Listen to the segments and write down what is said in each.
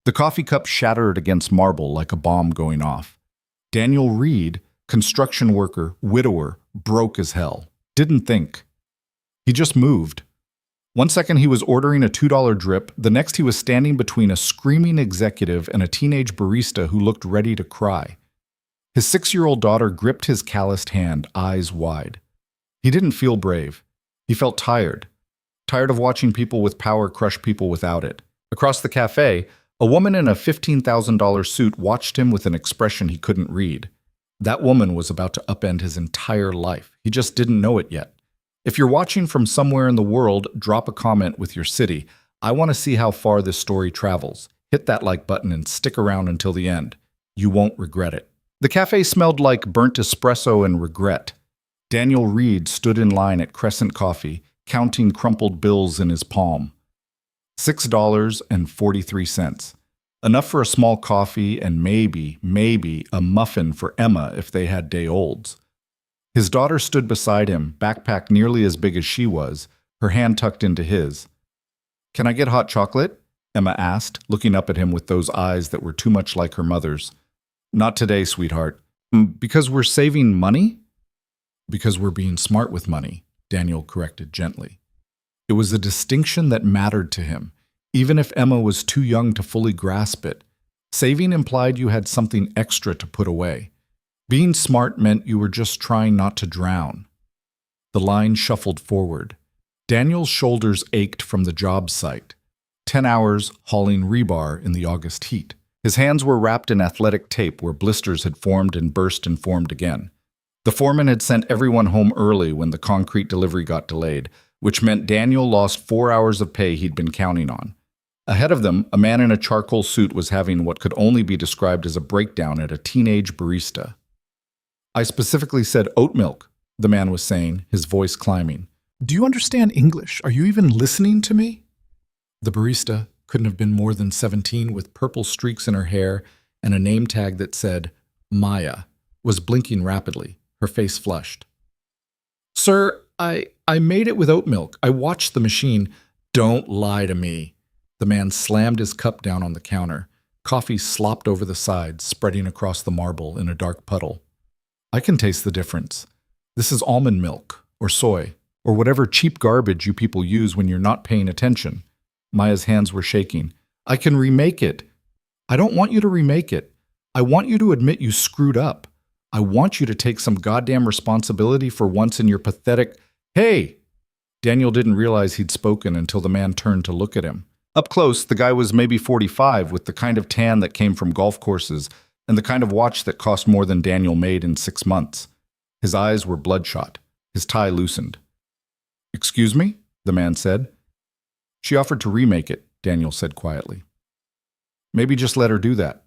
The coffee cup shattered against marble like a bomb going off. Daniel Reed, construction worker, widower, broke as hell. Didn't think. He just moved. One second he was ordering a $2 drip, the next he was standing between a screaming executive and a teenage barista who looked ready to cry. His 6-year-old daughter gripped his calloused hand, eyes wide. He didn't feel brave. He felt tired. Tired of watching people with power crush people without it. Across the cafe, a woman in a $15,000 suit watched him with an expression he couldn't read. That woman was about to upend his entire life. He just didn't know it yet. If you're watching from somewhere in the world, drop a comment with your city. I want to see how far this story travels. Hit that like button and stick around until the end. You won't regret it. The cafe smelled like burnt espresso and regret. Daniel Reed stood in line at Crescent Coffee, counting crumpled bills in his palm. $6.43. Enough for a small coffee and maybe a muffin for Emma if they had day-olds. His daughter stood beside him, backpack nearly as big as she was, her hand tucked into his. "Can I get hot chocolate?" Emma asked, looking up at him with those eyes that were too much like her mother's. "Not today, sweetheart." "Because we're saving money?" "Because we're being smart with money," Daniel corrected gently. It was a distinction that mattered to him, even if Emma was too young to fully grasp it. Saving implied you had something extra to put away. Being smart meant you were just trying not to drown. The line shuffled forward. Daniel's shoulders ached from the job site. 10 hours hauling rebar in the August heat. His hands were wrapped in athletic tape where blisters had formed and burst and formed again. The foreman had sent everyone home early when the concrete delivery got delayed, which meant Daniel lost 4 hours of pay he'd been counting on. Ahead of them, a man in a charcoal suit was having what could only be described as a breakdown at a teenage barista. "I specifically said oat milk," the man was saying, his voice climbing. "Do you understand English? Are you even listening to me?" The barista couldn't have been more than 17 with purple streaks in her hair and a name tag that said Maya, was blinking rapidly, her face flushed. "Sir, I made it with oat milk. I watched the machine." "Don't lie to me." The man slammed his cup down on the counter. Coffee slopped over the sides, spreading across the marble in a dark puddle. "I can taste the difference. This is almond milk, or soy, or whatever cheap garbage you people use when you're not paying attention." Maya's hands were shaking. "I can remake it." "I don't want you to remake it. I want you to admit you screwed up. I want you to take some goddamn responsibility for once in your pathetic—" "Hey!" Daniel didn't realize he'd spoken until the man turned to look at him. Up close, the guy was maybe 45, with the kind of tan that came from golf courses and the kind of watch that cost more than Daniel made in 6 months. His eyes were bloodshot. His tie loosened. "Excuse me?" the man said. "She offered to remake it," Daniel said quietly. "Maybe just let her do that."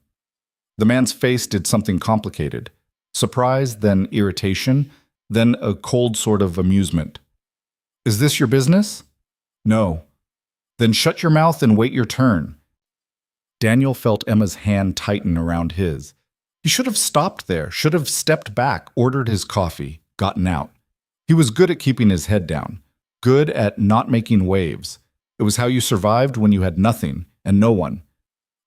The man's face did something complicated. Surprise, then irritation, then a cold sort of amusement. "Is this your business?" "No." "Then shut your mouth and wait your turn." Daniel felt Emma's hand tighten around his. He should have stopped there, should have stepped back, ordered his coffee, gotten out. He was good at keeping his head down, good at not making waves. It was how you survived when you had nothing and no one.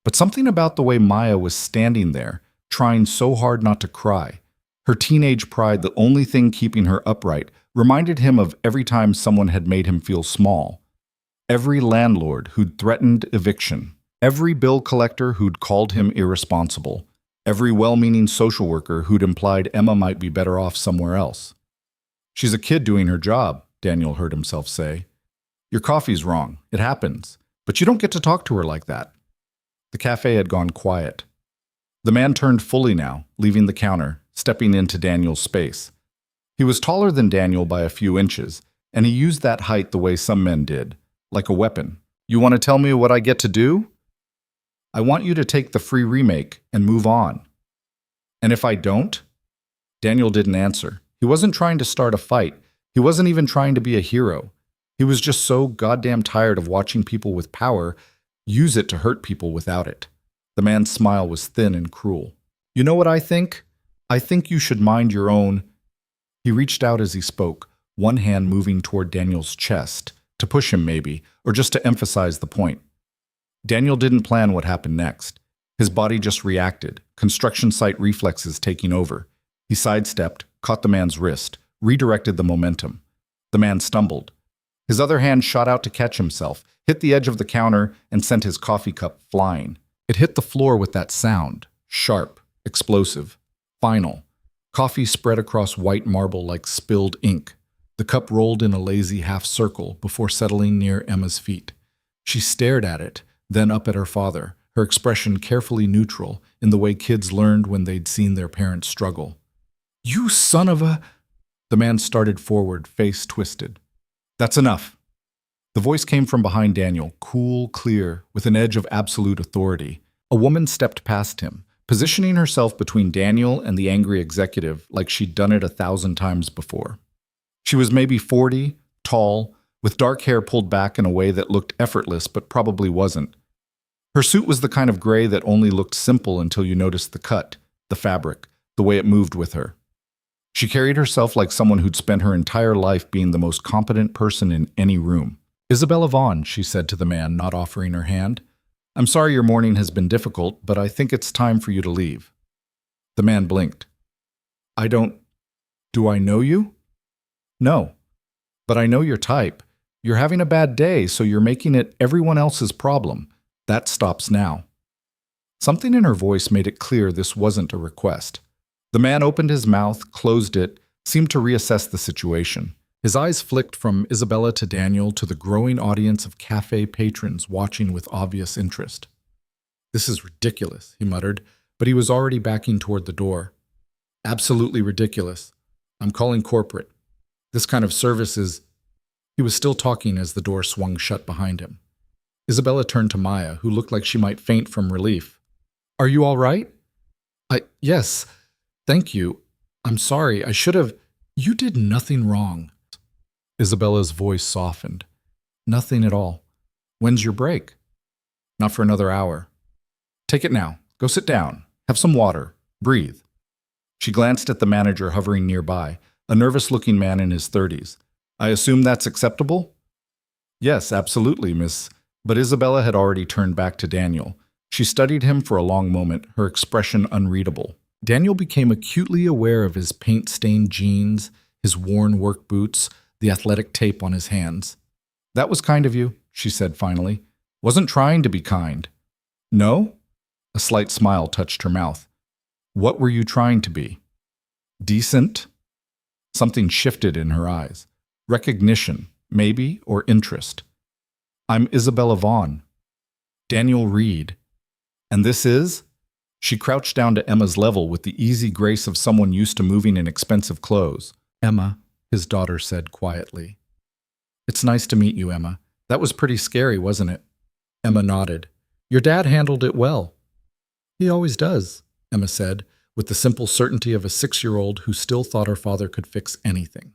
But something about the way Maya was standing there, trying so hard not to cry, her teenage pride, the only thing keeping her upright, reminded him of every time someone had made him feel small. Every landlord who'd threatened eviction, every bill collector who'd called him irresponsible, every well-meaning social worker who'd implied Emma might be better off somewhere else. "She's a kid doing her job," Daniel heard himself say. "Your coffee's wrong. It happens. But you don't get to talk to her like that." The cafe had gone quiet. The man turned fully now, leaving the counter, stepping into Daniel's space. He was taller than Daniel by a few inches, and he used that height the way some men did, like a weapon. "You want to tell me what I get to do?" "I want you to take the free remake and move on." "And if I don't?" Daniel didn't answer. He wasn't trying to start a fight. He wasn't even trying to be a hero. He was just so goddamn tired of watching people with power use it to hurt people without it. The man's smile was thin and cruel. "You know what I think? I think you should mind your own—" He reached out as he spoke, one hand moving toward Daniel's chest, to push him maybe, or just to emphasize the point. Daniel didn't plan what happened next. His body just reacted, construction site reflexes taking over. He sidestepped, caught the man's wrist, redirected the momentum. The man stumbled. His other hand shot out to catch himself, hit the edge of the counter, and sent his coffee cup flying. It hit the floor with that sound, sharp, explosive, final. Coffee spread across white marble like spilled ink. The cup rolled in a lazy half circle before settling near Emma's feet. She stared at it, then up at her father, her expression carefully neutral in the way kids learned when they'd seen their parents struggle. "You son of a—" The man started forward, face twisted. "That's enough." The voice came from behind Daniel, cool, clear, with an edge of absolute authority. A woman stepped past him, positioning herself between Daniel and the angry executive like she'd done it 1,000 times before. She was maybe 40, tall, with dark hair pulled back in a way that looked effortless but probably wasn't. Her suit was the kind of gray that only looked simple until you noticed the cut, the fabric, the way it moved with her. She carried herself like someone who'd spent her entire life being the most competent person in any room. "Isabella Vaughn," she said to the man, not offering her hand. "I'm sorry your morning has been difficult, but I think it's time for you to leave." The man blinked. Do I know you?" "No, but I know your type. You're having a bad day, so you're making it everyone else's problem. That stops now." Something in her voice made it clear this wasn't a request. The man opened his mouth, closed it, seemed to reassess the situation. His eyes flicked from Isabella to Daniel to the growing audience of cafe patrons watching with obvious interest. "This is ridiculous," he muttered, but he was already backing toward the door. "Absolutely ridiculous. I'm calling corporate. This kind of service is—" He was still talking as the door swung shut behind him. Isabella turned to Maya, who looked like she might faint from relief. "Are you all right?" Yes, thank you. I'm sorry, I should have—" "You did nothing wrong." Isabella's voice softened. "Nothing at all. When's your break?" "Not for another hour." "Take it now. Go sit down. Have some water. Breathe." She glanced at the manager hovering nearby, a nervous-looking man in his 30s. "I assume that's acceptable?" "Yes, absolutely, miss." But Isabella had already turned back to Daniel. She studied him for a long moment, her expression unreadable. Daniel became acutely aware of his paint-stained jeans, his worn work boots, the athletic tape on his hands. "That was kind of you," she said finally. "Wasn't trying to be kind." "No?" A slight smile touched her mouth. "What were you trying to be?" "Decent?" Something shifted in her eyes. Recognition, maybe, or interest. "I'm Isabella Vaughn." "Daniel Reed." "And this is—" She crouched down to Emma's level with the easy grace of someone used to moving in expensive clothes. "Emma," his daughter said quietly. "It's nice to meet you, Emma. That was pretty scary, wasn't it?" Emma nodded. "Your dad handled it well." "He always does," Emma said, with the simple certainty of a 6-year-old who still thought her father could fix anything.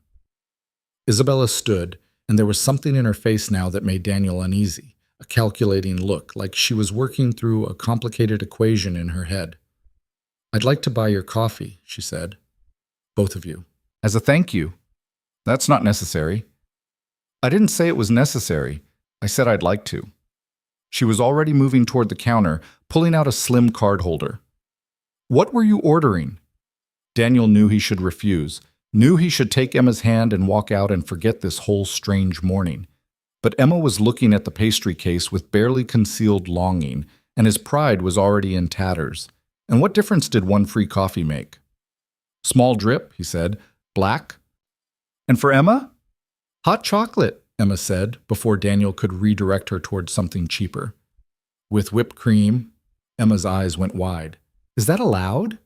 Isabella stood, and there was something in her face now that made Daniel uneasy, a calculating look, like she was working through a complicated equation in her head. "I'd like to buy your coffee," she said. "Both of you." "As a thank you." "That's not necessary." "I didn't say it was necessary. I said I'd like to." She was already moving toward the counter, pulling out a slim card holder. "What were you ordering?" Daniel knew he should refuse, knew he should take Emma's hand and walk out and forget this whole strange morning. But Emma was looking at the pastry case with barely concealed longing, and his pride was already in tatters. And what difference did one free coffee make? "Small drip," he said. "Black?" "And for Emma?" "Hot chocolate," Emma said, before Daniel could redirect her towards something cheaper. "With whipped cream?" Emma's eyes went wide. "Is that allowed?"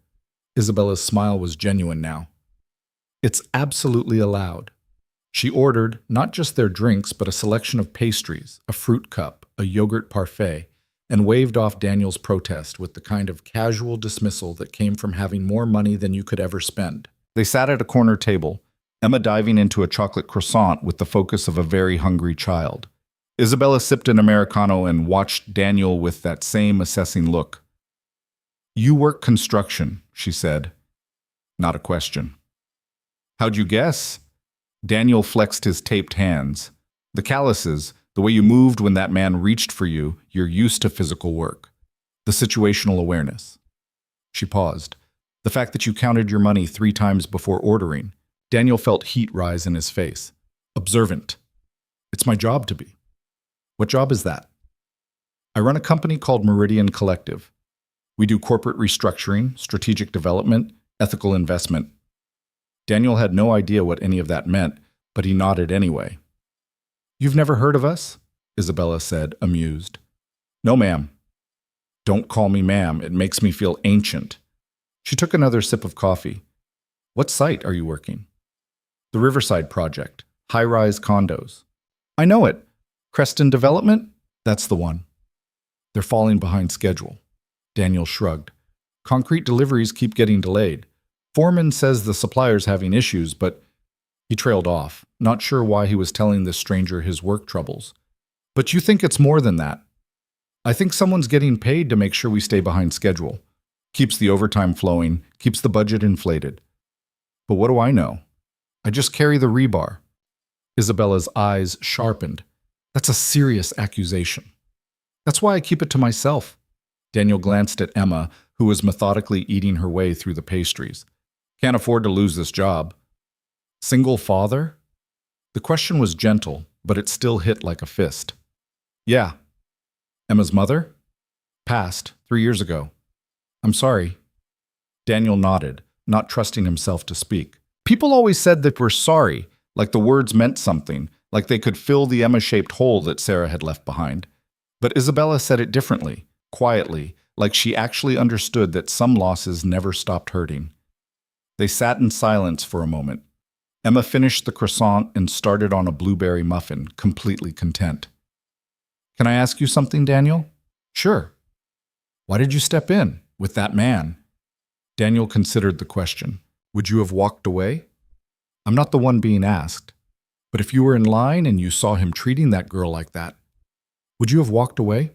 Isabella's smile was genuine now. "It's absolutely allowed." She ordered not just their drinks, but a selection of pastries, a fruit cup, a yogurt parfait, and waved off Daniel's protest with the kind of casual dismissal that came from having more money than you could ever spend. They sat at a corner table, Emma diving into a chocolate croissant with the focus of a very hungry child. Isabella sipped an Americano and watched Daniel with that same assessing look. "You work construction," she said. Not a question. "How'd you guess?" Daniel flexed his taped hands. The calluses, The way you moved when that man reached for you, you're used to physical work. The situational awareness. She paused. The fact that you counted your money 3 times before ordering. Daniel felt heat rise in his face. Observant. It's my job to be. What job is that? I run a company called Meridian Collective. We do corporate restructuring, strategic development, ethical investment. Daniel had no idea what any of that meant, but he nodded anyway. You've never heard of us? Isabella said, amused. No, ma'am. Don't call me ma'am. It makes me feel ancient. She took another sip of coffee. What site are you working? The Riverside Project. High-rise condos. I know it. Creston Development? That's the one. They're falling behind schedule. Daniel shrugged. Concrete deliveries keep getting delayed. Foreman says the supplier's having issues, but he trailed off, not sure why he was telling this stranger his work troubles. But you think it's more than that. I think someone's getting paid to make sure we stay behind schedule. Keeps the overtime flowing, keeps the budget inflated. But what do I know? I just carry the rebar. Isabella's eyes sharpened. That's a serious accusation. That's why I keep it to myself. Daniel glanced at Emma, who was methodically eating her way through the pastries. Can't afford to lose this job. Single father? The question was gentle, but it still hit like a fist. Yeah. Emma's mother? Passed 3 years ago. I'm sorry. Daniel nodded, not trusting himself to speak. People always said that we're sorry, like the words meant something, like they could fill the Emma-shaped hole that Sarah had left behind. But Isabella said it differently, quietly, like she actually understood that some losses never stopped hurting. They sat in silence for a moment. Emma finished the croissant and started on a blueberry muffin, completely content. Can I ask you something, Daniel? Sure. Why did you step in with that man? Daniel considered the question. Would you have walked away? I'm not the one being asked. But if you were in line and you saw him treating that girl like that, would you have walked away?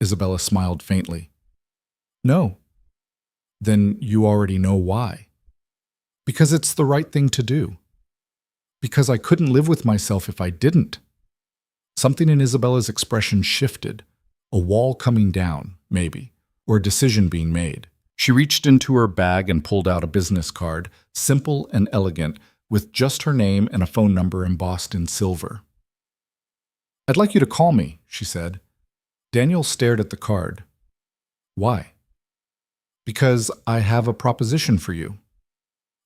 Isabella smiled faintly. No. Then you already know why. Because it's the right thing to do. Because I couldn't live with myself if I didn't. Something in Isabella's expression shifted. A wall coming down, maybe, or a decision being made. She reached into her bag and pulled out a business card, simple and elegant, with just her name and a phone number embossed in silver. I'd like you to call me, she said. Daniel stared at the card. Why? Because I have a proposition for you.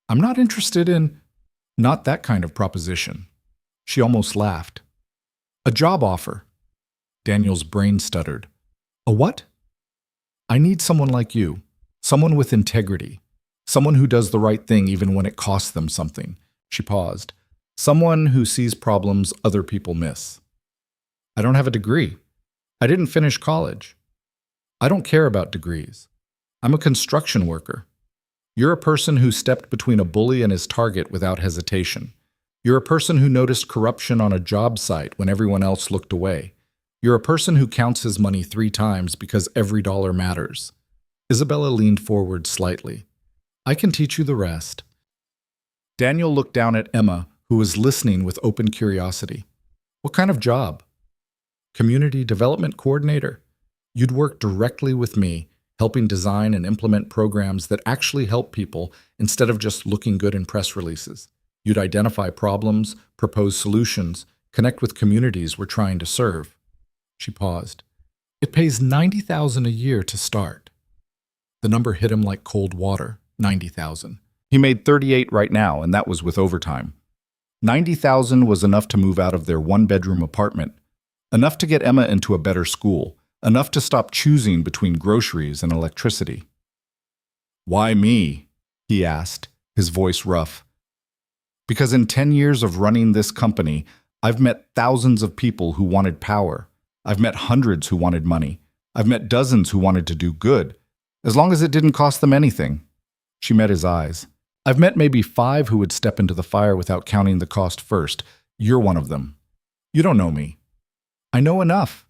I'm not interested in... Not that kind of proposition. She almost laughed. A job offer. Daniel's brain stuttered. A what? I need someone like you. Someone with integrity. Someone who does the right thing even when it costs them something. She paused. Someone who sees problems other people miss. I don't have a degree. I didn't finish college. I don't care about degrees. I'm a construction worker. You're a person who stepped between a bully and his target without hesitation. You're a person who noticed corruption on a job site when everyone else looked away. You're a person who counts his money 3 times because every dollar matters. Isabella leaned forward slightly. I can teach you the rest. Daniel looked down at Emma, who was listening with open curiosity. What kind of job? Community development coordinator. You'd work directly with me, helping design and implement programs that actually help people instead of just looking good in press releases. You'd identify problems, propose solutions, connect with communities we're trying to serve. She paused. It pays $90,000 a year to start. The number hit him like cold water, $90,000. He made $38,000 right now, and that was with overtime. $90,000 was enough to move out of their 1-bedroom apartment, enough to get Emma into a better school, enough to stop choosing between groceries and electricity. Why me? He asked, his voice rough. Because in 10 years of running this company, I've met thousands of people who wanted power. I've met hundreds who wanted money. I've met dozens who wanted to do good, as long as it didn't cost them anything. She met his eyes. I've met maybe 5 who would step into the fire without counting the cost first. You're one of them. You don't know me. I know enough.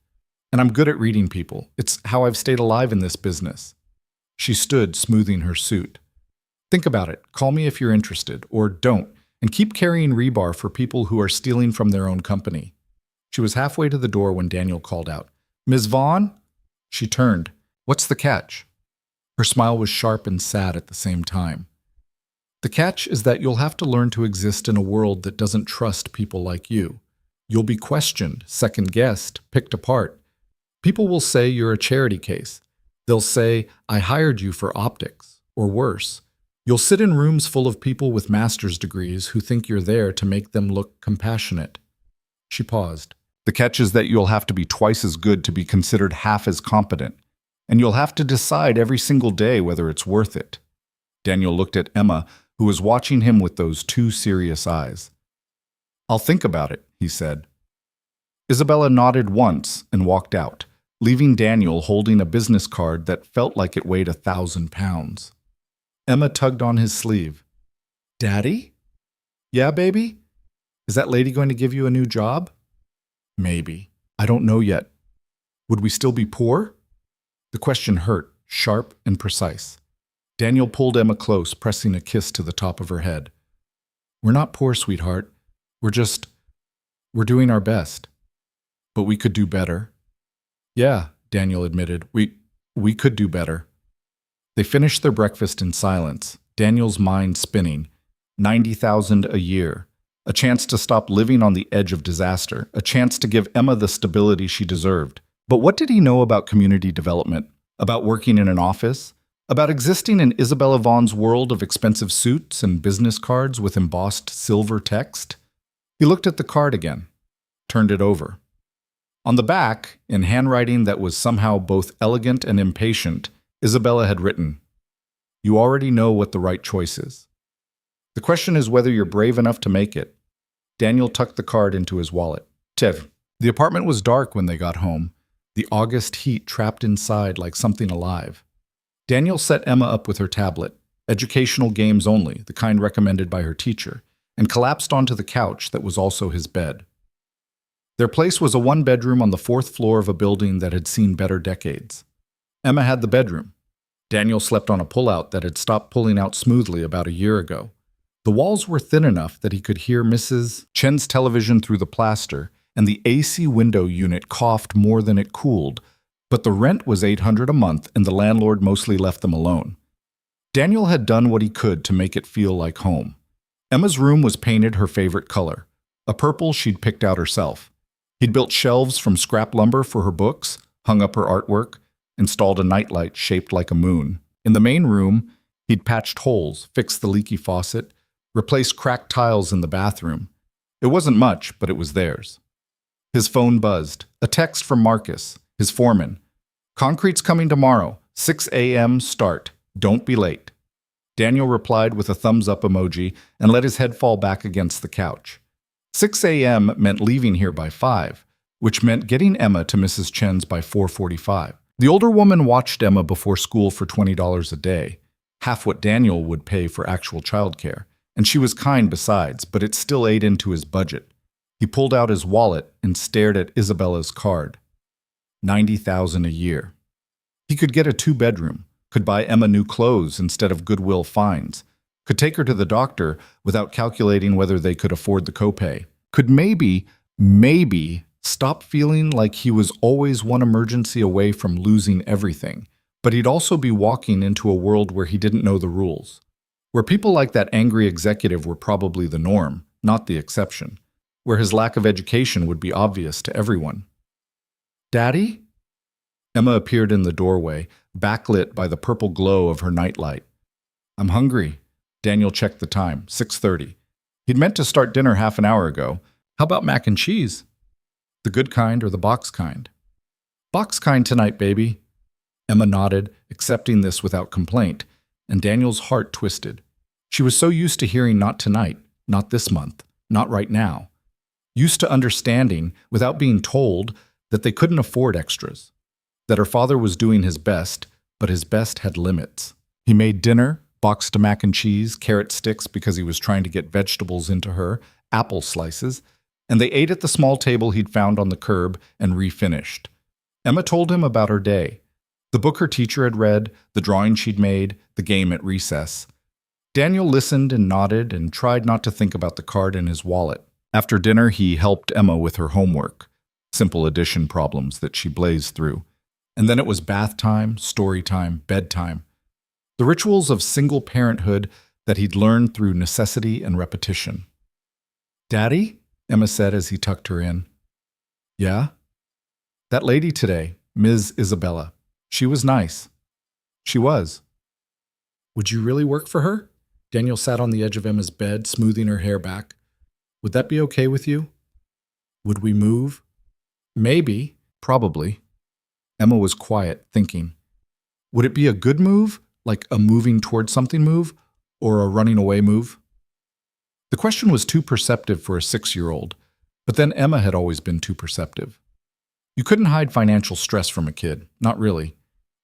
And I'm good at reading people. It's how I've stayed alive in this business. She stood, smoothing her suit. Think about it. Call me if you're interested, or don't, and keep carrying rebar for people who are stealing from their own company. She was halfway to the door when Daniel called out, "Ms. Vaughn?" She turned. "What's the catch?" Her smile was sharp and sad at the same time. "The catch is that you'll have to learn to exist in a world that doesn't trust people like you. You'll be questioned, second-guessed, picked apart. People will say you're a charity case. They'll say, 'I hired you for optics,' or worse. You'll sit in rooms full of people with master's degrees who think you're there to make them look compassionate." She paused. "The catch is that you'll have to be twice as good to be considered half as competent, and you'll have to decide every single day whether it's worth it." Daniel looked at Emma, who was watching him with those two serious eyes. "I'll think about it," he said. Isabella nodded once and walked out, leaving Daniel holding a business card that felt like it weighed 1,000 pounds. Emma tugged on his sleeve. "Daddy?" "Yeah, baby? Is that lady going to give you a new job?" "Maybe. I don't know yet. Would we still be poor?" The question hurt, sharp and precise. Daniel pulled Emma close, pressing a kiss to the top of her head. "We're not poor, sweetheart. We're doing our best. But we could do better." "Yeah," Daniel admitted. We could do better." They finished their breakfast in silence, Daniel's mind spinning. 90,000 a year. A chance to stop living on the edge of disaster. A chance to give Emma the stability she deserved. But what did he know about community development? About working in an office? About existing in Isabella Vaughn's world of expensive suits and business cards with embossed silver text? He looked at the card again, turned it over. On the back, in handwriting that was somehow both elegant and impatient, Isabella had written, "You already know what the right choice is. The question is whether you're brave enough to make it." Daniel tucked the card into his wallet. The apartment was dark when they got home, the August heat trapped inside like something alive. Daniel set Emma up with her tablet, educational games only, the kind recommended by her teacher, and collapsed onto the couch that was also his bed. Their place was a one-bedroom on the 4th floor of a building that had seen better decades. Emma had the bedroom. Daniel slept on a pull-out that had stopped pulling out smoothly about a year ago. The walls were thin enough that he could hear Mrs. Chen's television through the plaster, and the AC window unit coughed more than it cooled, but the rent was $800 a month and the landlord mostly left them alone. Daniel had done what he could to make it feel like home. Emma's room was painted her favorite color, a purple she'd picked out herself. He'd built shelves from scrap lumber for her books, hung up her artwork, installed a nightlight shaped like a moon. In the main room, he'd patched holes, fixed the leaky faucet, replaced cracked tiles in the bathroom. It wasn't much, but it was theirs. His phone buzzed. A text from Marcus, his foreman. "Concrete's coming tomorrow. 6 a.m. start. Don't be late." Daniel replied with a thumbs-up emoji and let his head fall back against the couch. 6 a.m. meant leaving here by 5, which meant getting Emma to Mrs. Chen's by 4:45. The older woman watched Emma before school for $20 a day, half what Daniel would pay for actual childcare. And she was kind besides, but it still ate into his budget. He pulled out his wallet and stared at Isabella's card. 90,000 a year. He could get a 2-bedroom, could buy Emma new clothes instead of Goodwill finds, could take her to the doctor without calculating whether they could afford the copay, could maybe stop feeling like he was always one emergency away from losing everything. But he'd also be walking into a world where he didn't know the rules, where people like that angry executive were probably the norm, not the exception, where his lack of education would be obvious to everyone. "Daddy?" Emma appeared in the doorway, backlit by the purple glow of her nightlight. "I'm hungry." Daniel checked the time, 6:30. He'd meant to start dinner half an hour ago. "How about mac and cheese? The good kind or the box kind?" "Box kind tonight, baby." Emma nodded, accepting this without complaint, and Daniel's heart twisted. She was so used to hearing not tonight, not this month, not right now. Used to understanding, without being told, that they couldn't afford extras. That her father was doing his best, but his best had limits. He made dinner, boxed a mac and cheese, carrot sticks because he was trying to get vegetables into her, apple slices, and they ate at the small table he'd found on the curb and refinished. Emma told him about her day. The book her teacher had read, the drawing she'd made, the game at recess. Daniel listened and nodded and tried not to think about the card in his wallet. After dinner, he helped Emma with her homework. simple addition problems that she blazed through. And then it was bath time, story time, bedtime. The rituals of single parenthood that he'd learned through necessity and repetition. "Daddy?" Emma said as he tucked her in. "Yeah?" "That lady today, Ms. Isabella. She was nice." "She was." "Would you really work for her?" Daniel sat on the edge of Emma's bed, smoothing her hair back. "Would that be okay with you?" "Would we move?" "Maybe. Probably." Emma was quiet, thinking. Would it be a good move, like a moving towards something move, or a running away move? The question was too perceptive for a 6-year-old, but then Emma had always been too perceptive. You couldn't hide financial stress from a kid, not really.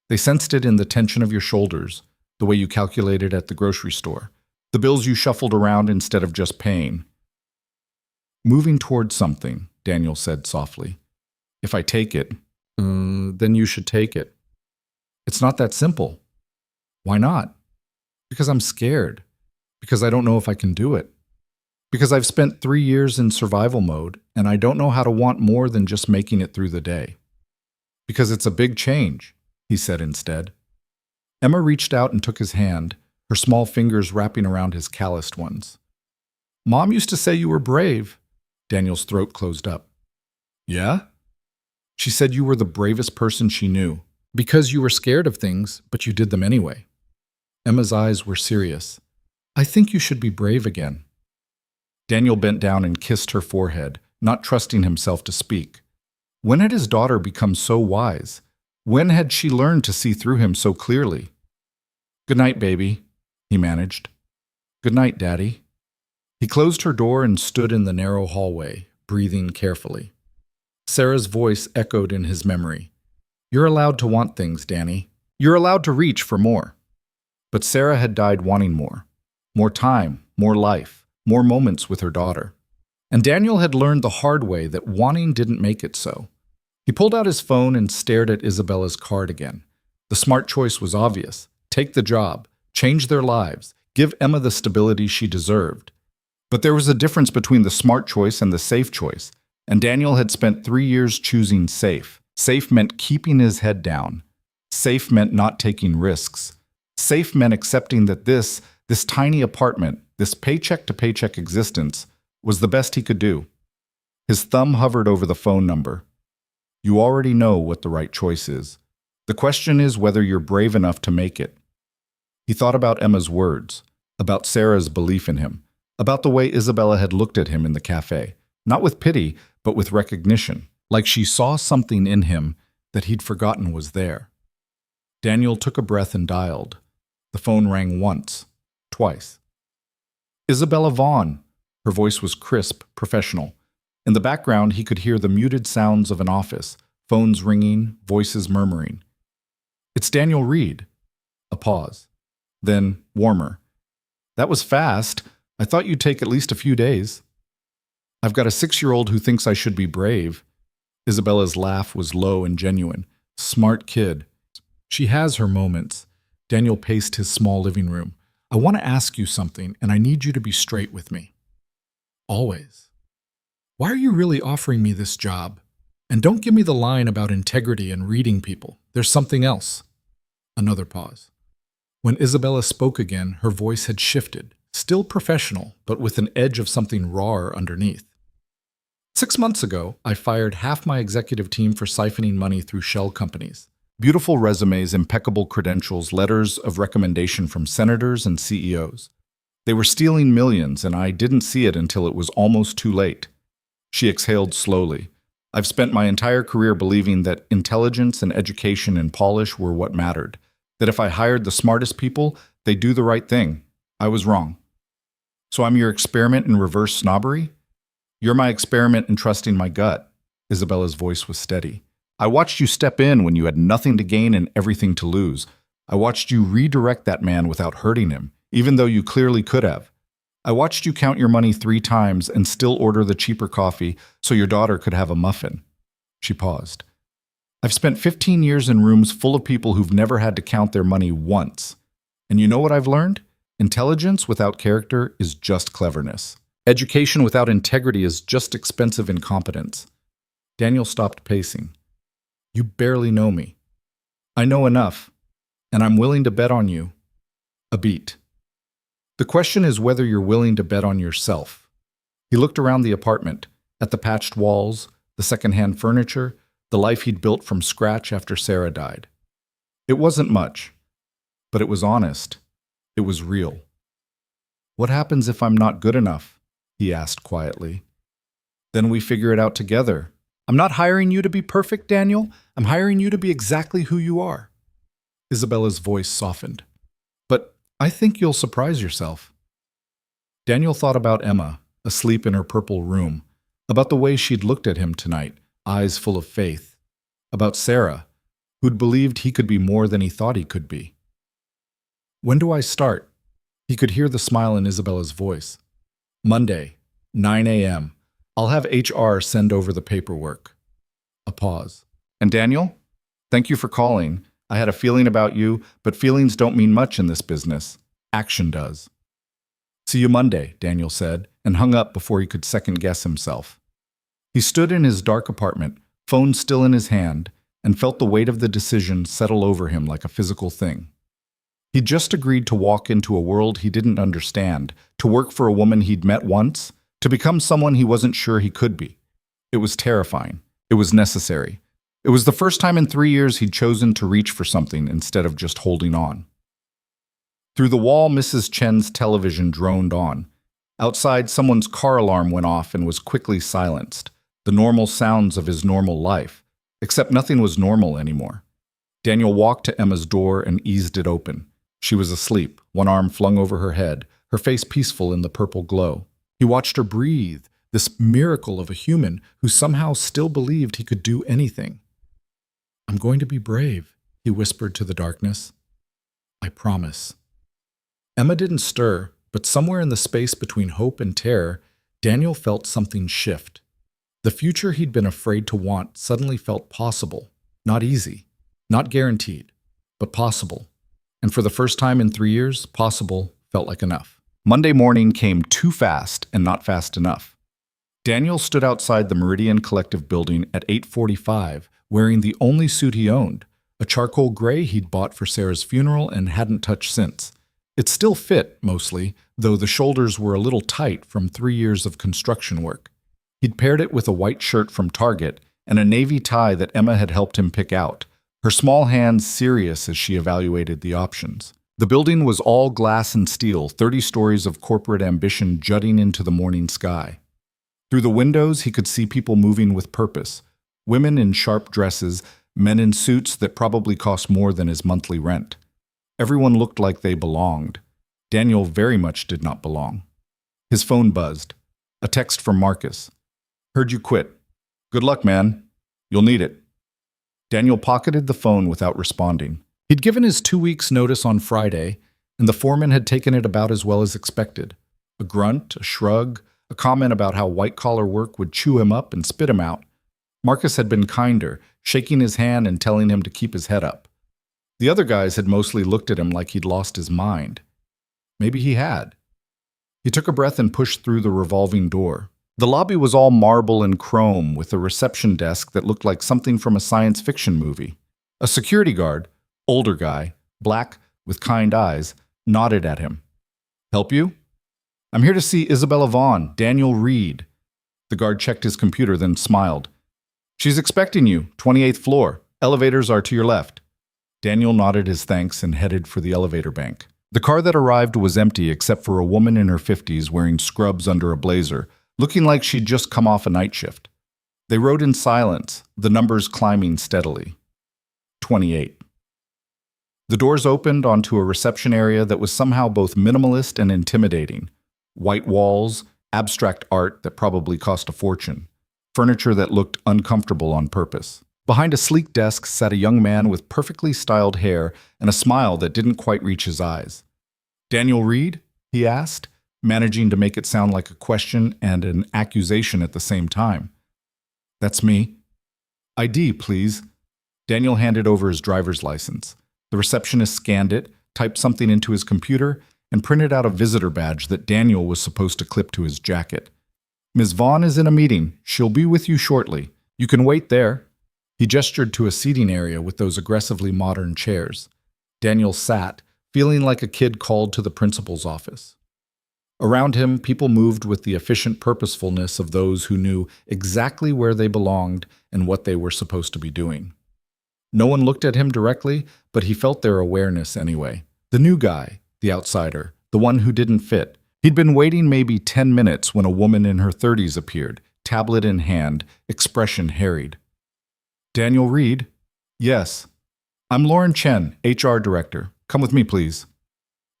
They sensed it in the tension of your shoulders, the way you calculated at the grocery store, the bills you shuffled around instead of just paying. "Moving towards something," Daniel said softly. "If I take it, then you should take it." "It's not that simple." "Why not?" "Because I'm scared. Because I don't know if I can do it. Because I've spent 3 years in survival mode, and I don't know how to want more than just making it through the day." "Because it's a big change," he said instead. Emma reached out and took his hand, her small fingers wrapping around his calloused ones. "Mom used to say you were brave." Daniel's throat closed up. "Yeah?" "She said you were the bravest person she knew. Because you were scared of things, but you did them anyway." Emma's eyes were serious. "I think you should be brave again." Daniel bent down and kissed her forehead, not trusting himself to speak. When had his daughter become so wise? When had she learned to see through him so clearly? "Good night, baby," he managed. "Good night, Daddy." He closed her door and stood in the narrow hallway, breathing carefully. Sarah's voice echoed in his memory. "You're allowed to want things, Danny. You're allowed to reach for more." But Sarah had died wanting more. More time, more life, more moments with her daughter. And Daniel had learned the hard way that wanting didn't make it so. He pulled out his phone and stared at Isabella's card again. The smart choice was obvious. Take the job, change their lives, give Emma the stability she deserved. But there was a difference between the smart choice and the safe choice, and Daniel had spent 3 years choosing safe. Safe meant keeping his head down. Safe meant not taking risks. Safe meant accepting that this tiny apartment, this paycheck-to-paycheck existence, was the best he could do. His thumb hovered over the phone number. You already know what the right choice is. The question is whether you're brave enough to make it. He thought about Emma's words, about Sarah's belief in him, about the way Isabella had looked at him in the cafe, not with pity, but with recognition, like she saw something in him that he'd forgotten was there. Daniel took a breath and dialed. The phone rang once, twice. "Isabella Vaughn." Her voice was crisp, professional. In the background, he could hear the muted sounds of an office, phones ringing, voices murmuring. "It's Daniel Reed." A pause. Then, warmer. "That was fast. I thought you'd take at least a few days." "I've got a 6-year-old who thinks I should be brave." Isabella's laugh was low and genuine. "Smart kid." "She has her moments." Daniel paced his small living room. "I want to ask you something, and I need you to be straight with me." "Always." "Why are you really offering me this job? And don't give me the line about integrity and reading people. There's something else." Another pause. When Isabella spoke again, her voice had shifted, still professional, but with an edge of something rawer underneath. 6 months ago, I fired half my executive team for siphoning money through shell companies. Beautiful resumes, impeccable credentials, letters of recommendation from senators and CEOs. They were stealing millions, and I didn't see it until it was almost too late. She exhaled slowly. I've spent my entire career believing that intelligence and education and polish were what mattered, that if I hired the smartest people, they'd do the right thing. I was wrong. So I'm your experiment in reverse snobbery? You're my experiment in trusting my gut. Isabella's voice was steady. I watched you step in when you had nothing to gain and everything to lose. I watched you redirect that man without hurting him, even though you clearly could have. I watched you count your money 3 times and still order the cheaper coffee so your daughter could have a muffin. She paused. I've spent 15 years in rooms full of people who've never had to count their money once. And you know what I've learned? Intelligence without character is just cleverness. Education without integrity is just expensive incompetence. Daniel stopped pacing. You barely know me. I know enough, and I'm willing to bet on you. A beat. The question is whether you're willing to bet on yourself. He looked around the apartment, at the patched walls, the secondhand furniture, the life he'd built from scratch after Sarah died. It wasn't much, but it was honest. It was real. What happens if I'm not good enough? He asked quietly. Then we figure it out together. I'm not hiring you to be perfect, Daniel. I'm hiring you to be exactly who you are. Isabella's voice softened. But I think you'll surprise yourself. Daniel thought about Emma, asleep in her purple room, about the way she'd looked at him tonight, eyes full of faith, about Sarah, who'd believed he could be more than he thought he could be. When do I start? He could hear the smile in Isabella's voice. Monday, 9 a.m. I'll have HR send over the paperwork. A pause. And Daniel? Thank you for calling. I had a feeling about you, but feelings don't mean much in this business. Action does. See you Monday, Daniel said, and hung up before he could second-guess himself. He stood in his dark apartment, phone still in his hand, and felt the weight of the decision settle over him like a physical thing. He'd just agreed to walk into a world he didn't understand, to work for a woman he'd met once, to become someone he wasn't sure he could be. It was terrifying. It was necessary. It was the first time in 3 years he'd chosen to reach for something instead of just holding on. Through the wall, Mrs. Chen's television droned on. Outside, someone's car alarm went off and was quickly silenced. The normal sounds of his normal life, except nothing was normal anymore. Daniel walked to Emma's door and eased it open. She was asleep, one arm flung over her head, her face peaceful in the purple glow. He watched her breathe, this miracle of a human who somehow still believed he could do anything. I'm going to be brave, he whispered to the darkness. I promise. Emma didn't stir, but somewhere in the space between hope and terror, Daniel felt something shift. The future he'd been afraid to want suddenly felt possible, not easy, not guaranteed, but possible. And for the first time in 3 years, possible felt like enough. Monday morning came too fast and not fast enough. Daniel stood outside the Meridian Collective building at 8:45, wearing the only suit he owned, a charcoal gray he'd bought for Sarah's funeral and hadn't touched since. It still fit, mostly, though the shoulders were a little tight from 3 years of construction work. He'd paired it with a white shirt from Target and a navy tie that Emma had helped him pick out, her small hands serious as she evaluated the options. The building was all glass and steel, 30 stories of corporate ambition jutting into the morning sky. Through the windows, he could see people moving with purpose, women in sharp dresses, men in suits that probably cost more than his monthly rent. Everyone looked like they belonged. Daniel very much did not belong. His phone buzzed. A text from Marcus. Heard you quit. Good luck, man. You'll need it. Daniel pocketed the phone without responding. He'd given his 2 weeks' notice on Friday, and the foreman had taken it about as well as expected. A grunt, a shrug, a comment about how white-collar work would chew him up and spit him out. Marcus had been kinder, shaking his hand and telling him to keep his head up. The other guys had mostly looked at him like he'd lost his mind. Maybe he had. He took a breath and pushed through the revolving door. The lobby was all marble and chrome, with a reception desk that looked like something from a science fiction movie. A security guard, older guy, black, with kind eyes, nodded at him. Help you? I'm here to see Isabella Vaughn, Daniel Reed. The guard checked his computer, then smiled. She's expecting you, 28th floor. Elevators are to your left. Daniel nodded his thanks and headed for the elevator bank. The car that arrived was empty except for a woman in her 50s wearing scrubs under a blazer, looking like she'd just come off a night shift. They rode in silence, the numbers climbing steadily. 28. The doors opened onto a reception area that was somehow both minimalist and intimidating. White walls, abstract art that probably cost a fortune, furniture that looked uncomfortable on purpose. Behind a sleek desk sat a young man with perfectly styled hair and a smile that didn't quite reach his eyes. Daniel Reed? He asked, managing to make it sound like a question and an accusation at the same time. That's me. ID, please. Daniel handed over his driver's license. The receptionist scanned it, typed something into his computer, and printed out a visitor badge that Daniel was supposed to clip to his jacket. Ms. Vaughn is in a meeting. She'll be with you shortly. You can wait there. He gestured to a seating area with those aggressively modern chairs. Daniel sat, feeling like a kid called to the principal's office. Around him, people moved with the efficient purposefulness of those who knew exactly where they belonged and what they were supposed to be doing. No one looked at him directly, but he felt their awareness anyway. The new guy, the outsider, the one who didn't fit. He'd been waiting maybe 10 minutes when a woman in her 30s appeared, tablet in hand, expression harried. Daniel Reed? Yes. I'm Lauren Chen, HR Director. Come with me, please.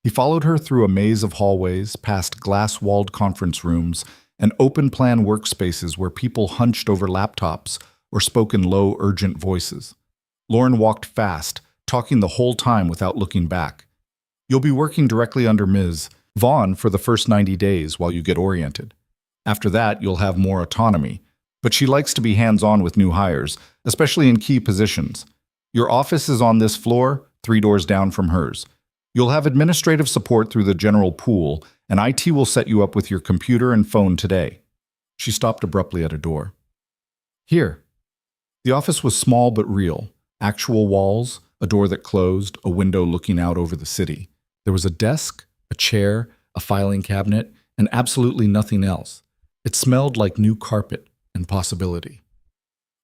He followed her through a maze of hallways, past glass-walled conference rooms, and open-plan workspaces where people hunched over laptops or spoke in low, urgent voices. Lauren walked fast, talking the whole time without looking back. You'll be working directly under Ms. Vaughn for the first 90 days while you get oriented. After that, you'll have more autonomy, but she likes to be hands-on with new hires, especially in key positions. Your office is on this floor, 3 doors down from hers. You'll have administrative support through the general pool, and IT will set you up with your computer and phone today. She stopped abruptly at a door. Here. The office was small but real. Actual walls, a door that closed, a window looking out over the city. There was a desk, a chair, a filing cabinet, and absolutely nothing else. It smelled like new carpet and possibility.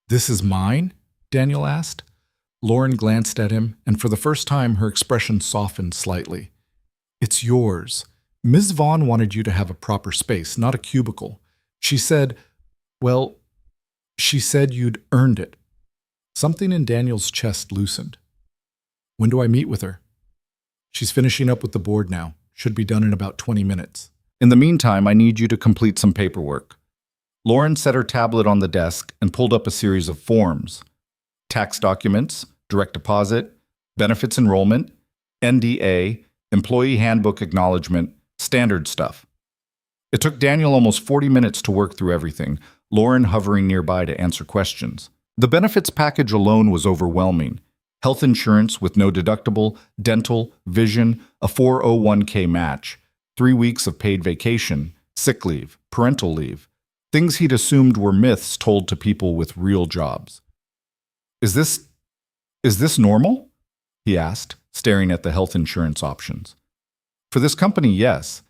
This is mine? Daniel asked. Lauren glanced at him, and for the first time her expression softened slightly. It's yours. Ms. Vaughn wanted you to have a proper space, not a cubicle. She said you'd earned it. Something in Daniel's chest loosened. When do I meet with her? She's finishing up with the board now. Should be done in about 20 minutes. In the meantime, I need you to complete some paperwork. Lauren set her tablet on the desk and pulled up a series of forms. Tax documents, direct deposit, benefits enrollment, NDA, employee handbook acknowledgement, standard stuff. It took Daniel almost 40 minutes to work through everything, Lauren hovering nearby to answer questions. The benefits package alone was overwhelming. Health insurance with no deductible, dental, vision, a 401k match, 3 weeks of paid vacation, sick leave, parental leave, things he'd assumed were myths told to people with real jobs. Is this normal? He asked, staring at the health insurance options. For this company, yes.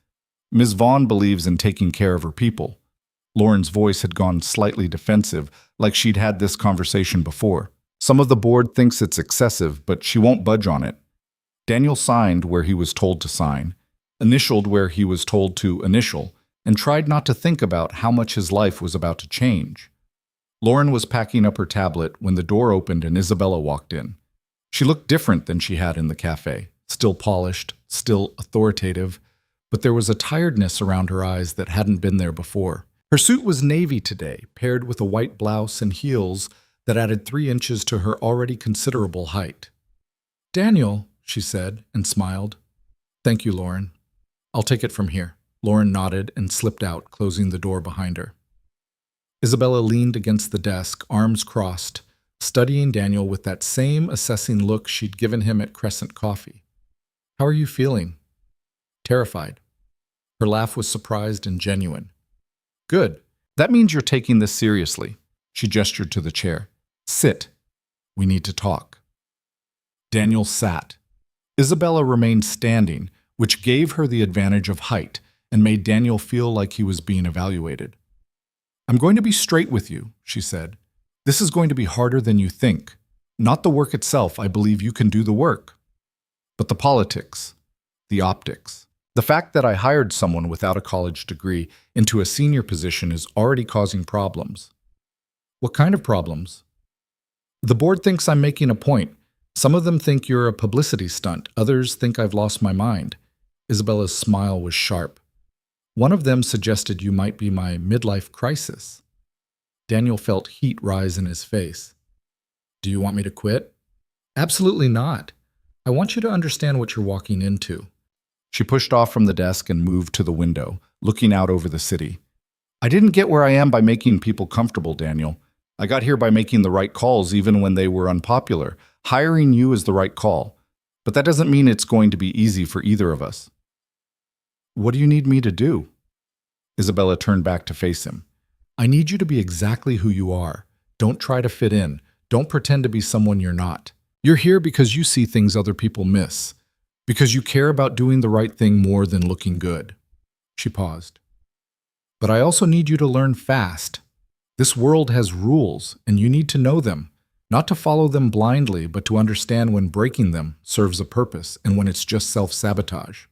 Ms. Vaughn believes in taking care of her people. Lauren's voice had gone slightly defensive, like she'd had this conversation before. Some of the board thinks it's excessive, but she won't budge on it. Daniel signed where he was told to sign, initialed where he was told to initial, and tried not to think about how much his life was about to change. Lauren was packing up her tablet when the door opened and Isabella walked in. She looked different than she had in the cafe, still polished, still authoritative, but there was a tiredness around her eyes that hadn't been there before. Her suit was navy today, paired with a white blouse and heels that added 3 inches to her already considerable height. Daniel, she said, and smiled. Thank you, Lauren. I'll take it from here. Lauren nodded and slipped out, closing the door behind her. Isabella leaned against the desk, arms crossed, studying Daniel with that same assessing look she'd given him at Crescent Coffee. How are you feeling? Terrified. Her laugh was surprised and genuine. Good. That means you're taking this seriously. She gestured to the chair. Sit. We need to talk. Daniel sat. Isabella remained standing, which gave her the advantage of height and made Daniel feel like he was being evaluated. I'm going to be straight with you, she said. This is going to be harder than you think. Not the work itself, I believe you can do the work. But the politics, the optics. The fact that I hired someone without a college degree into a senior position is already causing problems. What kind of problems? The board thinks I'm making a point. Some of them think you're a publicity stunt. Others think I've lost my mind. Isabella's smile was sharp. One of them suggested you might be my midlife crisis. Daniel felt heat rise in his face. Do you want me to quit? Absolutely not. I want you to understand what you're walking into. She pushed off from the desk and moved to the window, looking out over the city. I didn't get where I am by making people comfortable, Daniel. I got here by making the right calls even when they were unpopular. Hiring you is the right call. But that doesn't mean it's going to be easy for either of us. What do you need me to do? Isabella turned back to face him. I need you to be exactly who you are. Don't try to fit in. Don't pretend to be someone you're not. You're here because you see things other people miss, because you care about doing the right thing more than looking good. She paused. But I also need you to learn fast. This world has rules, and you need to know them. Not to follow them blindly, but to understand when breaking them serves a purpose and when it's just self-sabotage.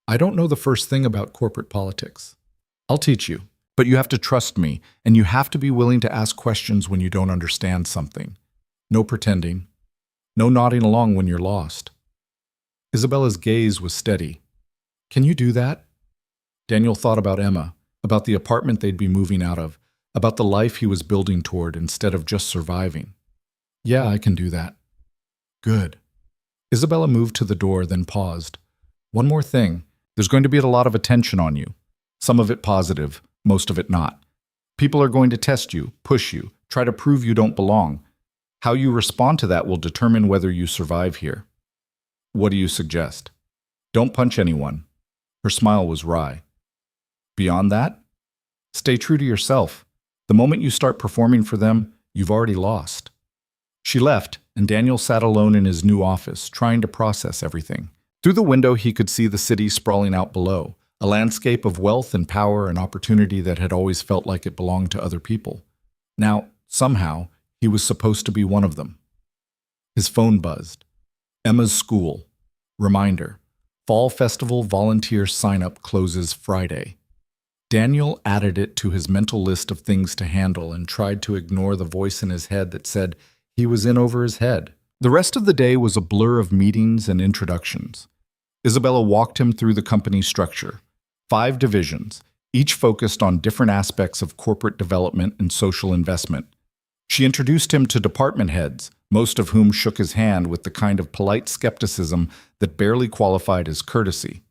I don't know the first thing about corporate politics. I'll teach you, but you have to trust me, and you have to be willing to ask questions when you don't understand something. No pretending. No nodding along when you're lost. Isabella's gaze was steady. Can you do that? Daniel thought about Emma, about the apartment they'd be moving out of, about the life he was building toward instead of just surviving. Yeah, I can do that. Good. Isabella moved to the door, then paused. One more thing. There's going to be a lot of attention on you. Some of it positive, most of it not. People are going to test you, push you, try to prove you don't belong. How you respond to that will determine whether you survive here. What do you suggest? Don't punch anyone. Her smile was wry. Beyond that, stay true to yourself. The moment you start performing for them, you've already lost. She left, and Daniel sat alone in his new office, trying to process everything. Through the window, he could see the city sprawling out below, a landscape of wealth and power and opportunity that had always felt like it belonged to other people. Now, somehow, he was supposed to be one of them. His phone buzzed. Emma's school. Reminder. Fall Festival volunteer sign-up closes Friday. Daniel added it to his mental list of things to handle and tried to ignore the voice in his head that said he was in over his head. The rest of the day was a blur of meetings and introductions. Isabella walked him through the company structure. 5 divisions, each focused on different aspects of corporate development and social investment. She introduced him to department heads, most of whom shook his hand with the kind of polite skepticism that barely qualified as courtesy.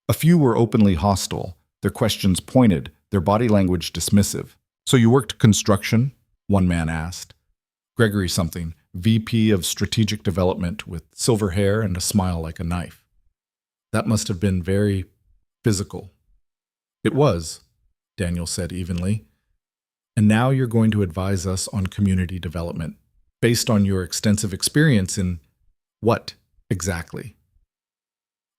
A few were openly hostile, their questions pointed, their body language dismissive. So you worked construction? One man asked. Gregory something, VP of Strategic Development with silver hair and a smile like a knife. That must have been very physical. It was, Daniel said evenly. And now you're going to advise us on community development, based on your extensive experience in what exactly?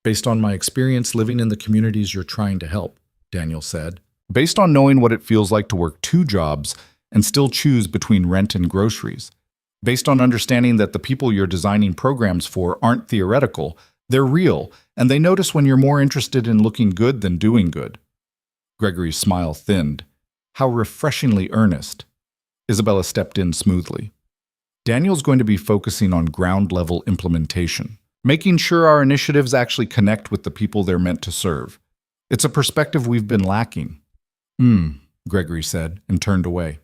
Based on my experience living in the communities you're trying to help, Daniel said. Based on knowing what it feels like to work 2 jobs and still choose between rent and groceries. Based on understanding that the people you're designing programs for aren't theoretical, they're real, and they notice when you're more interested in looking good than doing good. Gregory's smile thinned. How refreshingly earnest. Isabella stepped in smoothly. Daniel's going to be focusing on ground-level implementation, making sure our initiatives actually connect with the people they're meant to serve. It's a perspective we've been lacking. Gregory said, and turned away.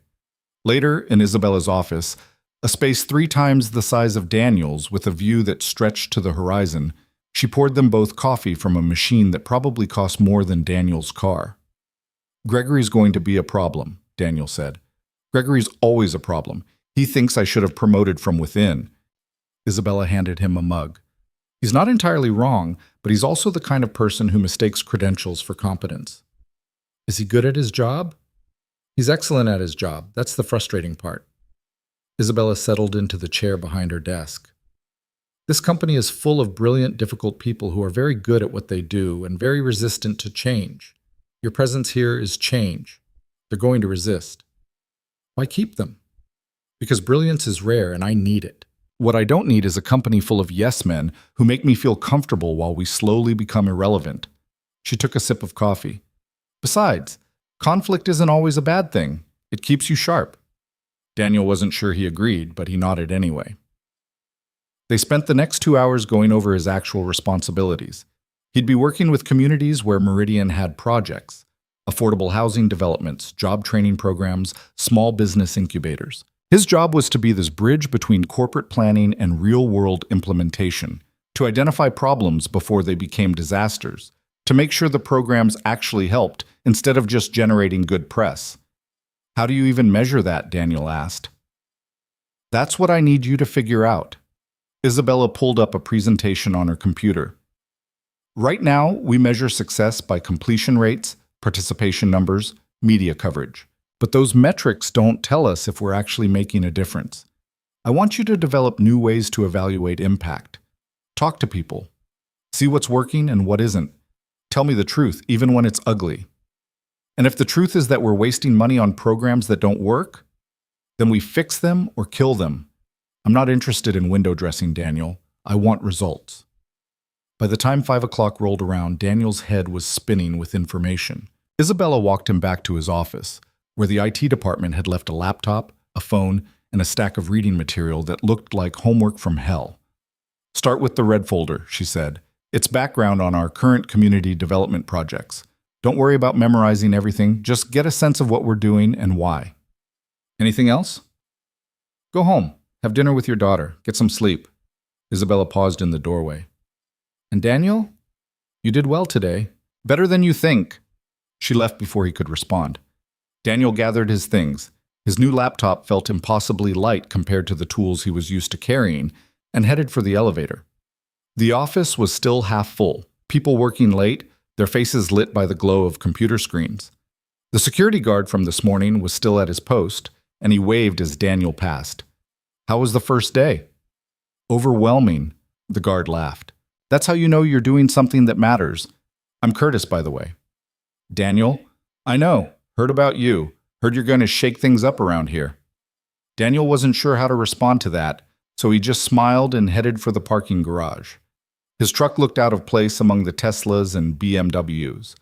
Later, in Isabella's office, a space 3 times the size of Daniel's with a view that stretched to the horizon, she poured them both coffee from a machine that probably cost more than Daniel's car. Gregory's going to be a problem, Daniel said. Gregory's always a problem. He thinks I should have promoted from within. Isabella handed him a mug. He's not entirely wrong, but he's also the kind of person who mistakes credentials for competence. Is he good at his job? He's excellent at his job. That's the frustrating part. Isabella settled into the chair behind her desk. This company is full of brilliant, difficult people who are very good at what they do and very resistant to change. Your presence here is change. They're going to resist. Why keep them? Because brilliance is rare and I need it. What I don't need is a company full of yes-men who make me feel comfortable while we slowly become irrelevant. She took a sip of coffee. Besides, conflict isn't always a bad thing. It keeps you sharp. Daniel wasn't sure he agreed, but he nodded anyway. They spent the next 2 hours going over his actual responsibilities. He'd be working with communities where Meridian had projects, affordable housing developments, job training programs, small business incubators. His job was to be this bridge between corporate planning and real-world implementation, to identify problems before they became disasters, to make sure the programs actually helped instead of just generating good press. How do you even measure that? Daniel asked. That's what I need you to figure out. Isabella pulled up a presentation on her computer. Right now, we measure success by completion rates, participation numbers, media coverage. But those metrics don't tell us if we're actually making a difference. I want you to develop new ways to evaluate impact. Talk to people. See what's working and what isn't. Tell me the truth, even when it's ugly. And if the truth is that we're wasting money on programs that don't work, then we fix them or kill them. I'm not interested in window dressing, Daniel. I want results. By the time 5 o'clock rolled around, Daniel's head was spinning with information. Isabella walked him back to his office, where the IT department had left a laptop, a phone, and a stack of reading material that looked like homework from hell. Start with the red folder, she said. It's background on our current community development projects. Don't worry about memorizing everything, just get a sense of what we're doing and why. Anything else? Go home, have dinner with your daughter, get some sleep. Isabella paused in the doorway. And Daniel? You did well today. Better than you think. She left before he could respond. Daniel gathered his things. His new laptop felt impossibly light compared to the tools he was used to carrying, and headed for the elevator. The office was still half full, people working late, their faces lit by the glow of computer screens. The security guard from this morning was still at his post, and he waved as Daniel passed. How was the first day? Overwhelming, the guard laughed. That's how you know you're doing something that matters. I'm Curtis, by the way. Daniel? I know. Heard about you. Heard you're going to shake things up around here. Daniel wasn't sure how to respond to that, so he just smiled and headed for the parking garage. His truck looked out of place among the Teslas and BMWs.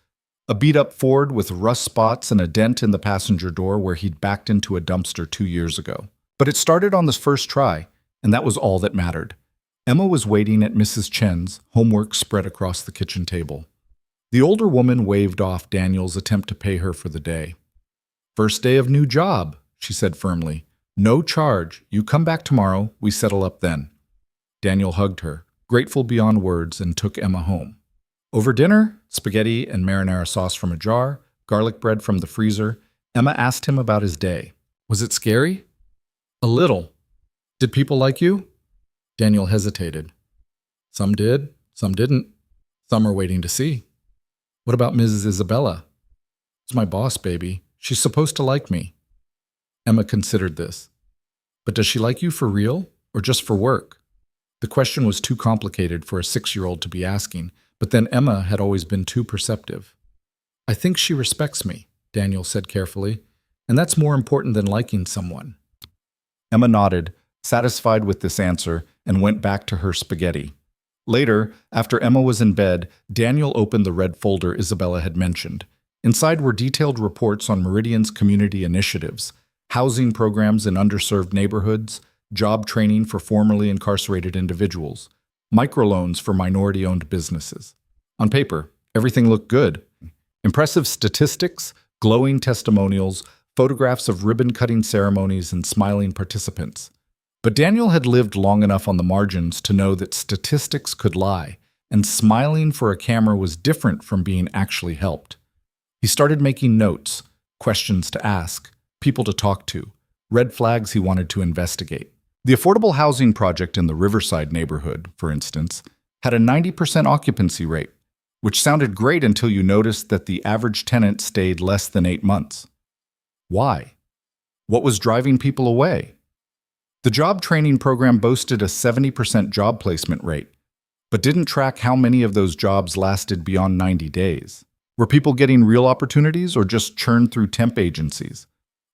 A beat-up Ford with rust spots and a dent in the passenger door where he'd backed into a dumpster 2 years ago. But it started on this first try, and that was all that mattered. Emma was waiting at Mrs. Chen's, homework spread across the kitchen table. The older woman waved off Daniel's attempt to pay her for the day. First day of new job, she said firmly. No charge. You come back tomorrow, we settle up then. Daniel hugged her, grateful beyond words, and took Emma home. Over dinner, spaghetti and marinara sauce from a jar, garlic bread from the freezer, Emma asked him about his day. Was it scary? A little. Did people like you? Daniel hesitated. Some did, some didn't. Some are waiting to see. What about Mrs. Isabella? It's my boss, baby. She's supposed to like me. Emma considered this. But does she like you for real, or just for work? The question was too complicated for a 6-year-old to be asking, but then Emma had always been too perceptive. I think she respects me, Daniel said carefully, and that's more important than liking someone. Emma nodded, satisfied with this answer, and went back to her spaghetti. Later, after Emma was in bed, Daniel opened the red folder Isabella had mentioned. Inside were detailed reports on Meridian's community initiatives, housing programs in underserved neighborhoods, job training for formerly incarcerated individuals, microloans for minority-owned businesses. On paper, everything looked good. Impressive statistics, glowing testimonials, photographs of ribbon-cutting ceremonies, and smiling participants. But Daniel had lived long enough on the margins to know that statistics could lie, and smiling for a camera was different from being actually helped. He started making notes, questions to ask, people to talk to, red flags he wanted to investigate. The affordable housing project in the Riverside neighborhood, for instance, had a 90% occupancy rate, which sounded great until you noticed that the average tenant stayed less than 8 months. Why? What was driving people away? The job training program boasted a 70% job placement rate, but didn't track how many of those jobs lasted beyond 90 days. Were people getting real opportunities or just churned through temp agencies?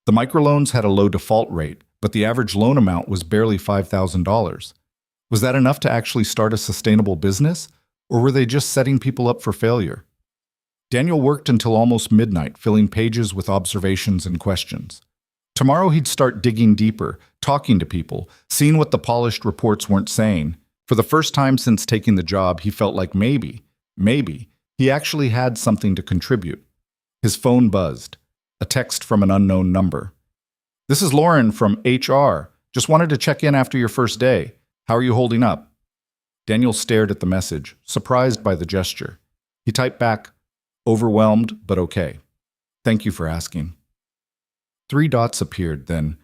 The microloans had a low default rate, but the average loan amount was barely $5,000. Was that enough to actually start a sustainable business, or were they just setting people up for failure? Daniel worked until almost midnight, filling pages with observations and questions. Tomorrow he'd start digging deeper, talking to people, seeing what the polished reports weren't saying. For the first time since taking the job, he felt like maybe, he actually had something to contribute. His phone buzzed. A text from an unknown number. This is Lauren from HR. Just wanted to check in after your first day. How are you holding up? Daniel stared at the message, surprised by the gesture. He typed back, overwhelmed, but okay. Thank you for asking. 3 dots appeared, then.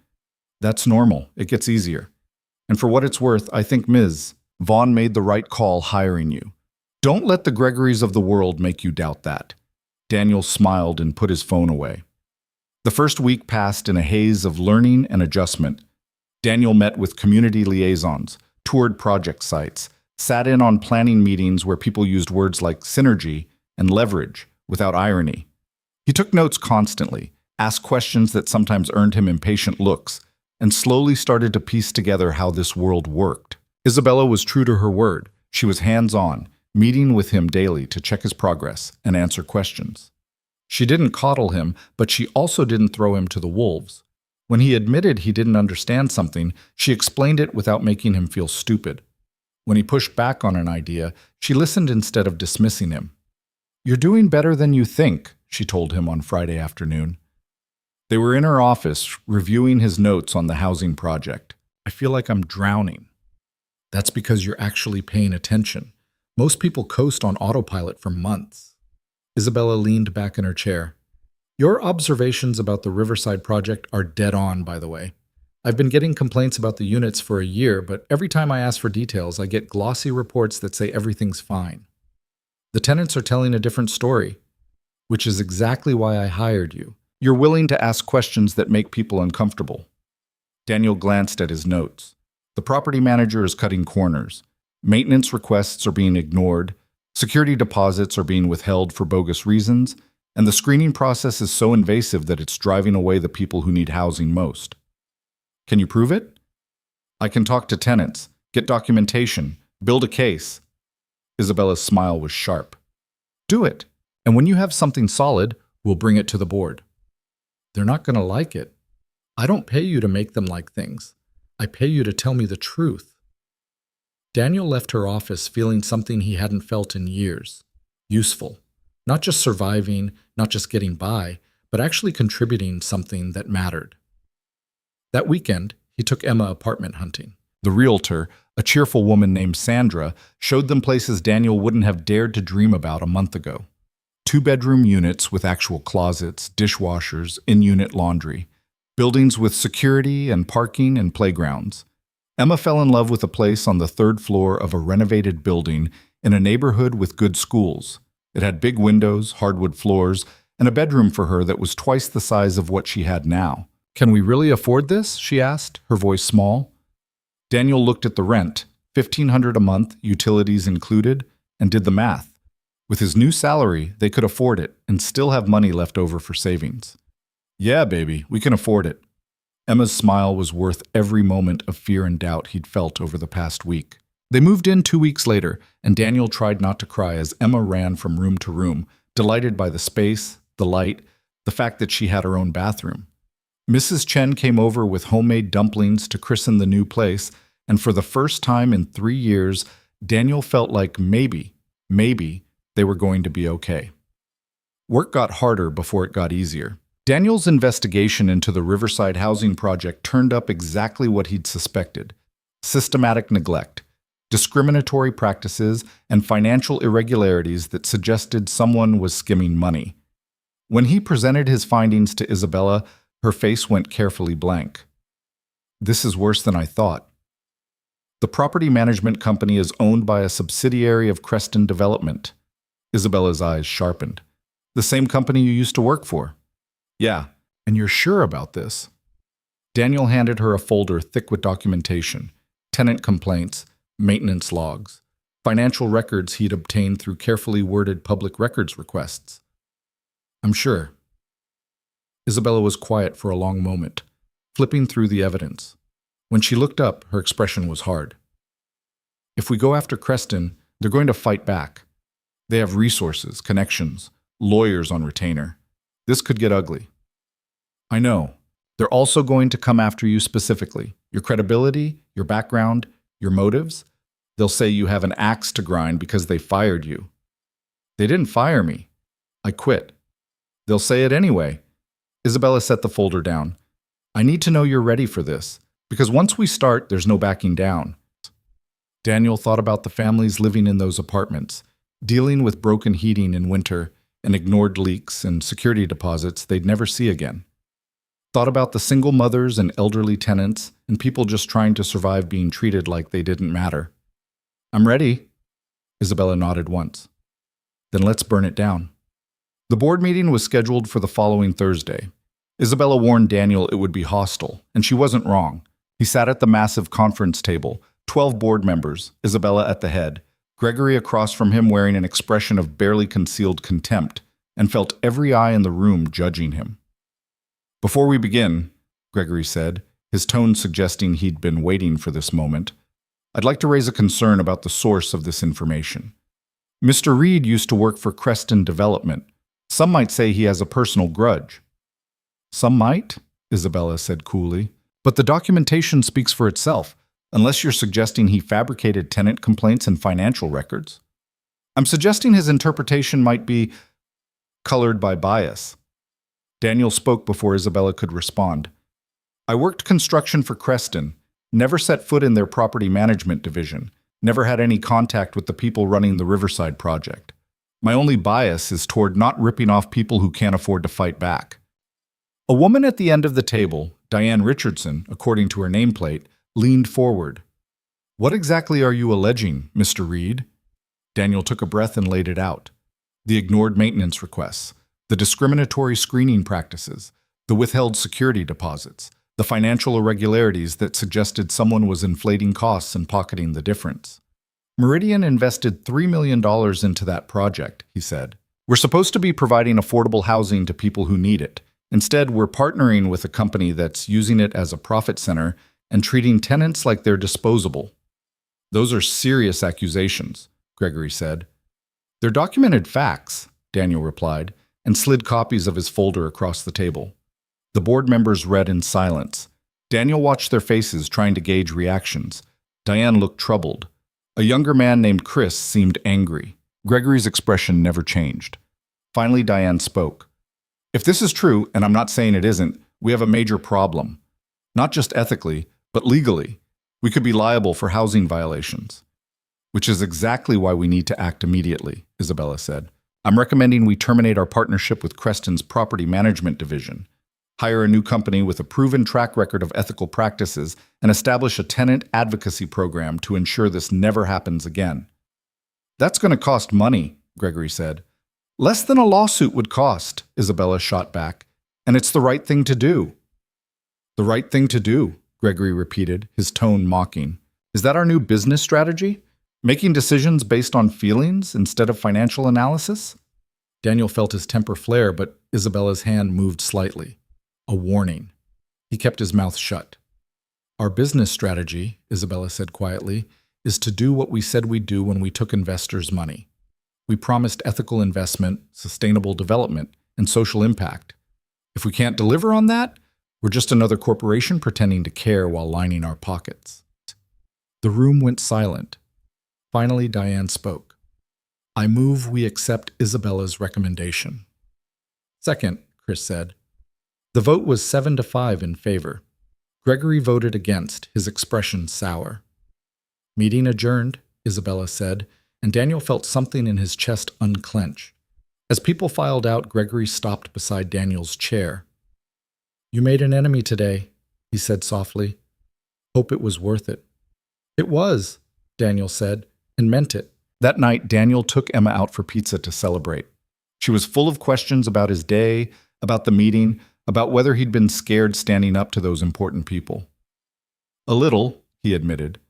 That's normal. It gets easier. And for what it's worth, I think Ms. Vaughn made the right call hiring you. Don't let the Gregorys of the world make you doubt that. Daniel smiled and put his phone away. The first week passed in a haze of learning and adjustment. Daniel met with community liaisons, toured project sites, sat in on planning meetings where people used words like synergy and leverage without irony. He took notes constantly, asked questions that sometimes earned him impatient looks, and slowly started to piece together how this world worked. Isabella was true to her word. She was hands-on, meeting with him daily to check his progress and answer questions. She didn't coddle him, but she also didn't throw him to the wolves. When he admitted he didn't understand something, she explained it without making him feel stupid. When he pushed back on an idea, she listened instead of dismissing him. "You're doing better than you think," she told him on Friday afternoon. They were in her office, reviewing his notes on the housing project. "I feel like I'm drowning." "That's because you're actually paying attention. Most people coast on autopilot for months." Isabella leaned back in her chair. "Your observations about the Riverside project are dead on, by the way. I've been getting complaints about the units for a year, but every time I ask for details, I get glossy reports that say everything's fine. The tenants are telling a different story, which is exactly why I hired you. You're willing to ask questions that make people uncomfortable." Daniel glanced at his notes. The property manager is cutting corners. Maintenance requests are being ignored. Security deposits are being withheld for bogus reasons. And the screening process is so invasive that it's driving away the people who need housing most. "Can you prove it?" "I can talk to tenants, get documentation, build a case." Isabella's smile was sharp. "Do it. And when you have something solid, we'll bring it to the board." "They're not going to like it. I don't pay you to make them like things. I pay you to tell me the truth." Daniel left her office feeling something he hadn't felt in years. Useful. Not just surviving, not just getting by, but actually contributing something that mattered. That weekend, he took Emma apartment hunting. The realtor, a cheerful woman named Sandra, showed them places Daniel wouldn't have dared to dream about a month ago. 2-bedroom units with actual closets, dishwashers, in-unit laundry. Buildings with security and parking and playgrounds. Emma fell in love with a place on the 3rd floor of a renovated building in a neighborhood with good schools. It had big windows, hardwood floors, and a bedroom for her that was twice the size of what she had now. "Can we really afford this?" she asked, her voice small. Daniel looked at the rent, $1,500 a month, utilities included, and did the math. With his new salary, they could afford it and still have money left over for savings. "Yeah, baby, we can afford it." Emma's smile was worth every moment of fear and doubt he'd felt over the past week. They moved in 2 weeks later, and Daniel tried not to cry as Emma ran from room to room, delighted by the space, the light, the fact that she had her own bathroom. Mrs. Chen came over with homemade dumplings to christen the new place, and for the first time in 3 years, Daniel felt like maybe they were going to be okay. Work got harder before it got easier. Daniel's investigation into the Riverside housing project turned up exactly what he'd suspected: systematic neglect, discriminatory practices, and financial irregularities that suggested someone was skimming money. When he presented his findings to Isabella, her face went carefully blank. "This is worse than I thought." The property management company is owned by a subsidiary of Creston Development. Isabella's eyes sharpened. "The same company you used to work for?" "Yeah, and you're sure about this?" Daniel handed her a folder thick with documentation, tenant complaints, maintenance logs, financial records he'd obtained through carefully worded public records requests. "I'm sure." Isabella was quiet for a long moment, flipping through the evidence. When she looked up, her expression was hard. "If we go after Creston, they're going to fight back. They have resources, connections, lawyers on retainer. This could get ugly." "I know. They're also going to come after you specifically. Your credibility, your background, your motives. They'll say you have an axe to grind because they fired you." "They didn't fire me. I quit." "They'll say it anyway." Isabella set the folder down. "I need to know you're ready for this, because once we start, there's no backing down." Daniel thought about the families living in those apartments, dealing with broken heating in winter and ignored leaks and security deposits they'd never see again. Thought about the single mothers and elderly tenants and people just trying to survive being treated like they didn't matter. "I'm ready." Isabella nodded once. "Then let's burn it down." The board meeting was scheduled for the following Thursday. Isabella warned Daniel it would be hostile, and she wasn't wrong. He sat at the massive conference table, 12 board members, Isabella at the head, Gregory across from him wearing an expression of barely concealed contempt, and felt every eye in the room judging him. "Before we begin," Gregory said, his tone suggesting he'd been waiting for this moment, "I'd like to raise a concern about the source of this information. Mr. Reed used to work for Creston Development. Some might say he has a personal grudge." "Some might," Isabella said coolly, "but the documentation speaks for itself, unless you're suggesting he fabricated tenant complaints and financial records. I'm suggesting his interpretation might be colored by bias." Daniel spoke before Isabella could respond. "I worked construction for Creston, never set foot in their property management division, never had any contact with the people running the Riverside project. My only bias is toward not ripping off people who can't afford to fight back." A woman at the end of the table, Diane Richardson, according to her nameplate, leaned forward. "What exactly are you alleging, Mr. Reed?" Daniel took a breath and laid it out. The ignored maintenance requests, the discriminatory screening practices, the withheld security deposits, the financial irregularities that suggested someone was inflating costs and pocketing the difference. "Meridian invested $3 million into that project," he said. "We're supposed to be providing affordable housing to people who need it. Instead, we're partnering with a company that's using it as a profit center and treating tenants like they're disposable." "Those are serious accusations," Gregory said. "They're documented facts," Daniel replied, and slid copies of his folder across the table. The board members read in silence. Daniel watched their faces, trying to gauge reactions. Diane looked troubled. A younger man named Chris seemed angry. Gregory's expression never changed. Finally, Diane spoke. "If this is true, and I'm not saying it isn't, we have a major problem. Not just ethically, but legally. We could be liable for housing violations." "Which is exactly why we need to act immediately," Isabella said. "I'm recommending we terminate our partnership with Creston's property management division, hire a new company with a proven track record of ethical practices, and establish a tenant advocacy program to ensure this never happens again." "That's going to cost money," Gregory said. "Less than a lawsuit would cost," Isabella shot back. "And it's the right thing to do." "The right thing to do," Gregory repeated, his tone mocking. "Is that our new business strategy? Making decisions based on feelings instead of financial analysis?" Daniel felt his temper flare, but Isabella's hand moved slightly. A warning. He kept his mouth shut. "Our business strategy," Isabella said quietly, "is to do what we said we'd do when we took investors' money. We promised ethical investment, sustainable development, and social impact. If we can't deliver on that, we're just another corporation pretending to care while lining our pockets." The room went silent. Finally, Diane spoke. "I move we accept Isabella's recommendation." "Second," Chris said. The vote was 7-5 in favor. Gregory voted against, his expression sour. "Meeting adjourned," Isabella said, and Daniel felt something in his chest unclench. As people filed out, Gregory stopped beside Daniel's chair. "You made an enemy today," he said softly. "Hope it was worth it." "It was," Daniel said, and meant it. That night, Daniel took Emma out for pizza to celebrate. She was full of questions about his day, about the meeting, about whether he'd been scared standing up to those important people. "A little," he admitted.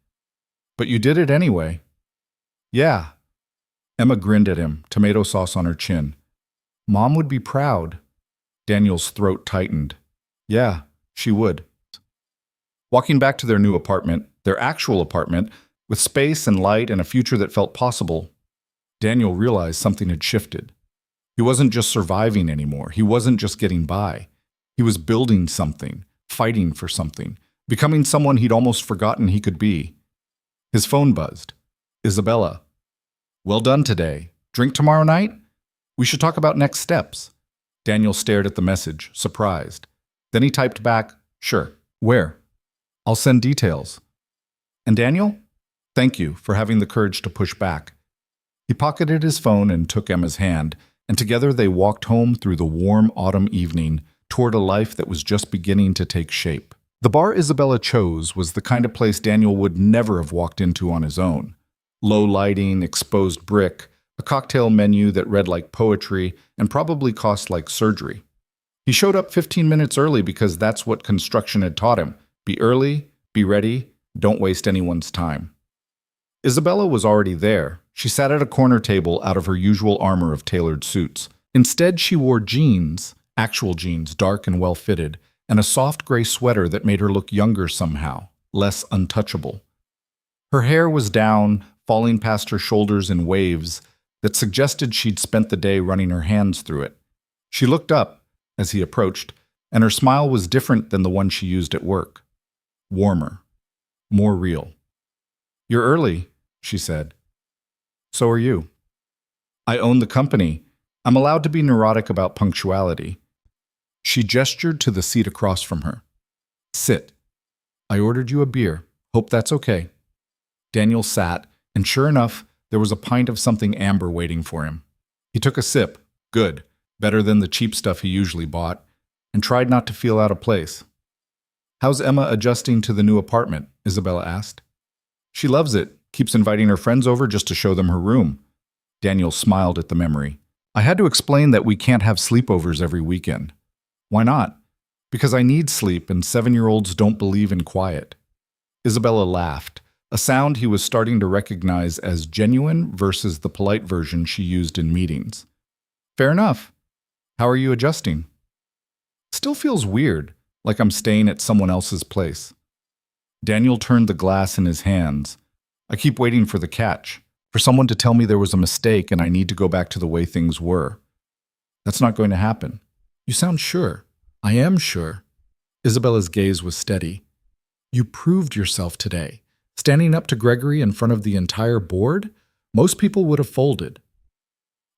"But you did it anyway." "Yeah." Emma grinned at him, tomato sauce on her chin. "Mom would be proud." Daniel's throat tightened. "Yeah, she would." Walking back to their new apartment, their actual apartment, with space and light and a future that felt possible, Daniel realized something had shifted. He wasn't just surviving anymore. He wasn't just getting by. He was building something, fighting for something, becoming someone he'd almost forgotten he could be. His phone buzzed. "Isabella. Well done today. Drink tomorrow night? We should talk about next steps." Daniel stared at the message, surprised. Then he typed back, "Sure. Where?" "I'll send details." "And Daniel? Thank you for having the courage to push back." He pocketed his phone and took Emma's hand, and together they walked home through the warm autumn evening toward a life that was just beginning to take shape. The bar Isabella chose was the kind of place Daniel would never have walked into on his own. Low lighting, exposed brick, a cocktail menu that read like poetry and probably cost like surgery. He showed up 15 minutes early because that's what construction had taught him. Be early, be ready, don't waste anyone's time. Isabella was already there. She sat at a corner table out of her usual armor of tailored suits. Instead, she wore jeans, actual jeans, dark and well-fitted, and a soft gray sweater that made her look younger somehow, less untouchable. Her hair was down, falling past her shoulders in waves that suggested she'd spent the day running her hands through it. She looked up as he approached, and her smile was different than the one she used at work. Warmer, more real. "You're early," she said. "So are you." "I own the company. I'm allowed to be neurotic about punctuality." She gestured to the seat across from her. "Sit. I ordered you a beer. Hope that's okay." Daniel sat, and sure enough, there was a pint of something amber waiting for him. He took a sip. Good. Better than the cheap stuff he usually bought, and tried not to feel out of place. "How's Emma adjusting to the new apartment?" Isabella asked. "She loves it. Keeps inviting her friends over just to show them her room." Daniel smiled at the memory. "I had to explain that we can't have sleepovers every weekend." "Why not?" "Because I need sleep, and 7-year-olds don't believe in quiet." Isabella laughed, a sound he was starting to recognize as genuine versus the polite version she used in meetings. "Fair enough. How are you adjusting?" "Still feels weird, like I'm staying at someone else's place." Daniel turned the glass in his hands. "I keep waiting for the catch, for someone to tell me there was a mistake and I need to go back to the way things were." "That's not going to happen." "You sound sure." "I am sure." Isabella's gaze was steady. "You proved yourself today. Standing up to Gregory in front of the entire board? Most people would have folded."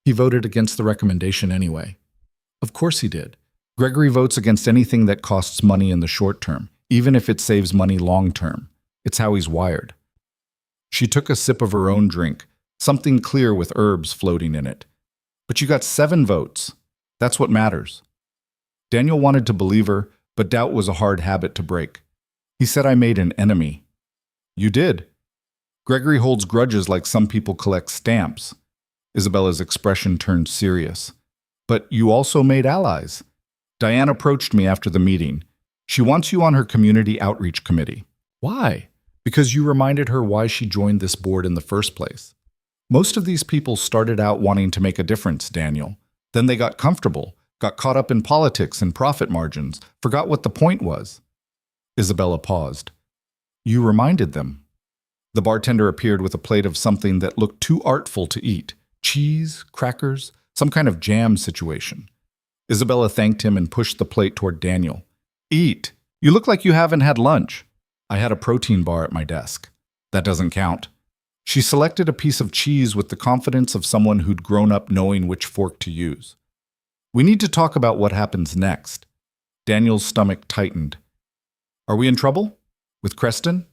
"He voted against the recommendation anyway." "Of course he did. Gregory votes against anything that costs money in the short term, even if it saves money long term. It's how he's wired." She took a sip of her own drink, something clear with herbs floating in it. "But you got 7 votes. That's what matters." Daniel wanted to believe her, but doubt was a hard habit to break. He said, "I made an enemy." "You did. Gregory holds grudges like some people collect stamps." Isabella's expression turned serious. "But you also made allies. Diane approached me after the meeting. She wants you on her community outreach committee." "Why?" "Because you reminded her why she joined this board in the first place." "Most of these people started out wanting to make a difference, Daniel. Then they got comfortable, got caught up in politics and profit margins, forgot what the point was." Isabella paused. "You reminded them." The bartender appeared with a plate of something that looked too artful to eat. Cheese, crackers, some kind of jam situation. Isabella thanked him and pushed the plate toward Daniel. "Eat. You look like you haven't had lunch." "I had a protein bar at my desk." "That doesn't count." She selected a piece of cheese with the confidence of someone who'd grown up knowing which fork to use. "We need to talk about what happens next." Daniel's stomach tightened. "Are we in trouble? With Creston?"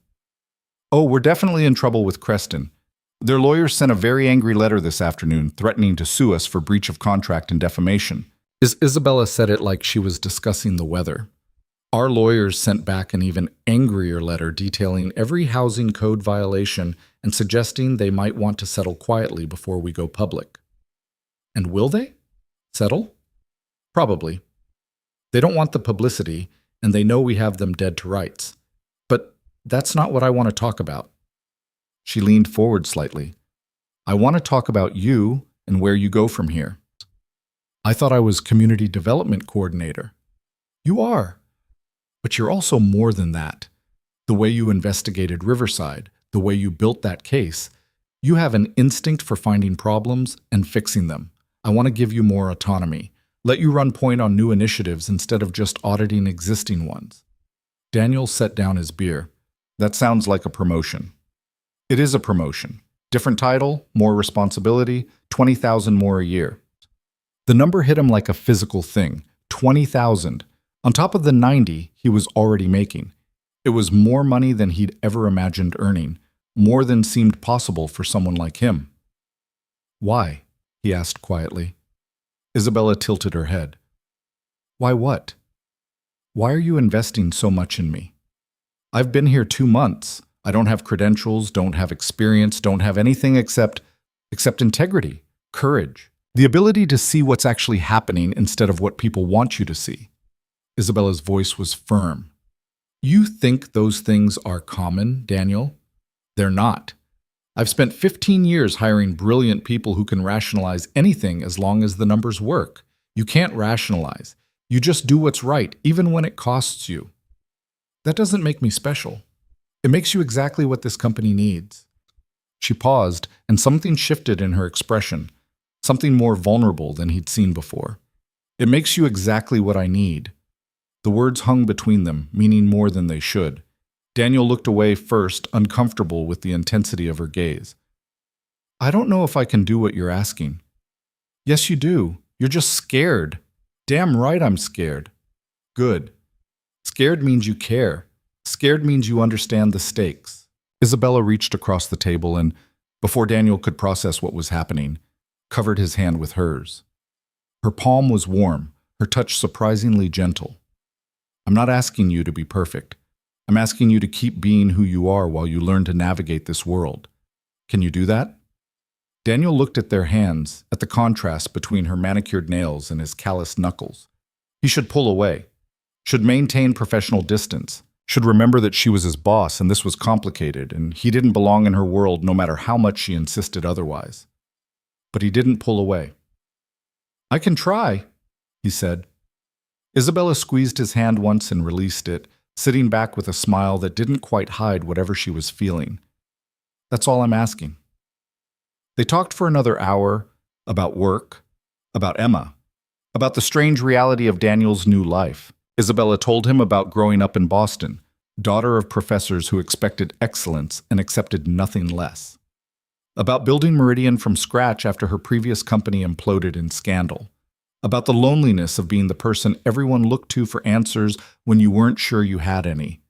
"Oh, we're definitely in trouble with Creston. Their lawyers sent a very angry letter this afternoon threatening to sue us for breach of contract and defamation." Isabella said it like she was discussing the weather. "Our lawyers sent back an even angrier letter detailing every housing code violation and suggesting they might want to settle quietly before we go public." "And will they? Settle?" "Probably. They don't want the publicity, and they know we have them dead to rights. But that's not what I want to talk about." She leaned forward slightly. "I want to talk about you and where you go from here." "I thought I was community development coordinator." "You are. But you're also more than that. The way you investigated Riverside, the way you built that case, you have an instinct for finding problems and fixing them. I want to give you more autonomy. Let you run point on new initiatives instead of just auditing existing ones." Daniel set down his beer. "That sounds like a promotion." "It is a promotion. Different title, more responsibility, 20,000 more a year." The number hit him like a physical thing. 20,000. On top of the 90 he was already making. It was more money than he'd ever imagined earning, more than seemed possible for someone like him. "Why?" he asked quietly. Isabella tilted her head. "Why what? Why are you investing so much in me? I've been here 2 months. I don't have credentials, don't have experience, don't have anything except integrity, courage, The ability to see what's actually happening instead of what people want you to see. Isabella's voice was firm. You think those things are common, Daniel? They're not. I've spent 15 years hiring brilliant people who can rationalize anything as long as the numbers work. You can't rationalize. You just do what's right, even when it costs you. That doesn't make me special. It makes you exactly what this company needs. She paused, and something shifted in her expression, something more vulnerable than he'd seen before. It makes you exactly what I need. The words hung between them, meaning more than they should. Daniel looked away first, uncomfortable with the intensity of her gaze. I don't know if I can do what you're asking. Yes, you do. You're just scared. Damn right I'm scared. Good. Scared means you care. Scared means you understand the stakes. Isabella reached across the table and, before Daniel could process what was happening, covered his hand with hers. Her palm was warm, her touch surprisingly gentle. I'm not asking you to be perfect. I'm asking you to keep being who you are while you learn to navigate this world. Can you do that? Daniel looked at their hands, at the contrast between her manicured nails and his calloused knuckles. He should pull away, should maintain professional distance, should remember that she was his boss and this was complicated and he didn't belong in her world no matter how much she insisted otherwise. But he didn't pull away. I can try, he said. Isabella squeezed his hand once and released it, sitting back with a smile that didn't quite hide whatever she was feeling. That's all I'm asking. They talked for another hour about work, about Emma, about the strange reality of Daniel's new life. Isabella told him about growing up in Boston, daughter of professors who expected excellence and accepted nothing less. About building Meridian from scratch after her previous company imploded in scandal. About the loneliness of being the person everyone looked to for answers when you weren't sure you had any.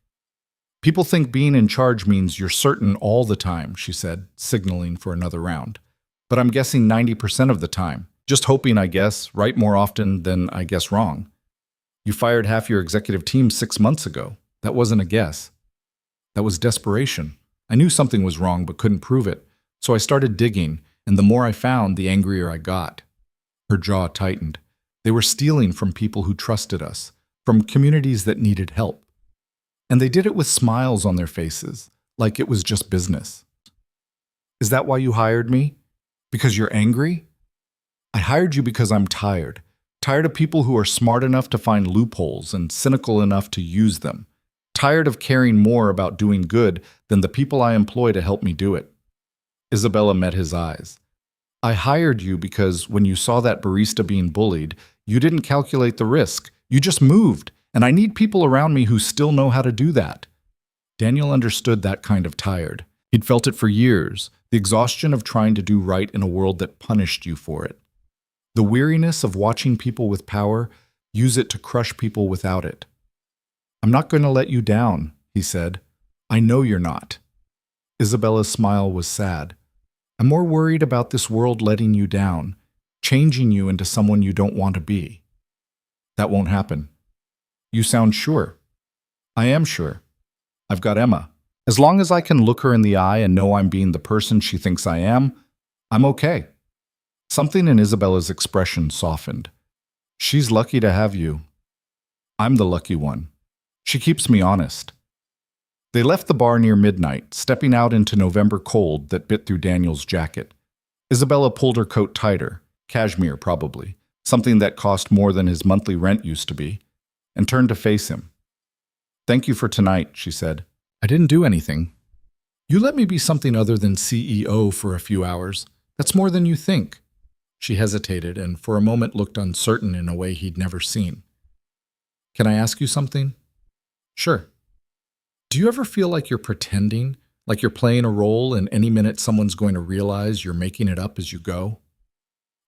People think being in charge means you're certain all the time, she said, signaling for another round. But I'm guessing 90% of the time. Just hoping, I guess, right more often than I guess wrong. You fired half your executive team 6 months ago. That wasn't a guess. That was desperation. I knew something was wrong but couldn't prove it. So I started digging, and the more I found, the angrier I got. Her jaw tightened. They were stealing from people who trusted us, from communities that needed help. And they did it with smiles on their faces, like it was just business. Is that why you hired me? Because you're angry? I hired you because I'm tired. Tired of people who are smart enough to find loopholes and cynical enough to use them. Tired of caring more about doing good than the people I employ to help me do it. Isabella met his eyes. I hired you because when you saw that barista being bullied, you didn't calculate the risk. You just moved, and I need people around me who still know how to do that. Daniel understood that kind of tired. He'd felt it for years, the exhaustion of trying to do right in a world that punished you for it. The weariness of watching people with power use it to crush people without it. I'm not going to let you down, he said. I know you're not. Isabella's smile was sad. I'm more worried about this world letting you down, changing you into someone you don't want to be. That won't happen. You sound sure. I am sure. I've got Emma. As long as I can look her in the eye and know I'm being the person she thinks I am, I'm okay. Something in Isabella's expression softened. She's lucky to have you. I'm the lucky one. She keeps me honest. They left the bar near midnight, stepping out into November cold that bit through Daniel's jacket. Isabella pulled her coat tighter, cashmere probably, something that cost more than his monthly rent used to be, and turned to face him. Thank you for tonight, she said. I didn't do anything. You let me be something other than CEO for a few hours. That's more than you think. She hesitated and for a moment looked uncertain in a way he'd never seen. Can I ask you something? Sure. Do you ever feel like you're pretending, like you're playing a role and any minute someone's going to realize you're making it up as you go?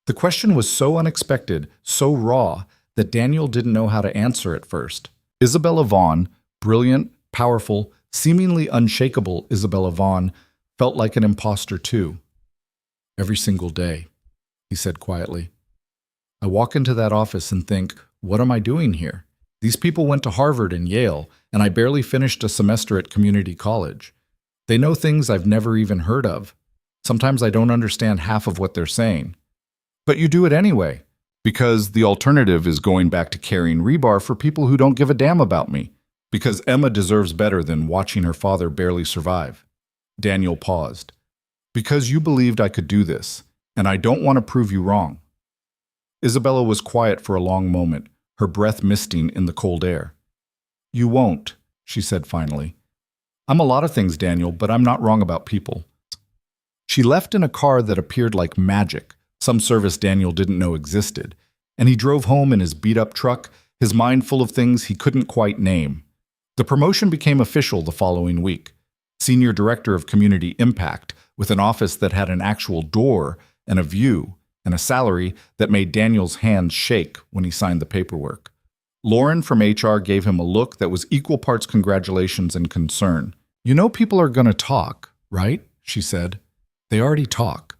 The question was so unexpected, so raw, that Daniel didn't know how to answer at first. Isabella Vaughn, brilliant, powerful, seemingly unshakable Isabella Vaughn, felt like an imposter too. Every single day, he said quietly. I walk into that office and think, what am I doing here? These people went to Harvard and Yale, and I barely finished a semester at community college. They know things I've never even heard of. Sometimes I don't understand half of what they're saying. But you do it anyway, because the alternative is going back to carrying rebar for people who don't give a damn about me, because Emma deserves better than watching her father barely survive. Daniel paused. Because you believed I could do this, and I don't want to prove you wrong. Isabella was quiet for a long moment, her breath misting in the cold air. You won't, she said finally. I'm a lot of things, Daniel, but I'm not wrong about people. She left in a car that appeared like magic, some service Daniel didn't know existed, and he drove home in his beat-up truck, his mind full of things he couldn't quite name. The promotion became official the following week. Senior Director of Community Impact, with an office that had an actual door and a view, and a salary that made Daniel's hands shake when he signed the paperwork. Lauren from HR gave him a look that was equal parts congratulations and concern. You know people are going to talk, right? She said. They already talk.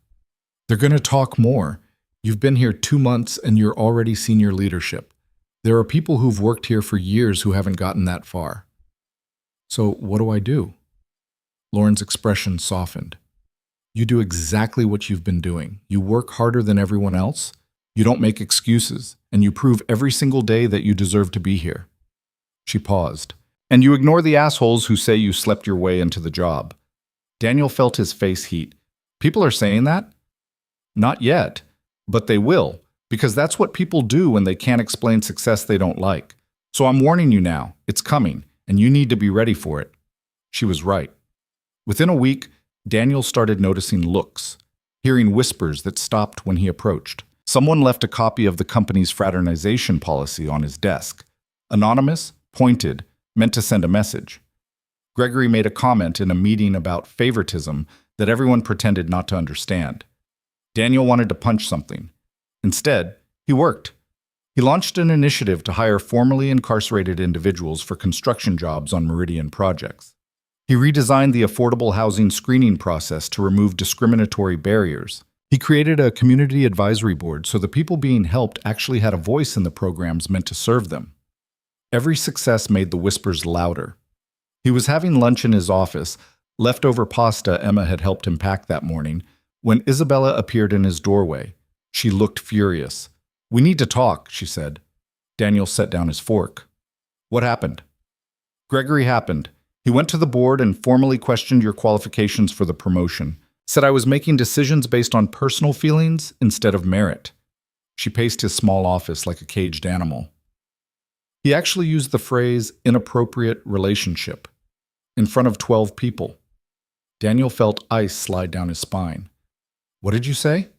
They're going to talk more. You've been here 2 months and you're already senior leadership. There are people who've worked here for years who haven't gotten that far. So what do I do? Lauren's expression softened. You do exactly what you've been doing. You work harder than everyone else. You don't make excuses, and you prove every single day that you deserve to be here. She paused. And you ignore the assholes who say you slept your way into the job. Daniel felt his face heat. People are saying that? Not yet, but they will, because that's what people do when they can't explain success they don't like. So I'm warning you now, it's coming, and you need to be ready for it. She was right. Within a week, Daniel started noticing looks, hearing whispers that stopped when he approached. Someone left a copy of the company's fraternization policy on his desk. Anonymous, pointed, meant to send a message. Gregory made a comment in a meeting about favoritism that everyone pretended not to understand. Daniel wanted to punch something. Instead, he worked. He launched an initiative to hire formerly incarcerated individuals for construction jobs on Meridian projects. He redesigned the affordable housing screening process to remove discriminatory barriers. He created a community advisory board so the people being helped actually had a voice in the programs meant to serve them. Every success made the whispers louder. He was having lunch in his office, leftover pasta Emma had helped him pack that morning, when Isabella appeared in his doorway. She looked furious. We need to talk, she said. Daniel set down his fork. What happened? Gregory happened. He went to the board and formally questioned your qualifications for the promotion. Said I was making decisions based on personal feelings instead of merit. She paced his small office like a caged animal. He actually used the phrase inappropriate relationship in front of 12 people. Daniel felt ice slide down his spine. What did you say?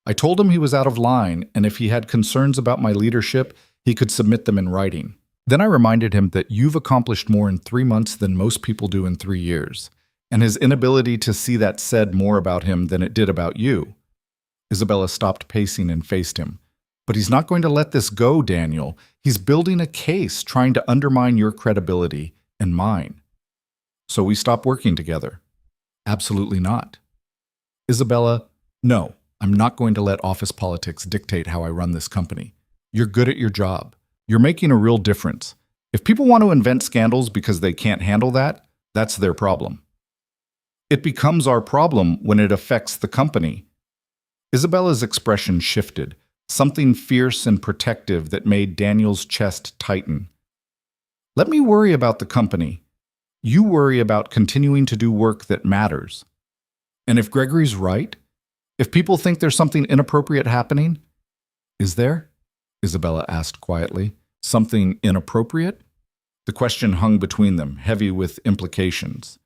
I told him he was out of line, and if he had concerns about my leadership, he could submit them in writing. Then I reminded him that you've accomplished more in 3 months than most people do in 3 years, and his inability to see that said more about him than it did about you. Isabella stopped pacing and faced him. But he's not going to let this go, Daniel. He's building a case, trying to undermine your credibility and mine. So we stop working together. Absolutely not. Isabella, no, I'm not going to let office politics dictate how I run this company. You're good at your job. You're making a real difference. If people want to invent scandals because they can't handle that, that's their problem. It becomes our problem when it affects the company. Isabella's expression shifted, something fierce and protective that made Daniel's chest tighten. Let me worry about the company. You worry about continuing to do work that matters. And if Gregory's right, if people think there's something inappropriate happening, is there? Isabella asked quietly. Something inappropriate? The question hung between them, heavy with implications.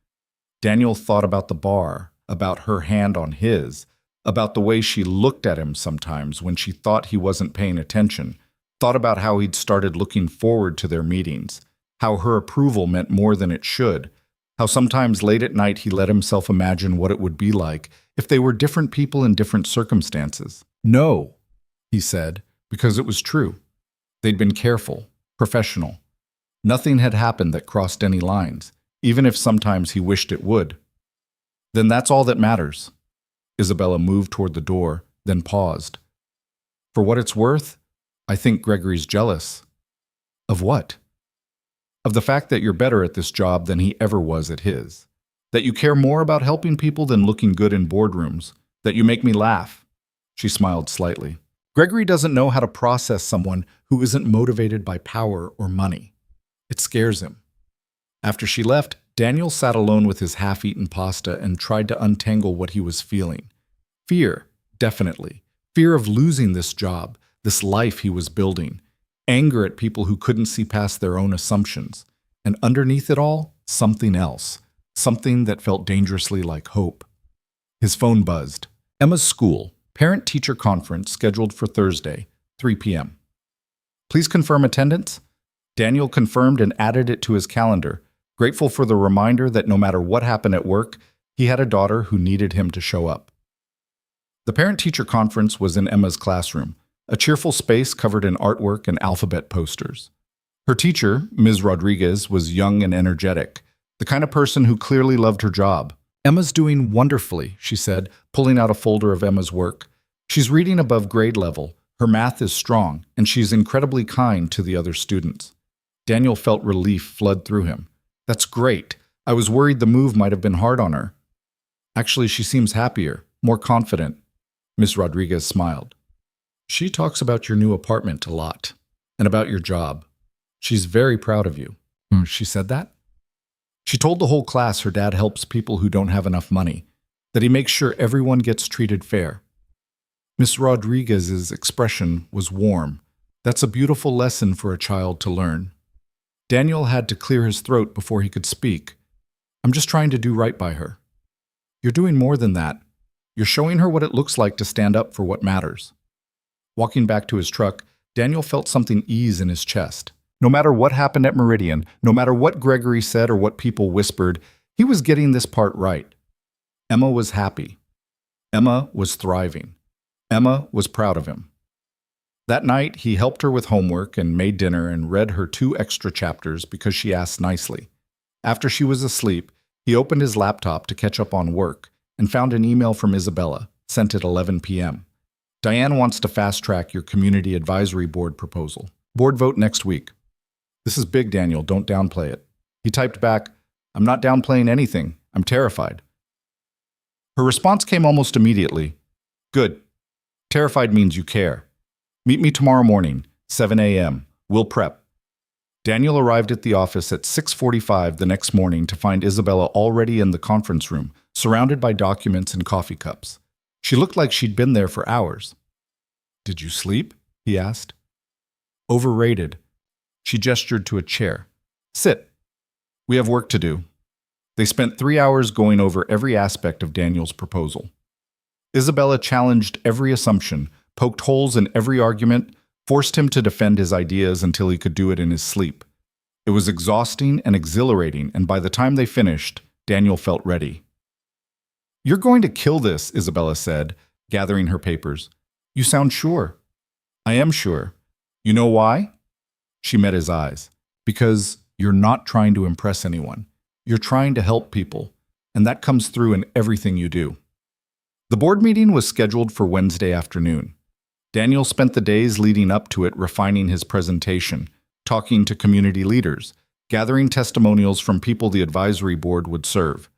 Daniel thought about the bar, about her hand on his, about the way she looked at him sometimes when she thought he wasn't paying attention, thought about how he'd started looking forward to their meetings, how her approval meant more than it should, how sometimes late at night he let himself imagine what it would be like if they were different people in different circumstances. No, he said, because it was true. They'd been careful, professional. Nothing had happened that crossed any lines, even if sometimes he wished it would. Then that's all that matters. Isabella moved toward the door, then paused. For what it's worth, I think Gregory's jealous. Of what? Of the fact that you're better at this job than he ever was at his. That you care more about helping people than looking good in boardrooms. That you make me laugh. She smiled slightly. Gregory doesn't know how to process someone who isn't motivated by power or money. It scares him. After she left, Daniel sat alone with his half-eaten pasta and tried to untangle what he was feeling. Fear, definitely. Fear of losing this job, this life he was building. Anger at people who couldn't see past their own assumptions. And underneath it all, something else. Something that felt dangerously like hope. His phone buzzed. Emma's school, parent-teacher conference scheduled for Thursday, 3 p.m. Please confirm attendance? Daniel confirmed and added it to his calendar, grateful for the reminder that no matter what happened at work, he had a daughter who needed him to show up. The parent-teacher conference was in Emma's classroom, a cheerful space covered in artwork and alphabet posters. Her teacher, Ms. Rodriguez, was young and energetic, the kind of person who clearly loved her job. Emma's doing wonderfully, she said, pulling out a folder of Emma's work. She's reading above grade level, her math is strong, and she's incredibly kind to the other students. Daniel felt relief flood through him. That's great. I was worried the move might have been hard on her. Actually, she seems happier, more confident. Ms. Rodriguez smiled. She talks about your new apartment a lot, and about your job. She's very proud of you. She said that? She told the whole class her dad helps people who don't have enough money, that he makes sure everyone gets treated fair. Miss Rodriguez's expression was warm. That's a beautiful lesson for a child to learn. Daniel had to clear his throat before he could speak. I'm just trying to do right by her. You're doing more than that. You're showing her what it looks like to stand up for what matters. Walking back to his truck, Daniel felt something ease in his chest. No matter what happened at Meridian, no matter what Gregory said or what people whispered, he was getting this part right. Emma was happy. Emma was thriving. Emma was proud of him. That night, he helped her with homework and made dinner and read her 2 extra chapters because she asked nicely. After she was asleep, he opened his laptop to catch up on work and found an email from Isabella, sent at 11 p.m. Diane wants to fast-track your community advisory board proposal. Board vote next week. This is big, Daniel. Don't downplay it. He typed back, I'm not downplaying anything. I'm terrified. Her response came almost immediately. Good. Terrified means you care. Meet me tomorrow morning, 7 a.m. We'll prep. Daniel arrived at the office at 6:45 the next morning to find Isabella already in the conference room, surrounded by documents and coffee cups. She looked like she'd been there for hours. Did you sleep? He asked. Overrated. She gestured to a chair. Sit. We have work to do. They spent 3 hours going over every aspect of Daniel's proposal. Isabella challenged every assumption, poked holes in every argument, forced him to defend his ideas until he could do it in his sleep. It was exhausting and exhilarating, and by the time they finished, Daniel felt ready. You're going to kill this, Isabella said, gathering her papers. You sound sure. I am sure. You know why? She met his eyes. Because you're not trying to impress anyone. You're trying to help people, and that comes through in everything you do. The board meeting was scheduled for Wednesday afternoon. Daniel spent the days leading up to it refining his presentation, talking to community leaders, gathering testimonials from people the advisory board would serve.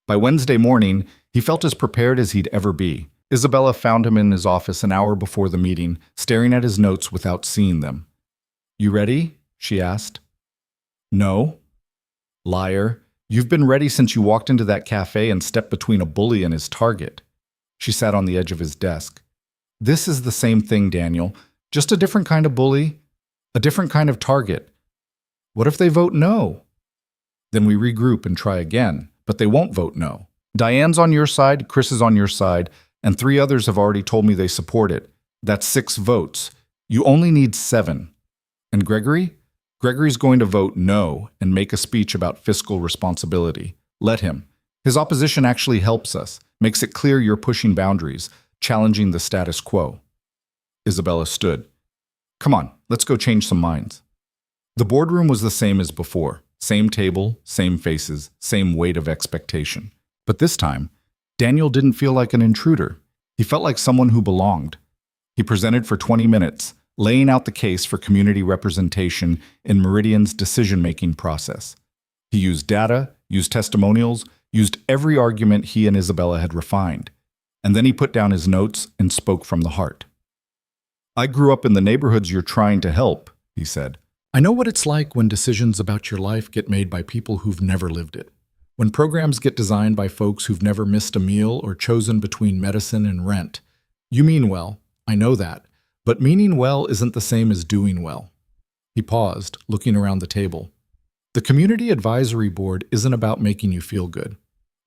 By Wednesday morning, he felt as prepared as he'd ever be. Isabella found him in his office an hour before the meeting, staring at his notes without seeing them. You ready? She asked. No. Liar. You've been ready since you walked into that cafe and stepped between a bully and his target. She sat on the edge of his desk. This is the same thing, Daniel. Just a different kind of bully, a different kind of target. What if they vote no? Then we regroup and try again, but they won't vote no. Diane's on your side, Chris is on your side, and 3 others have already told me they support it. That's 6 votes. You only need 7. And Gregory? Gregory's going to vote no and make a speech about fiscal responsibility. Let him. His opposition actually helps us, makes it clear you're pushing boundaries, challenging the status quo. Isabella stood. Come on, let's go change some minds. The boardroom was the same as before. Same table, same faces, same weight of expectation. But this time, Daniel didn't feel like an intruder. He felt like someone who belonged. He presented for 20 minutes, laying out the case for community representation in Meridian's decision-making process. He used data, used testimonials, used every argument he and Isabella had refined. And then he put down his notes and spoke from the heart. I grew up in the neighborhoods you're trying to help, he said. I know what it's like when decisions about your life get made by people who've never lived it. When programs get designed by folks who've never missed a meal or chosen between medicine and rent. You mean well, I know that, but meaning well isn't the same as doing well. He paused, looking around the table. The Community Advisory Board isn't about making you feel good.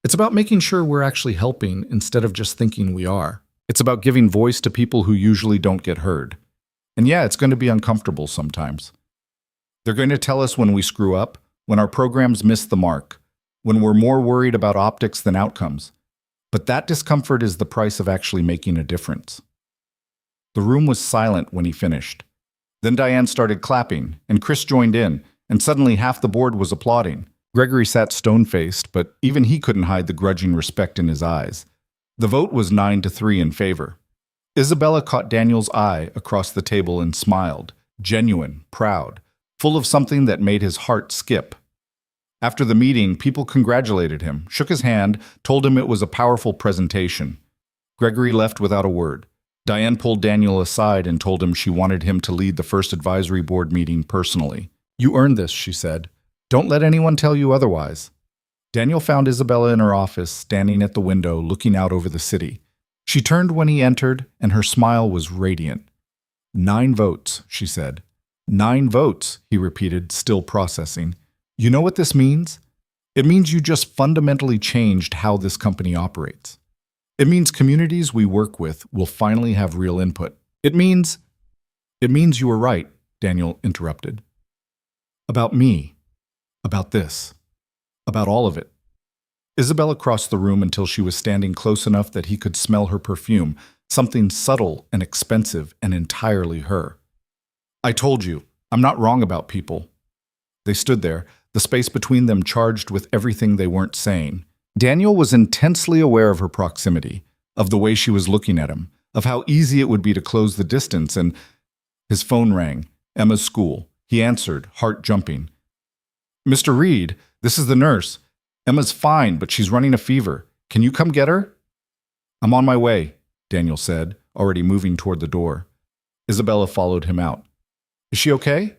It's about making sure we're actually helping instead of just thinking we are. It's about giving voice to people who usually don't get heard. And yeah, it's going to be uncomfortable sometimes. They're going to tell us when we screw up, when our programs miss the mark, when we're more worried about optics than outcomes. But that discomfort is the price of actually making a difference. The room was silent when he finished. Then Diane started clapping, and Chris joined in, and suddenly half the board was applauding. Gregory sat stone-faced, but even he couldn't hide the grudging respect in his eyes. The vote was 9-3 in favor. Isabella caught Daniel's eye across the table and smiled, genuine, proud, full of something that made his heart skip. After the meeting, people congratulated him, shook his hand, told him it was a powerful presentation. Gregory left without a word. Diane pulled Daniel aside and told him she wanted him to lead the first advisory board meeting personally. You earned this, she said. Don't let anyone tell you otherwise. Daniel found Isabella in her office, standing at the window, looking out over the city. She turned when he entered, and her smile was radiant. 9 votes, she said. 9 votes, he repeated, still processing. You know what this means? It means you just fundamentally changed how this company operates. It means communities we work with will finally have real input. It means you were right, Daniel interrupted. About me. About this. About all of it. Isabella crossed the room until she was standing close enough that he could smell her perfume, something subtle and expensive and entirely her. I told you, I'm not wrong about people. They stood there, the space between them charged with everything they weren't saying. Daniel was intensely aware of her proximity, of the way she was looking at him, of how easy it would be to close the distance, and his phone rang. Emma's school. He answered, heart jumping. Mr. Reed, this is the nurse. Emma's fine, but she's running a fever. Can you come get her? I'm on my way, Daniel said, already moving toward the door. Isabella followed him out. Is she okay?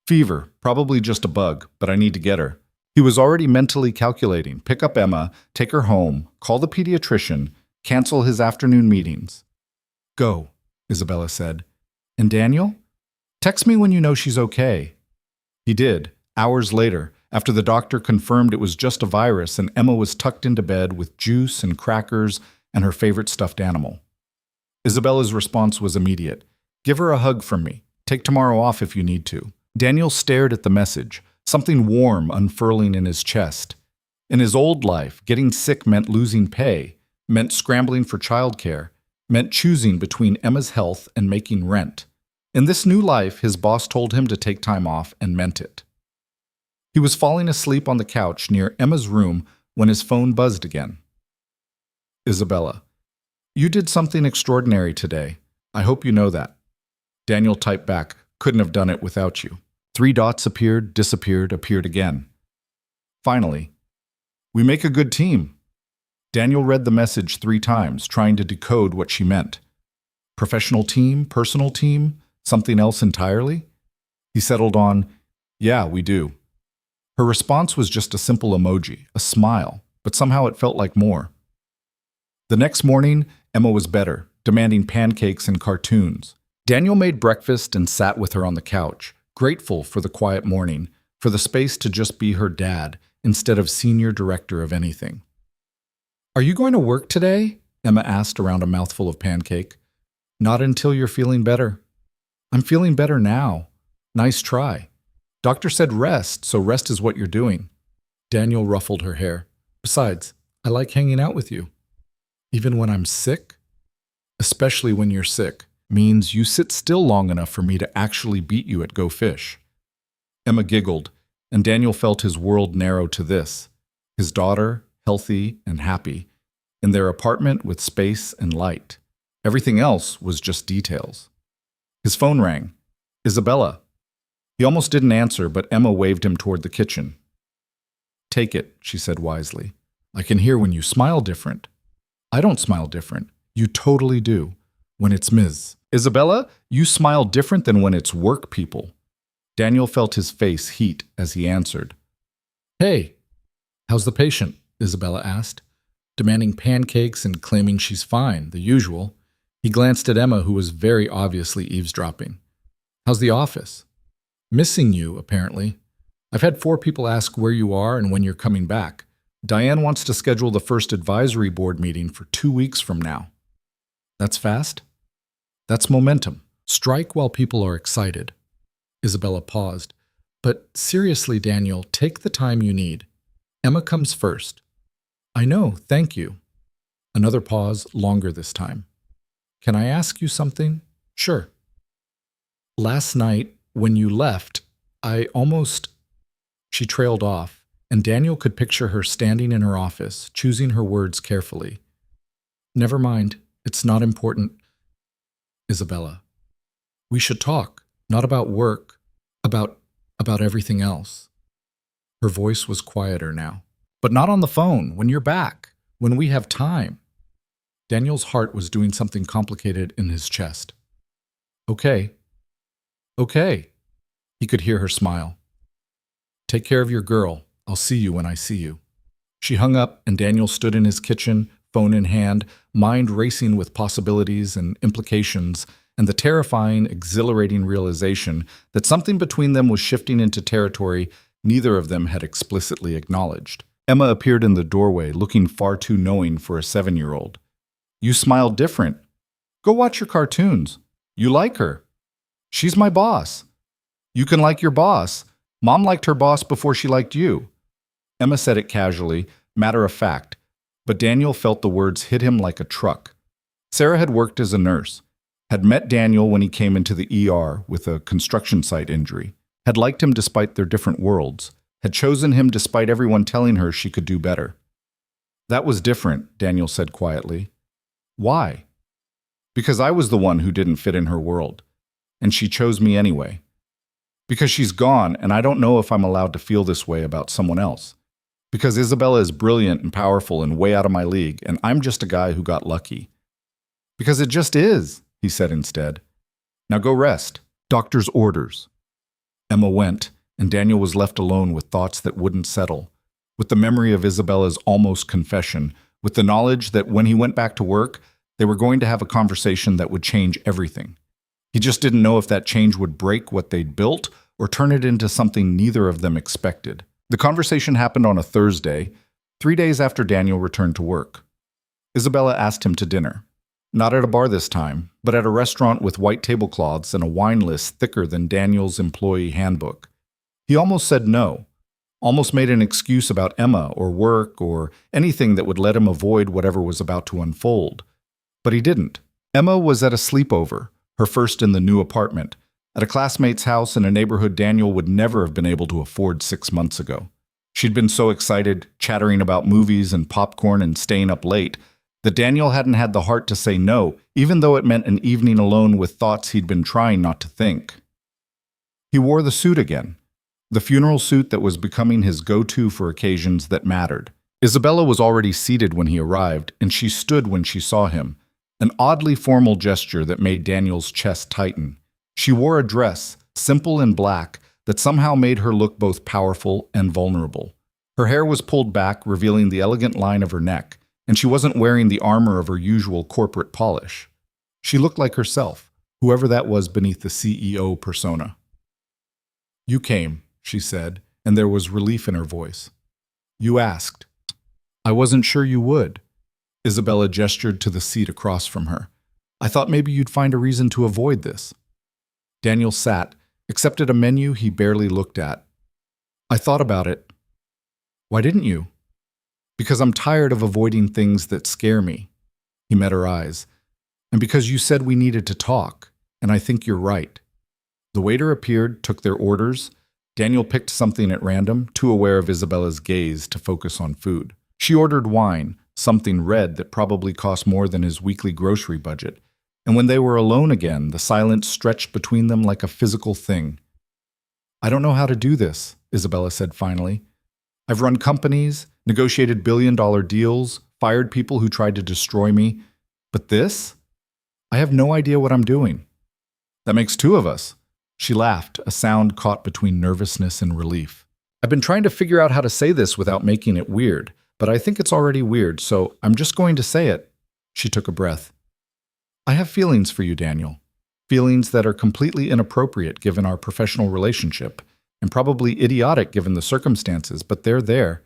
Fever, probably just a bug, but I need to get her. He was already mentally calculating. Pick up Emma, take her home, call the pediatrician, cancel his afternoon meetings. Go, Isabella said. And Daniel? Text me when you know she's okay. He did, hours later, after the doctor confirmed it was just a virus and Emma was tucked into bed with juice and crackers and her favorite stuffed animal. Isabella's response was immediate. Give her a hug from me. Take tomorrow off if you need to. Daniel stared at the message, something warm unfurling in his chest. In his old life, getting sick meant losing pay, meant scrambling for childcare, meant choosing between Emma's health and making rent. In this new life, his boss told him to take time off and meant it. He was falling asleep on the couch near Emma's room when his phone buzzed again. Isabella, you did something extraordinary today. I hope you know that. Daniel typed back, couldn't have done it without you. 3 dots appeared, disappeared, appeared again. Finally, we make a good team. Daniel read the message 3 times, trying to decode what she meant. Professional team, personal team, something else entirely? He settled on, yeah, we do. Her response was just a simple emoji, a smile, but somehow it felt like more. The next morning, Emma was better, demanding pancakes and cartoons. Daniel made breakfast and sat with her on the couch, grateful for the quiet morning, for the space to just be her dad instead of senior director of anything. Are you going to work today? Emma asked around a mouthful of pancake. Not until you're feeling better. I'm feeling better now. Nice try. Doctor said rest, so rest is what you're doing. Daniel ruffled her hair. Besides, I like hanging out with you. Even when I'm sick? Especially when you're sick. Means you sit still long enough for me to actually beat you at Go Fish. Emma giggled, and Daniel felt his world narrow to this. His daughter, healthy and happy, in their apartment with space and light. Everything else was just details. His phone rang. Isabella. He almost didn't answer, but Emma waved him toward the kitchen. Take it, she said wisely. I can hear when you smile different. I don't smile different. You totally do. When it's Ms. Isabella, you smile different than when it's work people. Daniel felt his face heat as he answered. Hey, how's the patient? Isabella asked, demanding pancakes and claiming she's fine, the usual. He glanced at Emma, who was very obviously eavesdropping. How's the office? Missing you, apparently. I've had 4 people ask where you are and when you're coming back. Diane wants to schedule the first advisory board meeting for 2 weeks from now. That's fast? That's momentum. Strike while people are excited. Isabella paused. But seriously, Daniel, take the time you need. Emma comes first. I know, thank you. Another pause, longer this time. Can I ask you something? Sure. Last night, when you left, I almost... She trailed off, and Daniel could picture her standing in her office, choosing her words carefully. Never mind, it's not important. Isabella. We should talk, not about work, about everything else. Her voice was quieter now. But not on the phone, when you're back, when we have time. Daniel's heart was doing something complicated in his chest. Okay. Okay. He could hear her smile. Take care of your girl. I'll see you when I see you. She hung up, and Daniel stood in his kitchen, phone in hand, mind racing with possibilities and implications, and the terrifying, exhilarating realization that something between them was shifting into territory neither of them had explicitly acknowledged. Emma appeared in the doorway, looking far too knowing for a 7-year-old. You smile different. Go watch your cartoons. You like her. She's my boss. You can like your boss. Mom liked her boss before she liked you. Emma said it casually, matter of fact, but Daniel felt the words hit him like a truck. Sarah had worked as a nurse, had met Daniel when he came into the ER with a construction site injury, had liked him despite their different worlds, had chosen him despite everyone telling her she could do better. That was different, Daniel said quietly. Why? Because I was the one who didn't fit in her world, and she chose me anyway. Because she's gone, and I don't know if I'm allowed to feel this way about someone else. Because Isabella is brilliant and powerful and way out of my league, and I'm just a guy who got lucky. Because it just is, he said instead. Now go rest. Doctor's orders. Emma went, and Daniel was left alone with thoughts that wouldn't settle, with the memory of Isabella's almost confession, with the knowledge that when he went back to work, they were going to have a conversation that would change everything. He just didn't know if that change would break what they'd built or turn it into something neither of them expected. The conversation happened on a Thursday, 3 days after Daniel returned to work. Isabella asked him to dinner. Not at a bar this time, but at a restaurant with white tablecloths and a wine list thicker than Daniel's employee handbook. He almost said no, almost made an excuse about Emma or work or anything that would let him avoid whatever was about to unfold. But he didn't. Emma was at a sleepover, her first in the new apartment, at a classmate's house in a neighborhood Daniel would never have been able to afford 6 months ago. She'd been so excited, chattering about movies and popcorn and staying up late, that Daniel hadn't had the heart to say no, even though it meant an evening alone with thoughts he'd been trying not to think. He wore the suit again, the funeral suit that was becoming his go-to for occasions that mattered. Isabella was already seated when he arrived, and she stood when she saw him, an oddly formal gesture that made Daniel's chest tighten. She wore a dress, simple and black, that somehow made her look both powerful and vulnerable. Her hair was pulled back, revealing the elegant line of her neck, and she wasn't wearing the armor of her usual corporate polish. She looked like herself, whoever that was beneath the CEO persona. You came, she said, and there was relief in her voice. You asked. I wasn't sure you would. Isabella gestured to the seat across from her. I thought maybe you'd find a reason to avoid this. Daniel sat, accepted a menu he barely looked at. I thought about it. Why didn't you? Because I'm tired of avoiding things that scare me. He met her eyes. And because you said we needed to talk, and I think you're right. The waiter appeared, took their orders. Daniel picked something at random, too aware of Isabella's gaze to focus on food. She ordered wine, something red that probably cost more than his weekly grocery budget. And when they were alone again, the silence stretched between them like a physical thing. I don't know how to do this, Isabella said finally. I've run companies, negotiated billion-dollar deals, fired people who tried to destroy me. But this? I have no idea what I'm doing. That makes two of us. She laughed, a sound caught between nervousness and relief. I've been trying to figure out how to say this without making it weird, but I think it's already weird, so I'm just going to say it. She took a breath. I have feelings for you, Daniel. Feelings that are completely inappropriate given our professional relationship, and probably idiotic given the circumstances, but they're there,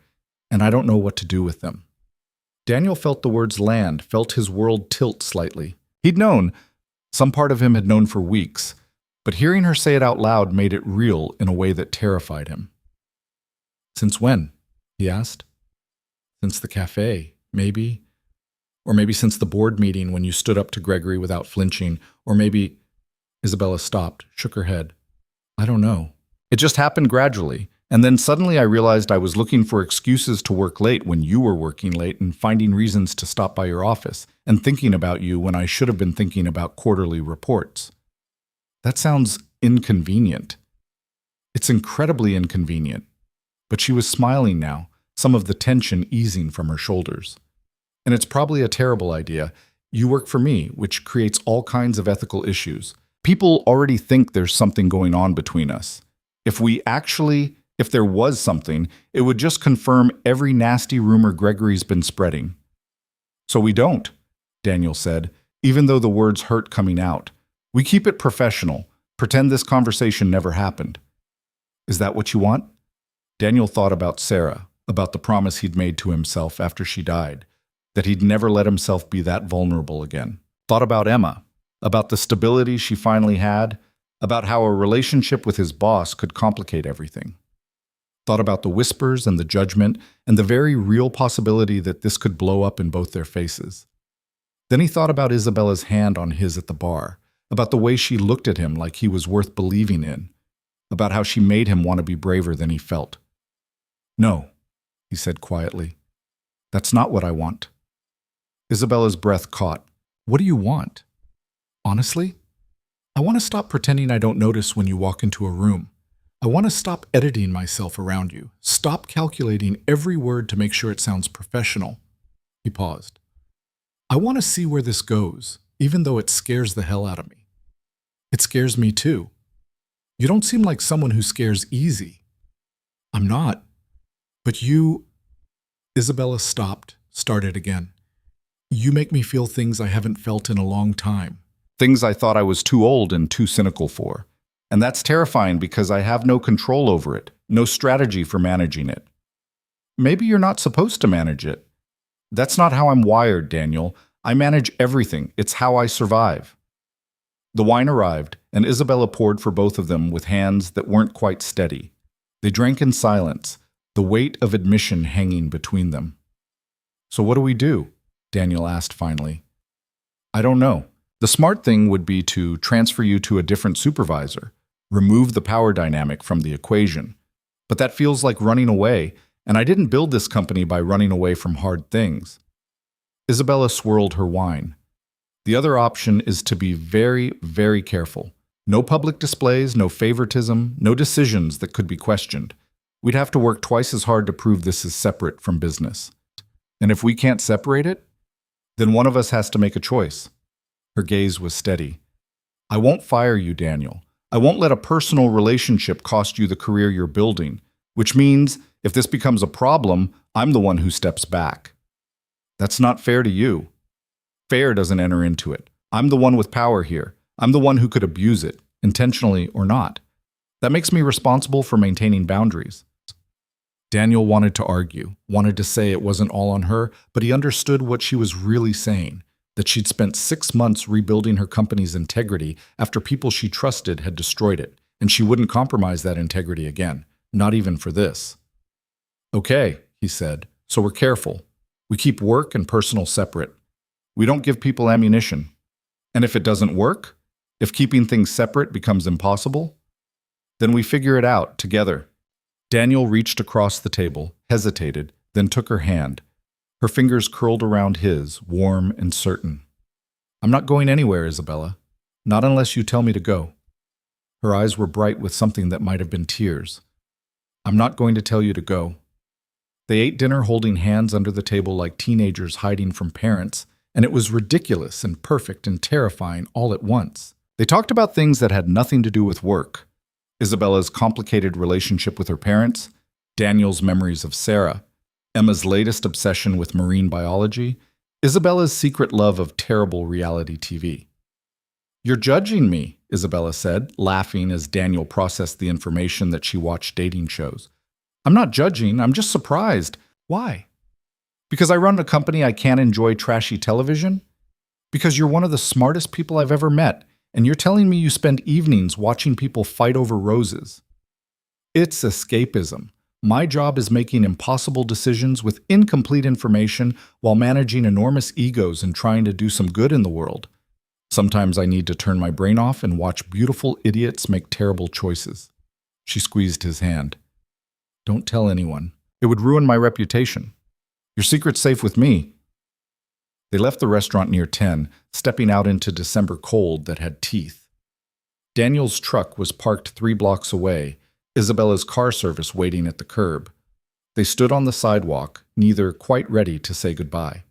and I don't know what to do with them. Daniel felt the words land, felt his world tilt slightly. He'd known, some part of him had known for weeks, but hearing her say it out loud made it real in a way that terrified him. Since when? He asked. Since the cafe, maybe. Or maybe since the board meeting when you stood up to Gregory without flinching, or maybe... Isabella stopped, shook her head. I don't know. It just happened gradually, and then suddenly I realized I was looking for excuses to work late when you were working late and finding reasons to stop by your office and thinking about you when I should have been thinking about quarterly reports. That sounds inconvenient. It's incredibly inconvenient. But she was smiling now, some of the tension easing from her shoulders. And it's probably a terrible idea. You work for me, which creates all kinds of ethical issues. People already think there's something going on between us. If there was something, it would just confirm every nasty rumor Gregory's been spreading. So we don't, Daniel said, even though the words hurt coming out. We keep it professional, pretend this conversation never happened. Is that what you want? Daniel thought about Sarah, about the promise he'd made to himself after she died, that he'd never let himself be that vulnerable again. Thought about Emma, about the stability she finally had, about how a relationship with his boss could complicate everything. Thought about the whispers and the judgment and the very real possibility that this could blow up in both their faces. Then he thought about Isabella's hand on his at the bar, about the way she looked at him like he was worth believing in, about how she made him want to be braver than he felt. No, he said quietly. That's not what I want. Isabella's breath caught. What do you want? Honestly? I want to stop pretending I don't notice when you walk into a room. I want to stop editing myself around you. Stop calculating every word to make sure it sounds professional. He paused. I want to see where this goes, even though it scares the hell out of me. It scares me too. You don't seem like someone who scares easy. I'm not. But you... Isabella stopped, started again. You make me feel things I haven't felt in a long time. Things I thought I was too old and too cynical for. And that's terrifying because I have no control over it, no strategy for managing it. Maybe you're not supposed to manage it. That's not how I'm wired, Daniel. I manage everything. It's how I survive. The wine arrived, and Isabella poured for both of them with hands that weren't quite steady. They drank in silence, the weight of admission hanging between them. So what do we do? Daniel asked finally. I don't know. The smart thing would be to transfer you to a different supervisor, remove the power dynamic from the equation. But that feels like running away, and I didn't build this company by running away from hard things. Isabella swirled her wine. The other option is to be very, very careful. No public displays, no favoritism, no decisions that could be questioned. We'd have to work twice as hard to prove this is separate from business. And if we can't separate it, then one of us has to make a choice. Her gaze was steady. I won't fire you, Daniel. I won't let a personal relationship cost you the career you're building, which means if this becomes a problem, I'm the one who steps back. That's not fair to you. Fair doesn't enter into it. I'm the one with power here. I'm the one who could abuse it, intentionally or not. That makes me responsible for maintaining boundaries. Daniel wanted to argue, wanted to say it wasn't all on her, but he understood what she was really saying, that she'd spent 6 months rebuilding her company's integrity after people she trusted had destroyed it, and she wouldn't compromise that integrity again, not even for this. Okay, he said, so we're careful. We keep work and personal separate. We don't give people ammunition. And if it doesn't work, if keeping things separate becomes impossible, then we figure it out together. Daniel reached across the table, hesitated, then took her hand. Her fingers curled around his, warm and certain. I'm not going anywhere, Isabella. Not unless you tell me to go. Her eyes were bright with something that might have been tears. I'm not going to tell you to go. They ate dinner holding hands under the table like teenagers hiding from parents, and it was ridiculous and perfect and terrifying all at once. They talked about things that had nothing to do with work. Isabella's complicated relationship with her parents, Daniel's memories of Sarah, Emma's latest obsession with marine biology, Isabella's secret love of terrible reality TV. "You're judging me," Isabella said, laughing as Daniel processed the information that she watched dating shows. "I'm not judging, I'm just surprised. Why? Because I run a company I can't enjoy trashy television? Because you're one of the smartest people I've ever met, and you're telling me you spend evenings watching people fight over roses. It's escapism. My job is making impossible decisions with incomplete information while managing enormous egos and trying to do some good in the world. Sometimes I need to turn my brain off and watch beautiful idiots make terrible choices." She squeezed his hand. "Don't tell anyone. It would ruin my reputation. Your secret's safe with me." They left the restaurant near 10, stepping out into December cold that had teeth. Daniel's truck was parked 3 blocks away, Isabella's car service waiting at the curb. They stood on the sidewalk, neither quite ready to say goodbye.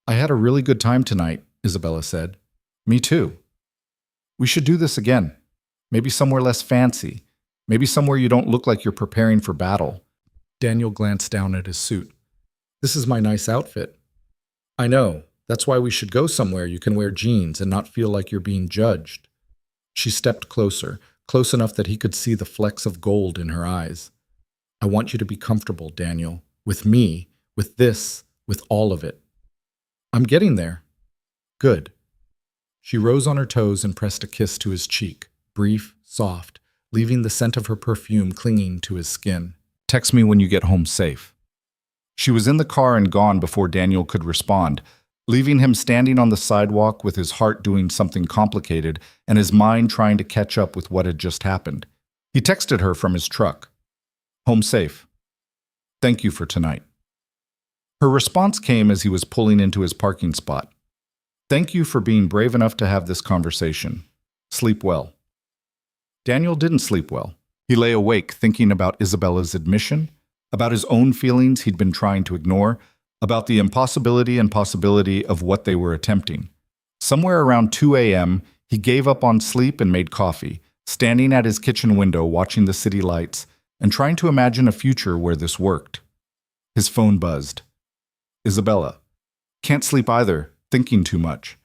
"I had a really good time tonight," Isabella said. "Me too. We should do this again. Maybe somewhere less fancy. Maybe somewhere you don't look like you're preparing for battle." Daniel glanced down at his suit. "This is my nice outfit." "I know. That's why we should go somewhere you can wear jeans and not feel like you're being judged." She stepped closer, close enough that he could see the flecks of gold in her eyes. "I want you to be comfortable, Daniel. With me, with this, with all of it." "I'm getting there." "Good." She rose on her toes and pressed a kiss to his cheek, brief, soft, leaving the scent of her perfume clinging to his skin. "Text me when you get home safe." She was in the car and gone before Daniel could respond, leaving him standing on the sidewalk with his heart doing something complicated and his mind trying to catch up with what had just happened. He texted her from his truck. "Home safe. Thank you for tonight." Her response came as he was pulling into his parking spot. "Thank you for being brave enough to have this conversation. Sleep well." Daniel didn't sleep well. He lay awake thinking about Isabella's admission, about his own feelings he'd been trying to ignore, about the impossibility and possibility of what they were attempting. Somewhere around 2 a.m., he gave up on sleep and made coffee, standing at his kitchen window watching the city lights and trying to imagine a future where this worked. His phone buzzed. "Isabella. Can't sleep either, thinking too much."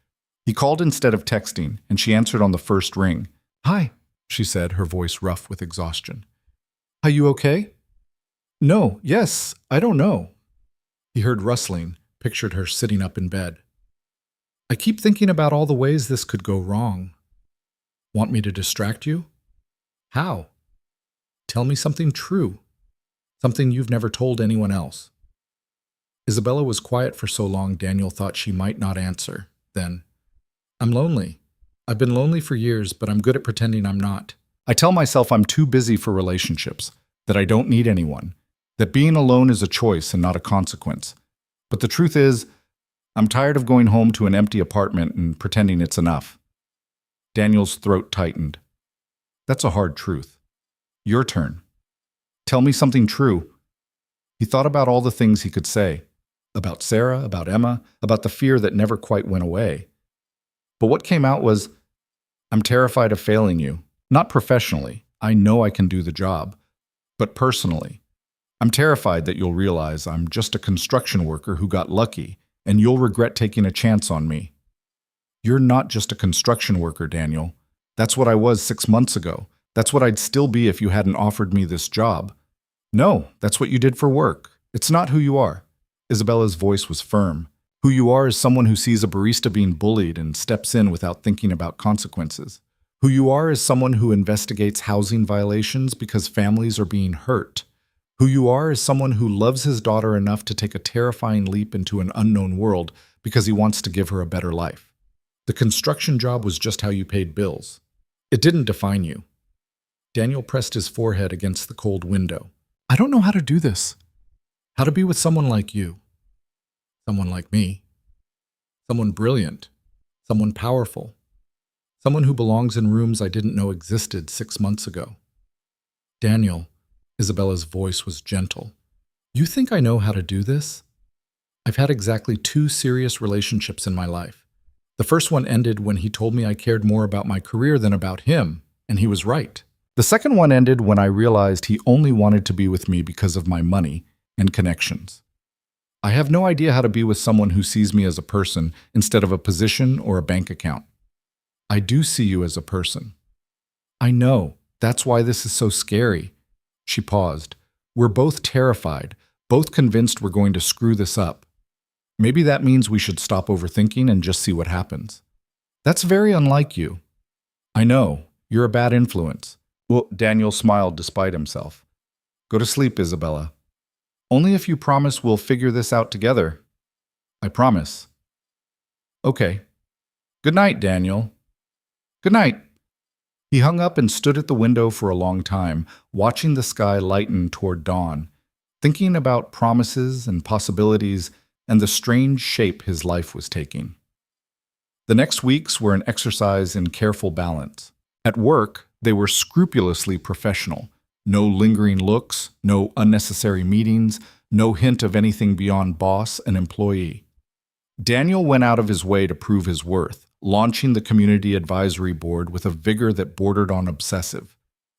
He called instead of texting, and she answered on the first ring. "Hi," she said, her voice rough with exhaustion. "Are you okay?" "No, yes, I don't know." He heard rustling, pictured her sitting up in bed. "I keep thinking about all the ways this could go wrong." "Want me to distract you?" "How?" "Tell me something true. Something you've never told anyone else." Isabella was quiet for so long Daniel thought she might not answer. Then, "I'm lonely. I've been lonely for years, but I'm good at pretending I'm not. I tell myself I'm too busy for relationships, that I don't need anyone, that being alone is a choice and not a consequence. But the truth is, I'm tired of going home to an empty apartment and pretending it's enough." Daniel's throat tightened. "That's a hard truth. Your turn. Tell me something true." He thought about all the things he could say. About Sarah, about Emma, about the fear that never quite went away. But what came out was, "I'm terrified of failing you. Not professionally. I know I can do the job. But personally. I'm terrified that you'll realize I'm just a construction worker who got lucky, and you'll regret taking a chance on me." "You're not just a construction worker, Daniel. That's what I was 6 months ago. That's what I'd still be if you hadn't offered me this job." "No, that's what you did for work. It's not who you are." Isabella's voice was firm. "Who you are is someone who sees a barista being bullied and steps in without thinking about consequences. Who you are is someone who investigates housing violations because families are being hurt. Who you are is someone who loves his daughter enough to take a terrifying leap into an unknown world because he wants to give her a better life. The construction job was just how you paid bills. It didn't define you." Daniel pressed his forehead against the cold window. "I don't know how to do this. How to be with someone like you. Someone like me. Someone brilliant. Someone powerful. Someone who belongs in rooms I didn't know existed 6 months ago." "Daniel," Isabella's voice was gentle. You think I know how to do this? I've had exactly 2 serious relationships in my life. The first one ended when he told me I cared more about my career than about him, and he was right. The second one ended when I realized he only wanted to be with me because of my money and connections. I have no idea how to be with someone who sees me as a person instead of a position or a bank account. I do see you as a person. I know. That's why this is so scary. She paused. We're both terrified, both convinced we're going to screw this up. Maybe that means we should stop overthinking and just see what happens. That's very unlike you. I know. You're a bad influence. Well, Daniel smiled despite himself. Go to sleep, Isabella. Only if you promise we'll figure this out together. I promise. Okay. Good night, Daniel. Good night. He hung up and stood at the window for a long time, watching the sky lighten toward dawn, thinking about promises and possibilities and the strange shape his life was taking. The next weeks were an exercise in careful balance. At work, they were scrupulously professional. No lingering looks, no unnecessary meetings, no hint of anything beyond boss and employee. Daniel went out of his way to prove his worth, launching the community advisory board with a vigor that bordered on obsessive.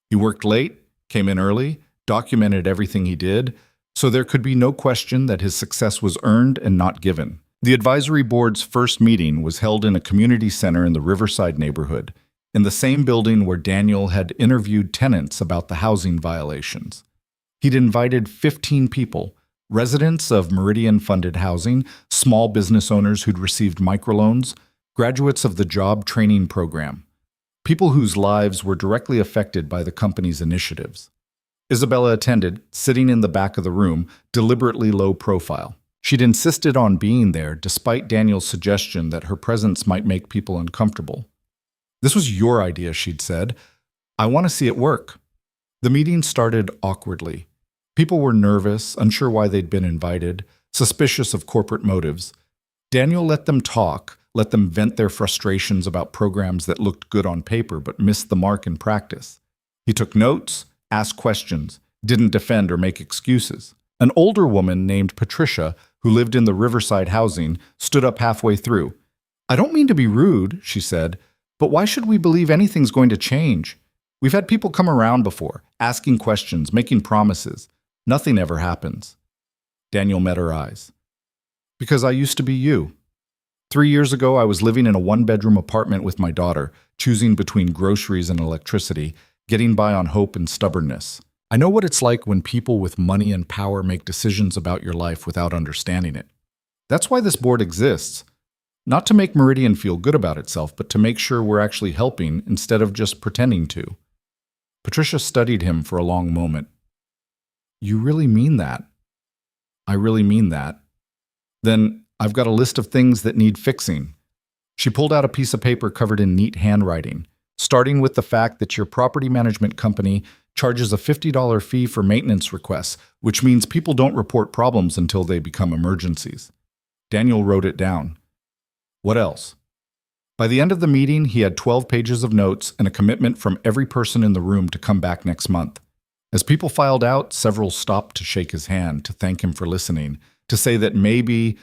He worked late, came in early, documented everything he did, so there could be no question that his success was earned and not given. The advisory board's first meeting was held in a community center in the Riverside neighborhood, in the same building where Daniel had interviewed tenants about the housing violations. He'd invited 15 people, residents of Meridian-funded housing, small business owners who'd received microloans, graduates of the job training program, people whose lives were directly affected by the company's initiatives. Isabella attended, sitting in the back of the room, deliberately low profile. She'd insisted on being there despite Daniel's suggestion that her presence might make people uncomfortable. This was your idea, she'd said. I want to see it work. The meeting started awkwardly. People were nervous, unsure why they'd been invited, suspicious of corporate motives. Daniel let them talk, let them vent their frustrations about programs that looked good on paper but missed the mark in practice. He took notes, asked questions, didn't defend or make excuses. An older woman named Patricia, who lived in the Riverside housing, stood up halfway through. I don't mean to be rude, she said, but why should we believe anything's going to change? We've had people come around before, asking questions, making promises. Nothing ever happens. Daniel met her eyes. Because I used to be you. 3 years ago, I was living in a one-bedroom apartment with my daughter, choosing between groceries and electricity, getting by on hope and stubbornness. I know what it's like when people with money and power make decisions about your life without understanding it. That's why this board exists. Not to make Meridian feel good about itself, but to make sure we're actually helping instead of just pretending to. Patricia studied him for a long moment. You really mean that? I really mean that. Then I've got a list of things that need fixing. She pulled out a piece of paper covered in neat handwriting, starting with the fact that your property management company charges a $50 fee for maintenance requests, which means people don't report problems until they become emergencies. Daniel wrote it down. What else? By the end of the meeting, he had 12 pages of notes and a commitment from every person in the room to come back next month. As people filed out, several stopped to shake his hand, to thank him for listening, to say that maybe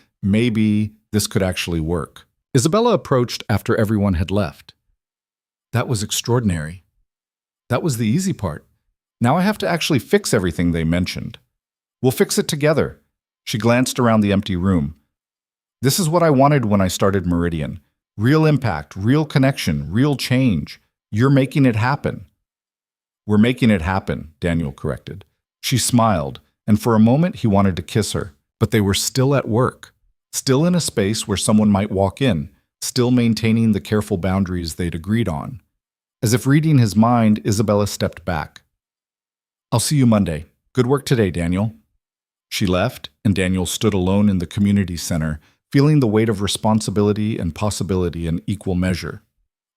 this could actually work. Isabella approached after everyone had left. That was extraordinary. That was the easy part. Now I have to actually fix everything they mentioned. We'll fix it together. She glanced around the empty room. This is what I wanted when I started Meridian. Real impact, real connection, real change. You're making it happen. We're making it happen, Daniel corrected. She smiled, and for a moment he wanted to kiss her, but they were still at work, still in a space where someone might walk in, still maintaining the careful boundaries they'd agreed on. As if reading his mind, Isabella stepped back. I'll see you Monday. Good work today, Daniel. She left, and Daniel stood alone in the community center, feeling the weight of responsibility and possibility in equal measure.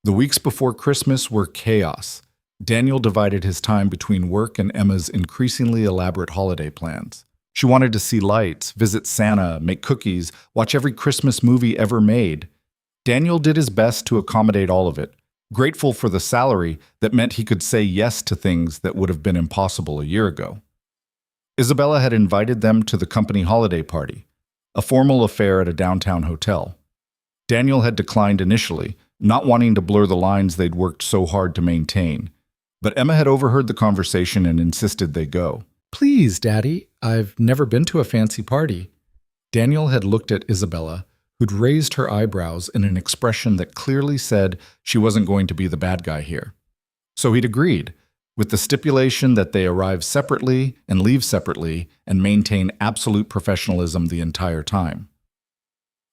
The weeks before Christmas were chaos. Daniel divided his time between work and Emma's increasingly elaborate holiday plans. She wanted to see lights, visit Santa, make cookies, watch every Christmas movie ever made. Daniel did his best to accommodate all of it, grateful for the salary that meant he could say yes to things that would have been impossible a year ago. Isabella had invited them to the company holiday party, a formal affair at a downtown hotel. Daniel had declined initially, not wanting to blur the lines they'd worked so hard to maintain. But Emma had overheard the conversation and insisted they go. "Please, Daddy, I've never been to a fancy party." Daniel had looked at Isabella, who'd raised her eyebrows in an expression that clearly said she wasn't going to be the bad guy here. So he'd agreed, with the stipulation that they arrive separately and leave separately and maintain absolute professionalism the entire time.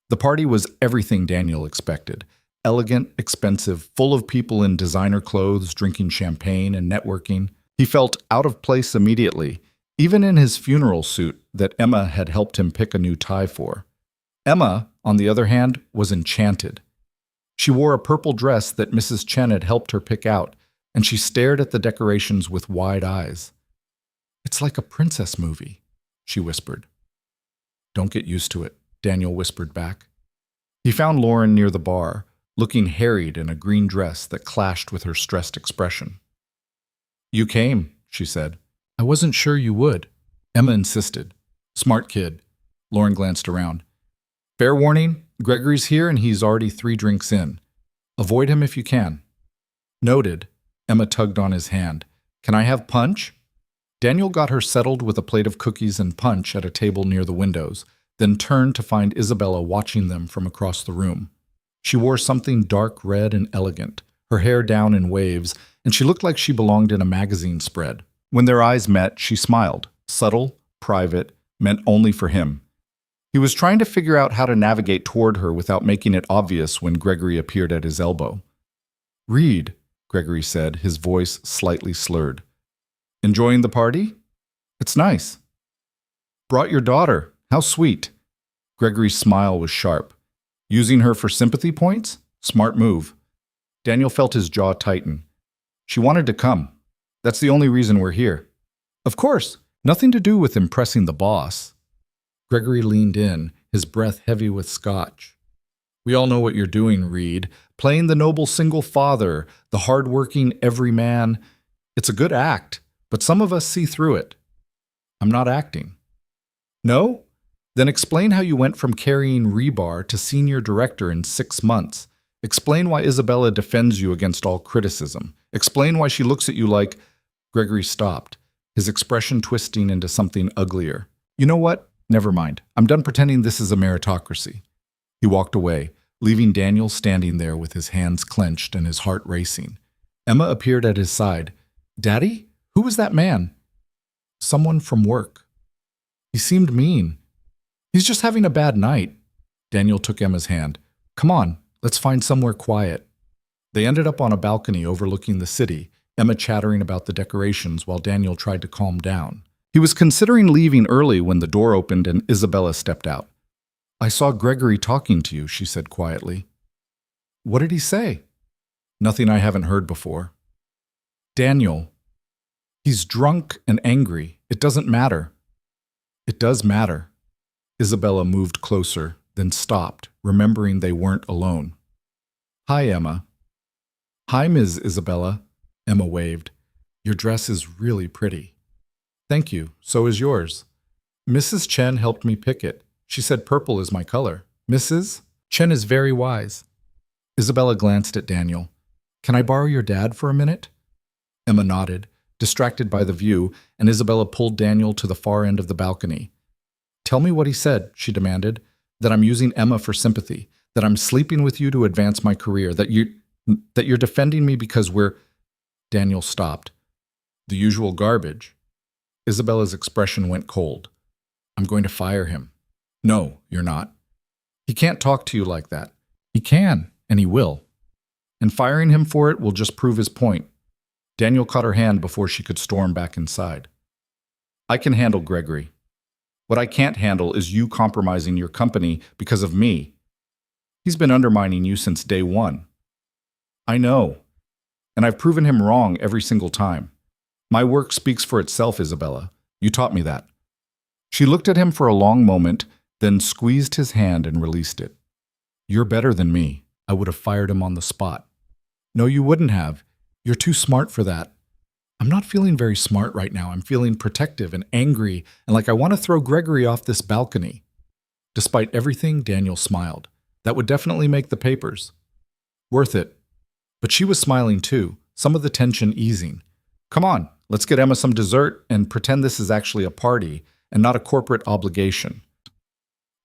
The party was everything Daniel expected. Elegant, expensive, full of people in designer clothes drinking champagne and networking. He felt out of place immediately, even in his funeral suit that Emma had helped him pick a new tie for. Emma, on the other hand, was enchanted. She wore a purple dress that Mrs. Chen had helped her pick out, and she stared at the decorations with wide eyes. "It's like a princess movie," she whispered. "Don't get used to it," Daniel whispered back. He found Lauren near the bar, looking harried in a green dress that clashed with her stressed expression. "You came," she said. "I wasn't sure you would." Emma insisted. "Smart kid." Lauren glanced around. "Fair warning, Gregory's here and he's already 3 drinks in. Avoid him if you can." "Noted." Emma tugged on his hand. "Can I have punch?" Daniel got her settled with a plate of cookies and punch at a table near the windows, then turned to find Isabella watching them from across the room. She wore something dark red and elegant, her hair down in waves, and she looked like she belonged in a magazine spread. When their eyes met, she smiled, subtle, private, meant only for him. He was trying to figure out how to navigate toward her without making it obvious when Gregory appeared at his elbow. "Reed," Gregory said, his voice slightly slurred. "Enjoying the party? It's nice." "Brought your daughter. How sweet." Gregory's smile was sharp. "Using her for sympathy points? Smart move." Daniel felt his jaw tighten. "She wanted to come. That's the only reason we're here." "Of course. Nothing to do with impressing the boss." Gregory leaned in, his breath heavy with scotch. "We all know what you're doing, Reed. Playing the noble single father, the hard-working everyman. It's a good act, but some of us see through it." "I'm not acting." "No? Then explain how you went from carrying rebar to senior director in 6 months. Explain why Isabella defends you against all criticism. Explain why she looks at you like—" Gregory stopped, his expression twisting into something uglier. "You know what? Never mind. I'm done pretending this is a meritocracy." He walked away, leaving Daniel standing there with his hands clenched and his heart racing. Emma appeared at his side. "Daddy? Who was that man?" "Someone from work. He seemed mean." "He's just having a bad night." Daniel took Emma's hand. "Come on, let's find somewhere quiet." They ended up on a balcony overlooking the city, Emma chattering about the decorations while Daniel tried to calm down. He was considering leaving early when the door opened and Isabella stepped out. "I saw Gregory talking to you," she said quietly. "What did he say?" "Nothing I haven't heard before." "Daniel, he's drunk and angry. It doesn't matter." "It does matter." Isabella moved closer, then stopped, remembering they weren't alone. "Hi, Emma." "Hi, Ms. Isabella." Emma waved. "Your dress is really pretty." "Thank you. So is yours." "Mrs. Chen helped me pick it. She said purple is my color." "Mrs. Chen is very wise." Isabella glanced at Daniel. "Can I borrow your dad for a minute?" Emma nodded, distracted by the view, and Isabella pulled Daniel to the far end of the balcony. "Tell me what he said," she demanded. "That I'm using Emma for sympathy, that I'm sleeping with you to advance my career, that you're defending me because we're—" Daniel stopped. "The usual garbage." Isabella's expression went cold. "I'm going to fire him." "No, you're not." "He can't talk to you like that." "He can, and he will." "And firing him for it will just prove his point." Daniel caught her hand before she could storm back inside. "I can handle Gregory. What I can't handle is you compromising your company because of me. He's been undermining you since day one." "I know. And I've proven him wrong every single time. My work speaks for itself, Isabella. You taught me that." She looked at him for a long moment, then squeezed his hand and released it. "You're better than me. I would have fired him on the spot." "No, you wouldn't have. You're too smart for that." I'm not feeling very smart right now. I'm feeling protective and angry and like I want to throw Gregory off this balcony. Despite everything, Daniel smiled. That would definitely make the papers. Worth it. But she was smiling too, some of the tension easing. Come on, let's get Emma some dessert and pretend this is actually a party and not a corporate obligation.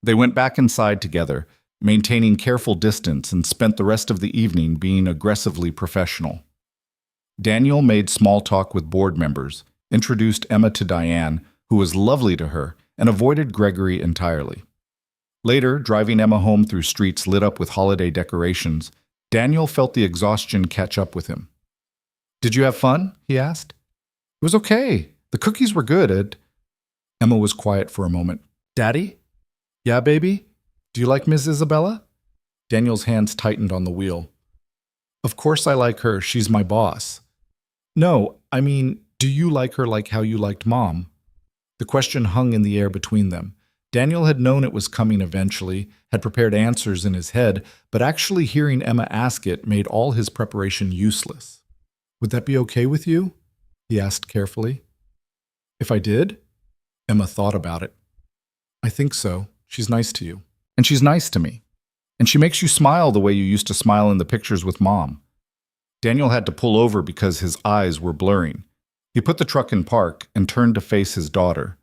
They went back inside together, maintaining careful distance, and spent the rest of the evening being aggressively professional. Daniel made small talk with board members, introduced Emma to Diane, who was lovely to her, and avoided Gregory entirely. Later, driving Emma home through streets lit up with holiday decorations, Daniel felt the exhaustion catch up with him. Did you have fun? He asked. It was okay. The cookies were good, Ed. Emma was quiet for a moment. Daddy? Yeah, baby? Do you like Miss Isabella? Daniel's hands tightened on the wheel. Of course I like her. She's my boss. No, I mean, do you like her like how you liked Mom? The question hung in the air between them. Daniel had known it was coming eventually, had prepared answers in his head, but actually hearing Emma ask it made all his preparation useless. Would that be okay with you? He asked carefully. If I did? Emma thought about it. I think so. She's nice to you. And she's nice to me. And she makes you smile the way you used to smile in the pictures with Mom. Daniel had to pull over because his eyes were blurring. He put the truck in park and turned to face his daughter.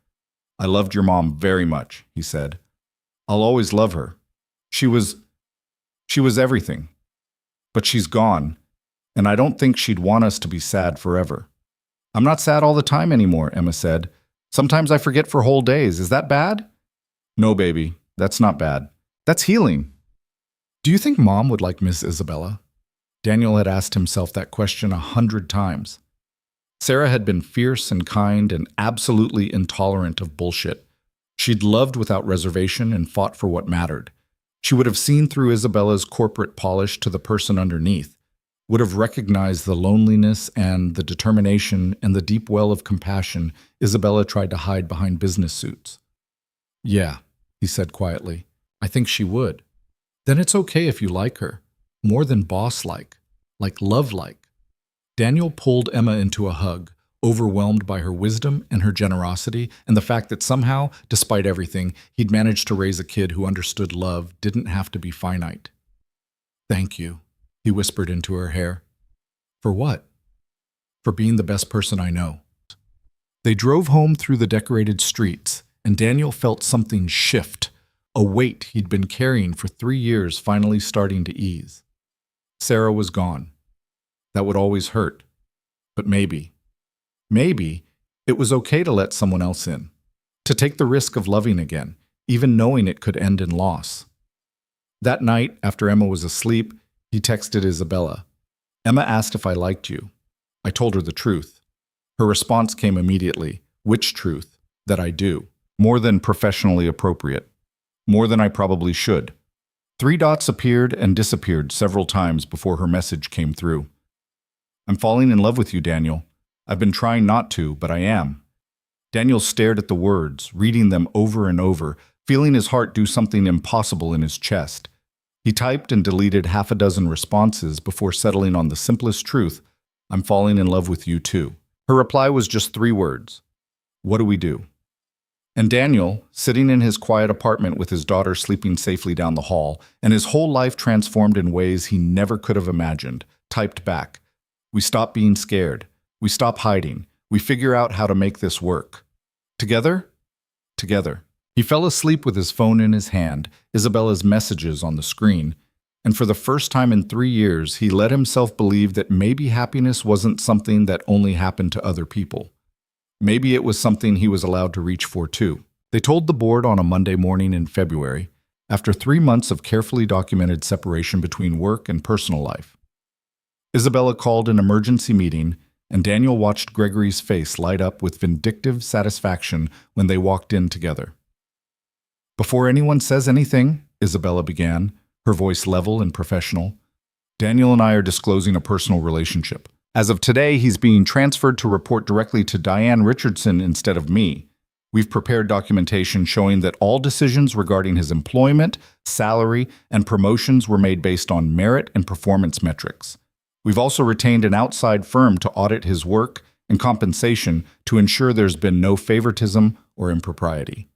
I loved your mom very much, he said. I'll always love her. She was everything. But she's gone, and I don't think she'd want us to be sad forever. I'm not sad all the time anymore, Emma said. Sometimes I forget for whole days. Is that bad? No, baby, that's not bad. That's healing. Do you think Mom would like Miss Isabella? Daniel had asked himself that question 100 times. Sarah had been fierce and kind and absolutely intolerant of bullshit. She'd loved without reservation and fought for what mattered. She would have seen through Isabella's corporate polish to the person underneath, would have recognized the loneliness and the determination and the deep well of compassion Isabella tried to hide behind business suits. Yeah, he said quietly. I think she would. Then it's okay if you like her. More than boss-like. Like love-like. Daniel pulled Emma into a hug, overwhelmed by her wisdom and her generosity and the fact that somehow, despite everything, he'd managed to raise a kid who understood love didn't have to be finite. Thank you, he whispered into her hair. For what? For being the best person I know. They drove home through the decorated streets, and Daniel felt something shift, a weight he'd been carrying for 3 years finally starting to ease. Sarah was gone. That would always hurt. But maybe it was okay to let someone else in, to take the risk of loving again, even knowing it could end in loss. That night, after Emma was asleep, he texted Isabella. Emma asked if I liked you. I told her the truth. Her response came immediately. Which truth? That I do. More than professionally appropriate. More than I probably should. 3 dots appeared and disappeared several times before her message came through. I'm falling in love with you, Daniel. I've been trying not to, but I am. Daniel stared at the words, reading them over and over, feeling his heart do something impossible in his chest. He typed and deleted 6 responses before settling on the simplest truth, I'm falling in love with you too. Her reply was just 3 words. What do we do? And Daniel, sitting in his quiet apartment with his daughter sleeping safely down the hall, and his whole life transformed in ways he never could have imagined, typed back, we stop being scared. We stop hiding. We figure out how to make this work. Together? Together. He fell asleep with his phone in his hand, Isabella's messages on the screen, and for the first time in 3 years, he let himself believe that maybe happiness wasn't something that only happened to other people. Maybe it was something he was allowed to reach for too. They told the board on a Monday morning in February, after 3 months of carefully documented separation between work and personal life. Isabella called an emergency meeting, and Daniel watched Gregory's face light up with vindictive satisfaction when they walked in together. Before anyone says anything, Isabella began, her voice level and professional, Daniel and I are disclosing a personal relationship. As of today, he's being transferred to report directly to Diane Richardson instead of me. We've prepared documentation showing that all decisions regarding his employment, salary, and promotions were made based on merit and performance metrics. We've also retained an outside firm to audit his work and compensation to ensure there's been no favoritism or impropriety.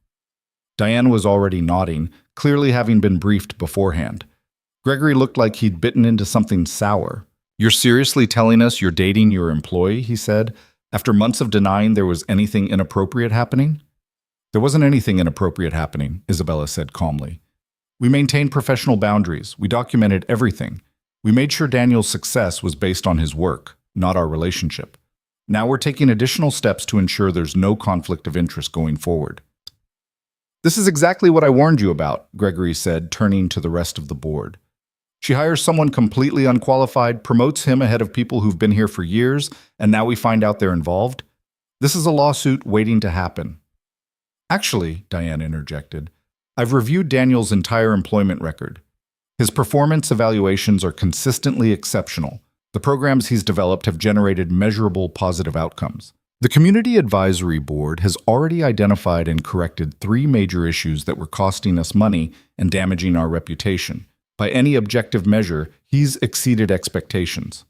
Diane was already nodding, clearly having been briefed beforehand. Gregory looked like he'd bitten into something sour. "You're seriously telling us you're dating your employee?" he said, after months of denying there was anything inappropriate happening. "There wasn't anything inappropriate happening," Isabella said calmly. "We maintained professional boundaries. We documented everything. We made sure Daniel's success was based on his work, not our relationship. Now we're taking additional steps to ensure there's no conflict of interest going forward." "This is exactly what I warned you about," Gregory said, turning to the rest of the board. "She hires someone completely unqualified, promotes him ahead of people who've been here for years, and now we find out they're involved. This is a lawsuit waiting to happen." "Actually," Diane interjected, "I've reviewed Daniel's entire employment record. His performance evaluations are consistently exceptional. The programs he's developed have generated measurable positive outcomes. The Community Advisory Board has already identified and corrected 3 major issues that were costing us money and damaging our reputation. By any objective measure, he's exceeded expectations."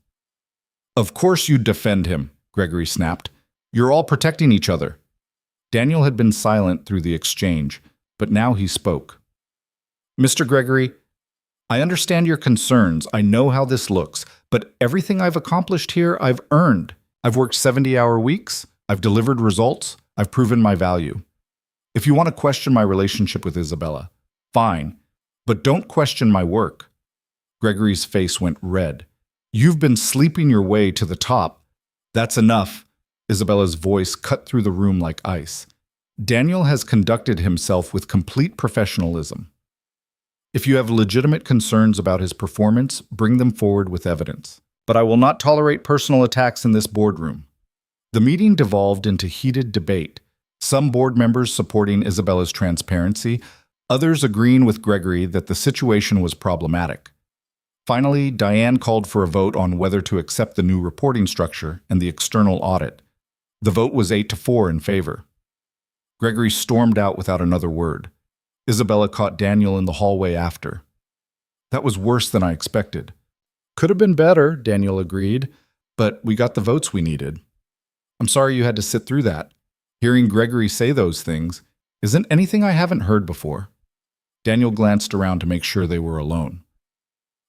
"Of course you'd defend him," Gregory snapped. "You're all protecting each other." Daniel had been silent through the exchange, but now he spoke. "Mr. Gregory, I understand your concerns. I know how this looks, but everything I've accomplished here, I've earned. I've worked 70-hour weeks. I've delivered results. I've proven my value. If you want to question my relationship with Isabella, fine, but don't question my work." Gregory's face went red. "You've been sleeping your way to the top." "That's enough." Isabella's voice cut through the room like ice. "Daniel has conducted himself with complete professionalism. If you have legitimate concerns about his performance, bring them forward with evidence. But I will not tolerate personal attacks in this boardroom." The meeting devolved into heated debate, some board members supporting Isabella's transparency, others agreeing with Gregory that the situation was problematic. Finally, Diane called for a vote on whether to accept the new reporting structure and the external audit. The vote was 8-4 in favor. Gregory stormed out without another word. Isabella caught Daniel in the hallway after. "That was worse than I expected." "Could have been better," Daniel agreed, "but we got the votes we needed." "I'm sorry you had to sit through that. Hearing Gregory say those things isn't anything I haven't heard before." Daniel glanced around to make sure they were alone.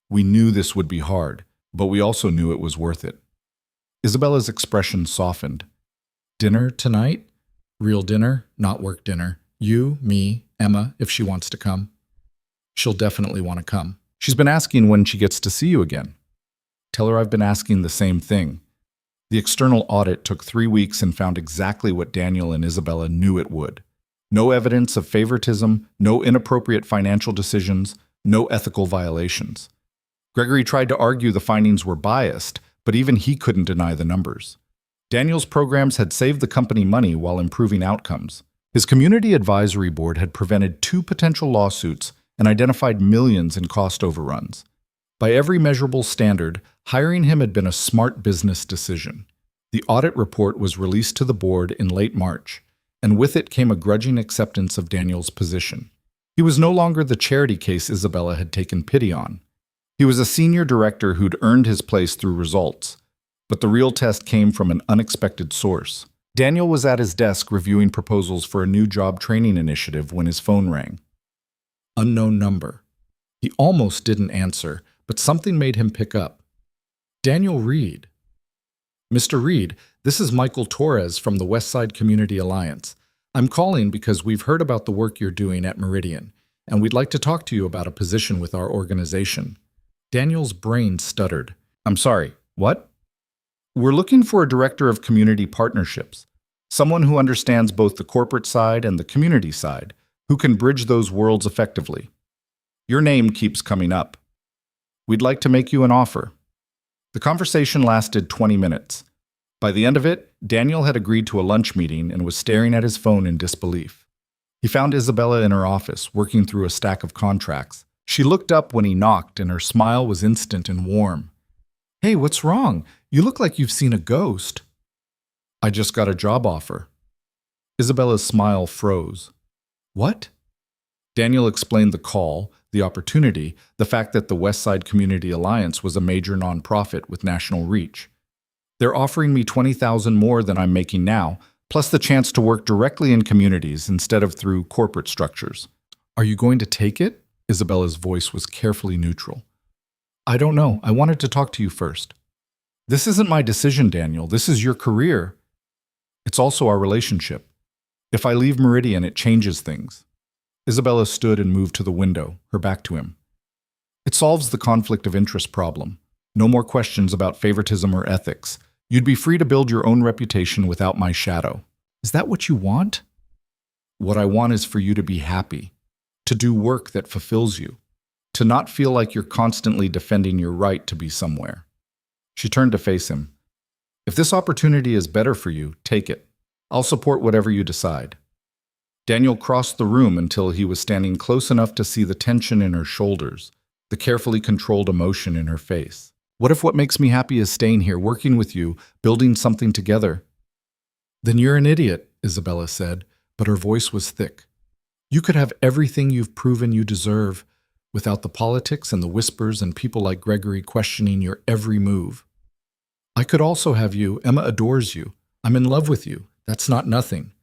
"We knew this would be hard, but we also knew it was worth it." Isabella's expression softened. "Dinner tonight? Real dinner, not work dinner. You, me, Emma, if she wants to come." "She'll definitely want to come. She's been asking when she gets to see you again." "Tell her I've been asking the same thing." The external audit took 3 weeks and found exactly what Daniel and Isabella knew it would. No evidence of favoritism, no inappropriate financial decisions, no ethical violations. Gregory tried to argue the findings were biased, but even he couldn't deny the numbers. Daniel's programs had saved the company money while improving outcomes. His Community Advisory Board had prevented 2 potential lawsuits and identified millions in cost overruns. By every measurable standard, hiring him had been a smart business decision. The audit report was released to the board in late March, and with it came a grudging acceptance of Daniel's position. He was no longer the charity case Isabella had taken pity on. He was a senior director who'd earned his place through results, but the real test came from an unexpected source. Daniel was at his desk reviewing proposals for a new job training initiative when his phone rang. Unknown number. He almost didn't answer, but something made him pick up. Daniel Reed. "Mr. Reed, this is Michael Torres from the Westside Community Alliance. I'm calling because we've heard about the work you're doing at Meridian, and we'd like to talk to you about a position with our organization." Daniel's brain stuttered. "I'm sorry, what?" "We're looking for a director of community partnerships, someone who understands both the corporate side and the community side, who can bridge those worlds effectively. Your name keeps coming up. We'd like to make you an offer." The conversation lasted 20 minutes. By the end of it, Daniel had agreed to a lunch meeting and was staring at his phone in disbelief. He found Isabella in her office, working through a stack of contracts. She looked up when he knocked, and her smile was instant and warm. "Hey, what's wrong? You look like you've seen a ghost." "I just got a job offer." Isabella's smile froze. "What?" Daniel explained the call, the opportunity, the fact that the Westside Community Alliance was a major nonprofit with national reach. They're offering me $20,000 more than I'm making now, plus the chance to work directly in communities instead of through corporate structures. Are you going to take it? Isabella's voice was carefully neutral. I don't know. I wanted to talk to you first. This isn't my decision, Daniel. This is your career. It's also our relationship. If I leave Meridian, it changes things. Isabella stood and moved to the window, her back to him. It solves the conflict of interest problem. No more questions about favoritism or ethics. You'd be free to build your own reputation without my shadow. Is that what you want? What I want is for you to be happy, to do work that fulfills you, to not feel like you're constantly defending your right to be somewhere. She turned to face him. If this opportunity is better for you, take it. I'll support whatever you decide. Daniel crossed the room until he was standing close enough to see the tension in her shoulders, the carefully controlled emotion in her face. What if what makes me happy is staying here, working with you, building something together? Then you're an idiot, Isabella said, but her voice was thick. You could have everything you've proven you deserve, without the politics and the whispers and people like Gregory questioning your every move. I could also have you. Emma adores you. I'm in love with you. That's not nothing.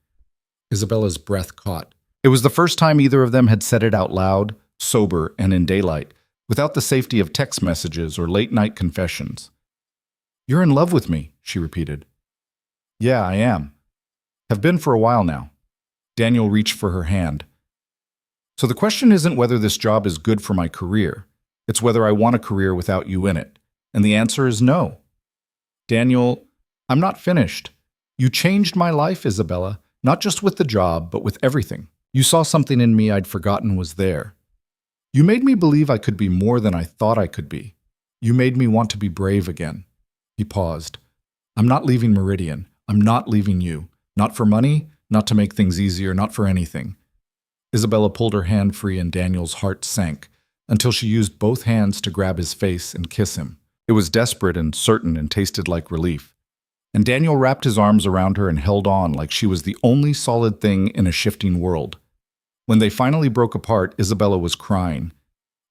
Isabella's breath caught. It was the first time either of them had said it out loud, sober, and in daylight, without the safety of text messages or late-night confessions. You're in love with me, she repeated. Yeah, I am. Have been for a while now. Daniel reached for her hand. So the question isn't whether this job is good for my career. It's whether I want a career without you in it. And the answer is no. Daniel, I'm not finished. You changed my life, Isabella, not just with the job, but with everything. You saw something in me I'd forgotten was there. You made me believe I could be more than I thought I could be. You made me want to be brave again. He paused. I'm not leaving Meridian. I'm not leaving you. Not for money, not to make things easier, not for anything. Isabella pulled her hand free and Daniel's heart sank, until she used both hands to grab his face and kiss him. It was desperate and certain and tasted like relief. And Daniel wrapped his arms around her and held on like she was the only solid thing in a shifting world. When they finally broke apart, Isabella was crying.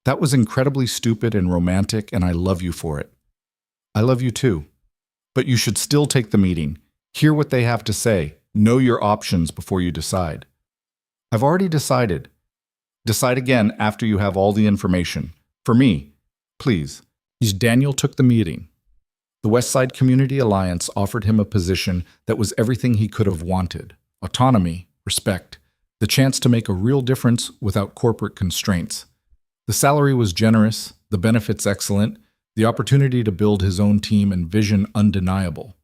That was incredibly stupid and romantic, and I love you for it. I love you too. But you should still take the meeting. Hear what they have to say. Know your options before you decide. I've already decided. Decide again after you have all the information. For me, please. Daniel took the meeting. The Westside Community Alliance offered him a position that was everything he could have wanted. Autonomy, respect, the chance to make a real difference without corporate constraints. The salary was generous, the benefits excellent, the opportunity to build his own team and vision undeniable.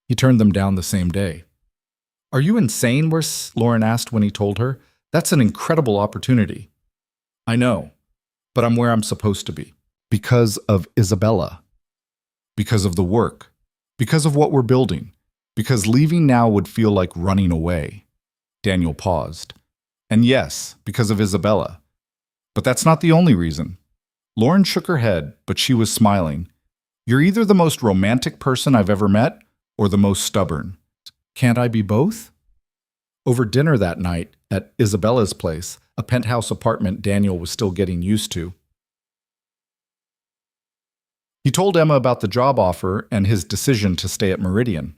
He turned them down the same day. Are you insane, Lauren asked when he told her. That's an incredible opportunity. I know, but I'm where I'm supposed to be. Because of Isabella. Because of the work. Because of what we're building. Because leaving now would feel like running away. Daniel paused. And yes, because of Isabella. But that's not the only reason. Lauren shook her head, but she was smiling. You're either the most romantic person I've ever met, or the most stubborn. Can't I be both? Over dinner that night, at Isabella's place, a penthouse apartment Daniel was still getting used to, he told Emma about the job offer and his decision to stay at Meridian.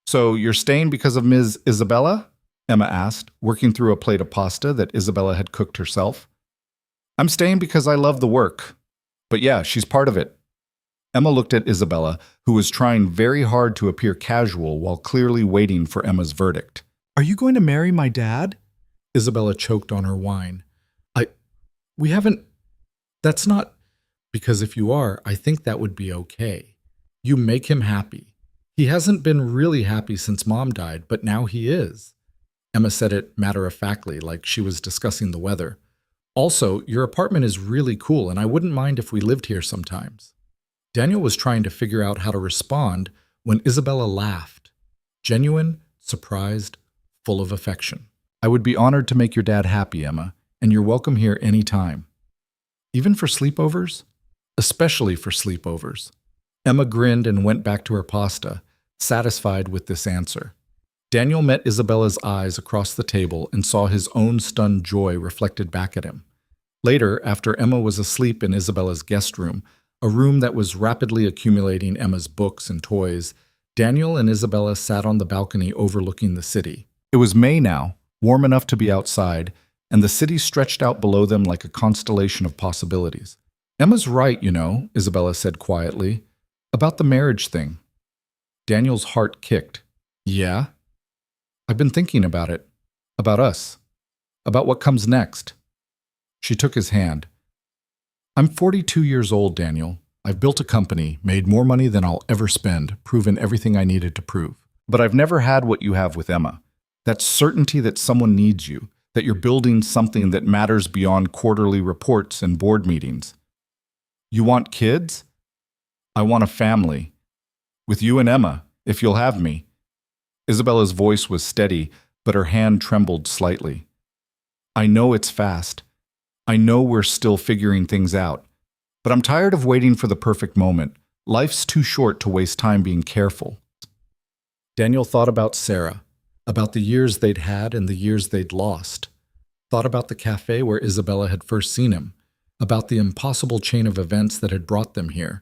So you're staying because of Ms. Isabella? Emma asked, working through a plate of pasta that Isabella had cooked herself. I'm staying because I love the work. But yeah, she's part of it. Emma looked at Isabella, who was trying very hard to appear casual while clearly waiting for Emma's verdict. Are you going to marry my dad? Isabella choked on her wine. We haven't... That's not... Because if you are, I think that would be okay. You make him happy. He hasn't been really happy since Mom died, but now he is. Emma said it matter-of-factly, like she was discussing the weather. Also, your apartment is really cool, and I wouldn't mind if we lived here sometimes. Daniel was trying to figure out how to respond when Isabella laughed. Genuine, surprised, full of affection. I would be honored to make your dad happy, Emma, and you're welcome here any time. Even for sleepovers? Especially for sleepovers. Emma grinned and went back to her pasta, satisfied with this answer. Daniel met Isabella's eyes across the table and saw his own stunned joy reflected back at him. Later, after Emma was asleep in Isabella's guest room, a room that was rapidly accumulating Emma's books and toys, Daniel and Isabella sat on the balcony overlooking the city. It was May now, warm enough to be outside, and the city stretched out below them like a constellation of possibilities. Emma's right, you know, Isabella said quietly, about the marriage thing. Daniel's heart kicked. Yeah? I've been thinking about it. About us. About what comes next. She took his hand. I'm 42 years old, Daniel. I've built a company, made more money than I'll ever spend, proven everything I needed to prove. But I've never had what you have with Emma. That certainty that someone needs you, that you're building something that matters beyond quarterly reports and board meetings. You want kids? I want a family. With you and Emma, if you'll have me. Isabella's voice was steady, but her hand trembled slightly. I know it's fast. I know we're still figuring things out. But I'm tired of waiting for the perfect moment. Life's too short to waste time being careful. Daniel thought about Sarah, about the years they'd had and the years they'd lost. Thought about the cafe where Isabella had first seen him, about the impossible chain of events that had brought them here.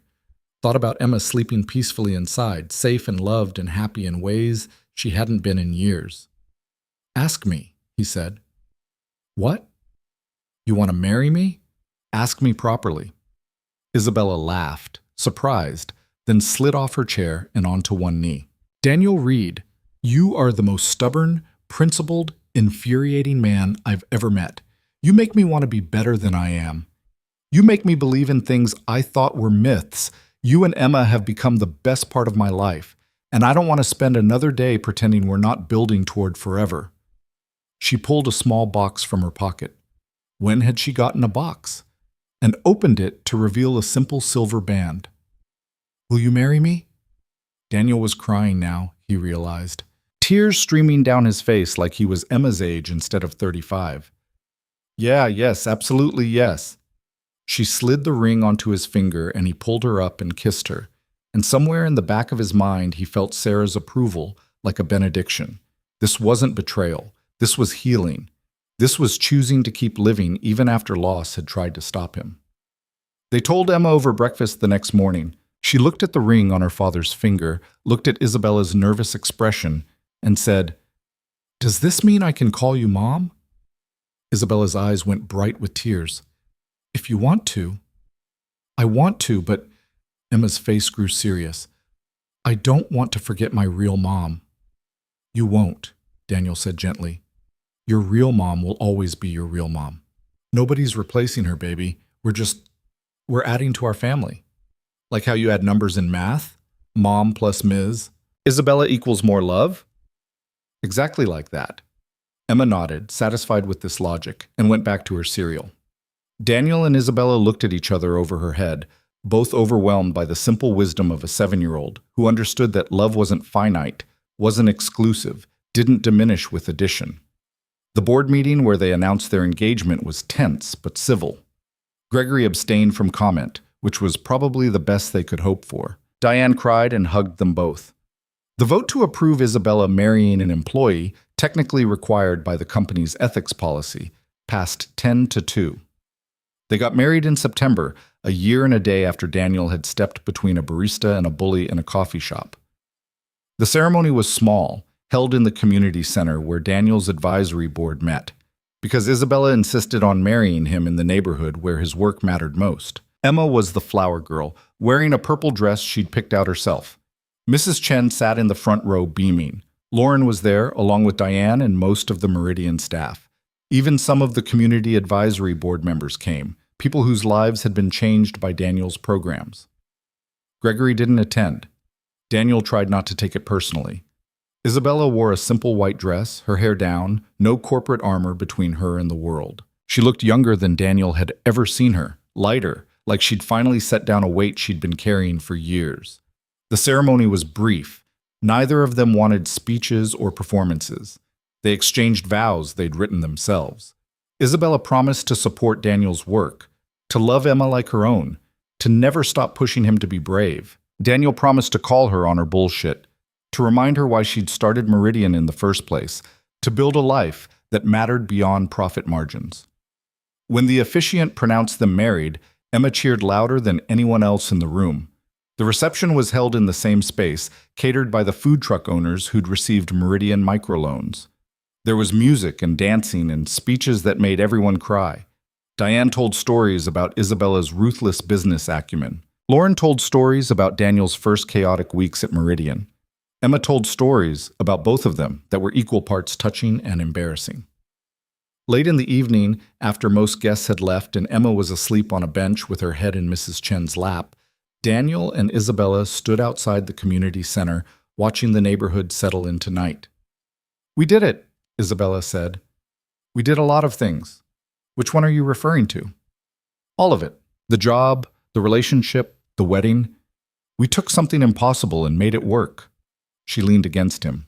Thought about Emma sleeping peacefully inside, safe and loved and happy in ways she hadn't been in years. Ask me, he said. What? You want to marry me? Ask me properly. Isabella laughed, surprised, then slid off her chair and onto one knee. Daniel Reed, you are the most stubborn, principled, infuriating man I've ever met. You make me want to be better than I am. You make me believe in things I thought were myths. You and Emma have become the best part of my life, and I don't want to spend another day pretending we're not building toward forever. She pulled a small box from her pocket. When had she gotten a box? And opened it to reveal a simple silver band. Will you marry me? Daniel was crying now, he realized. Tears streaming down his face like he was Emma's age instead of 35. Yes, absolutely yes. She slid the ring onto his finger and he pulled her up and kissed her. And somewhere in the back of his mind he felt Sarah's approval like a benediction. This wasn't betrayal. This was healing. This was choosing to keep living even after loss had tried to stop him. They told Emma over breakfast the next morning. She looked at the ring on her father's finger, looked at Isabella's nervous expression, and said, Does this mean I can call you Mom? Isabella's eyes went bright with tears. If you want to. I want to, but Emma's face grew serious. I don't want to forget my real mom. You won't, Daniel said gently. Your real mom will always be your real mom. Nobody's replacing her, baby. We're adding to our family. Like how you add numbers in math? Mom plus Ms. Isabella equals more love? Exactly like that. Emma nodded, satisfied with this logic, and went back to her cereal. Daniel and Isabella looked at each other over her head, both overwhelmed by the simple wisdom of a 7-year-old who understood that love wasn't finite, wasn't exclusive, didn't diminish with addition. The board meeting where they announced their engagement was tense but civil. Gregory abstained from comment, which was probably the best they could hope for. Diane cried and hugged them both. The vote to approve Isabella marrying an employee, technically required by the company's ethics policy, passed 10-2. They got married in September, a year and a day after Daniel had stepped between a barista and a bully in a coffee shop. The ceremony was small, held in the community center where Daniel's advisory board met, because Isabella insisted on marrying him in the neighborhood where his work mattered most. Emma was the flower girl, wearing a purple dress she'd picked out herself. Mrs. Chen sat in the front row beaming. Lauren was there, along with Diane and most of the Meridian staff. Even some of the community advisory board members came, people whose lives had been changed by Daniel's programs. Gregory didn't attend. Daniel tried not to take it personally. Isabella wore a simple white dress, her hair down, no corporate armor between her and the world. She looked younger than Daniel had ever seen her, lighter, like she'd finally set down a weight she'd been carrying for years. The ceremony was brief. Neither of them wanted speeches or performances. They exchanged vows they'd written themselves. Isabella promised to support Daniel's work, to love Emma like her own, to never stop pushing him to be brave. Daniel promised to call her on her bullshit, to remind her why she'd started Meridian in the first place, to build a life that mattered beyond profit margins. When the officiant pronounced them married, Emma cheered louder than anyone else in the room. The reception was held in the same space, catered by the food truck owners who'd received Meridian microloans. There was music and dancing and speeches that made everyone cry. Diane told stories about Isabella's ruthless business acumen. Lauren told stories about Daniel's first chaotic weeks at Meridian. Emma told stories about both of them that were equal parts touching and embarrassing. Late in the evening, after most guests had left and Emma was asleep on a bench with her head in Mrs. Chen's lap, Daniel and Isabella stood outside the community center, watching the neighborhood settle into night. "We did it," Isabella said. "We did a lot of things. Which one are you referring to?" "All of it. The job, the relationship, the wedding. We took something impossible and made it work." She leaned against him.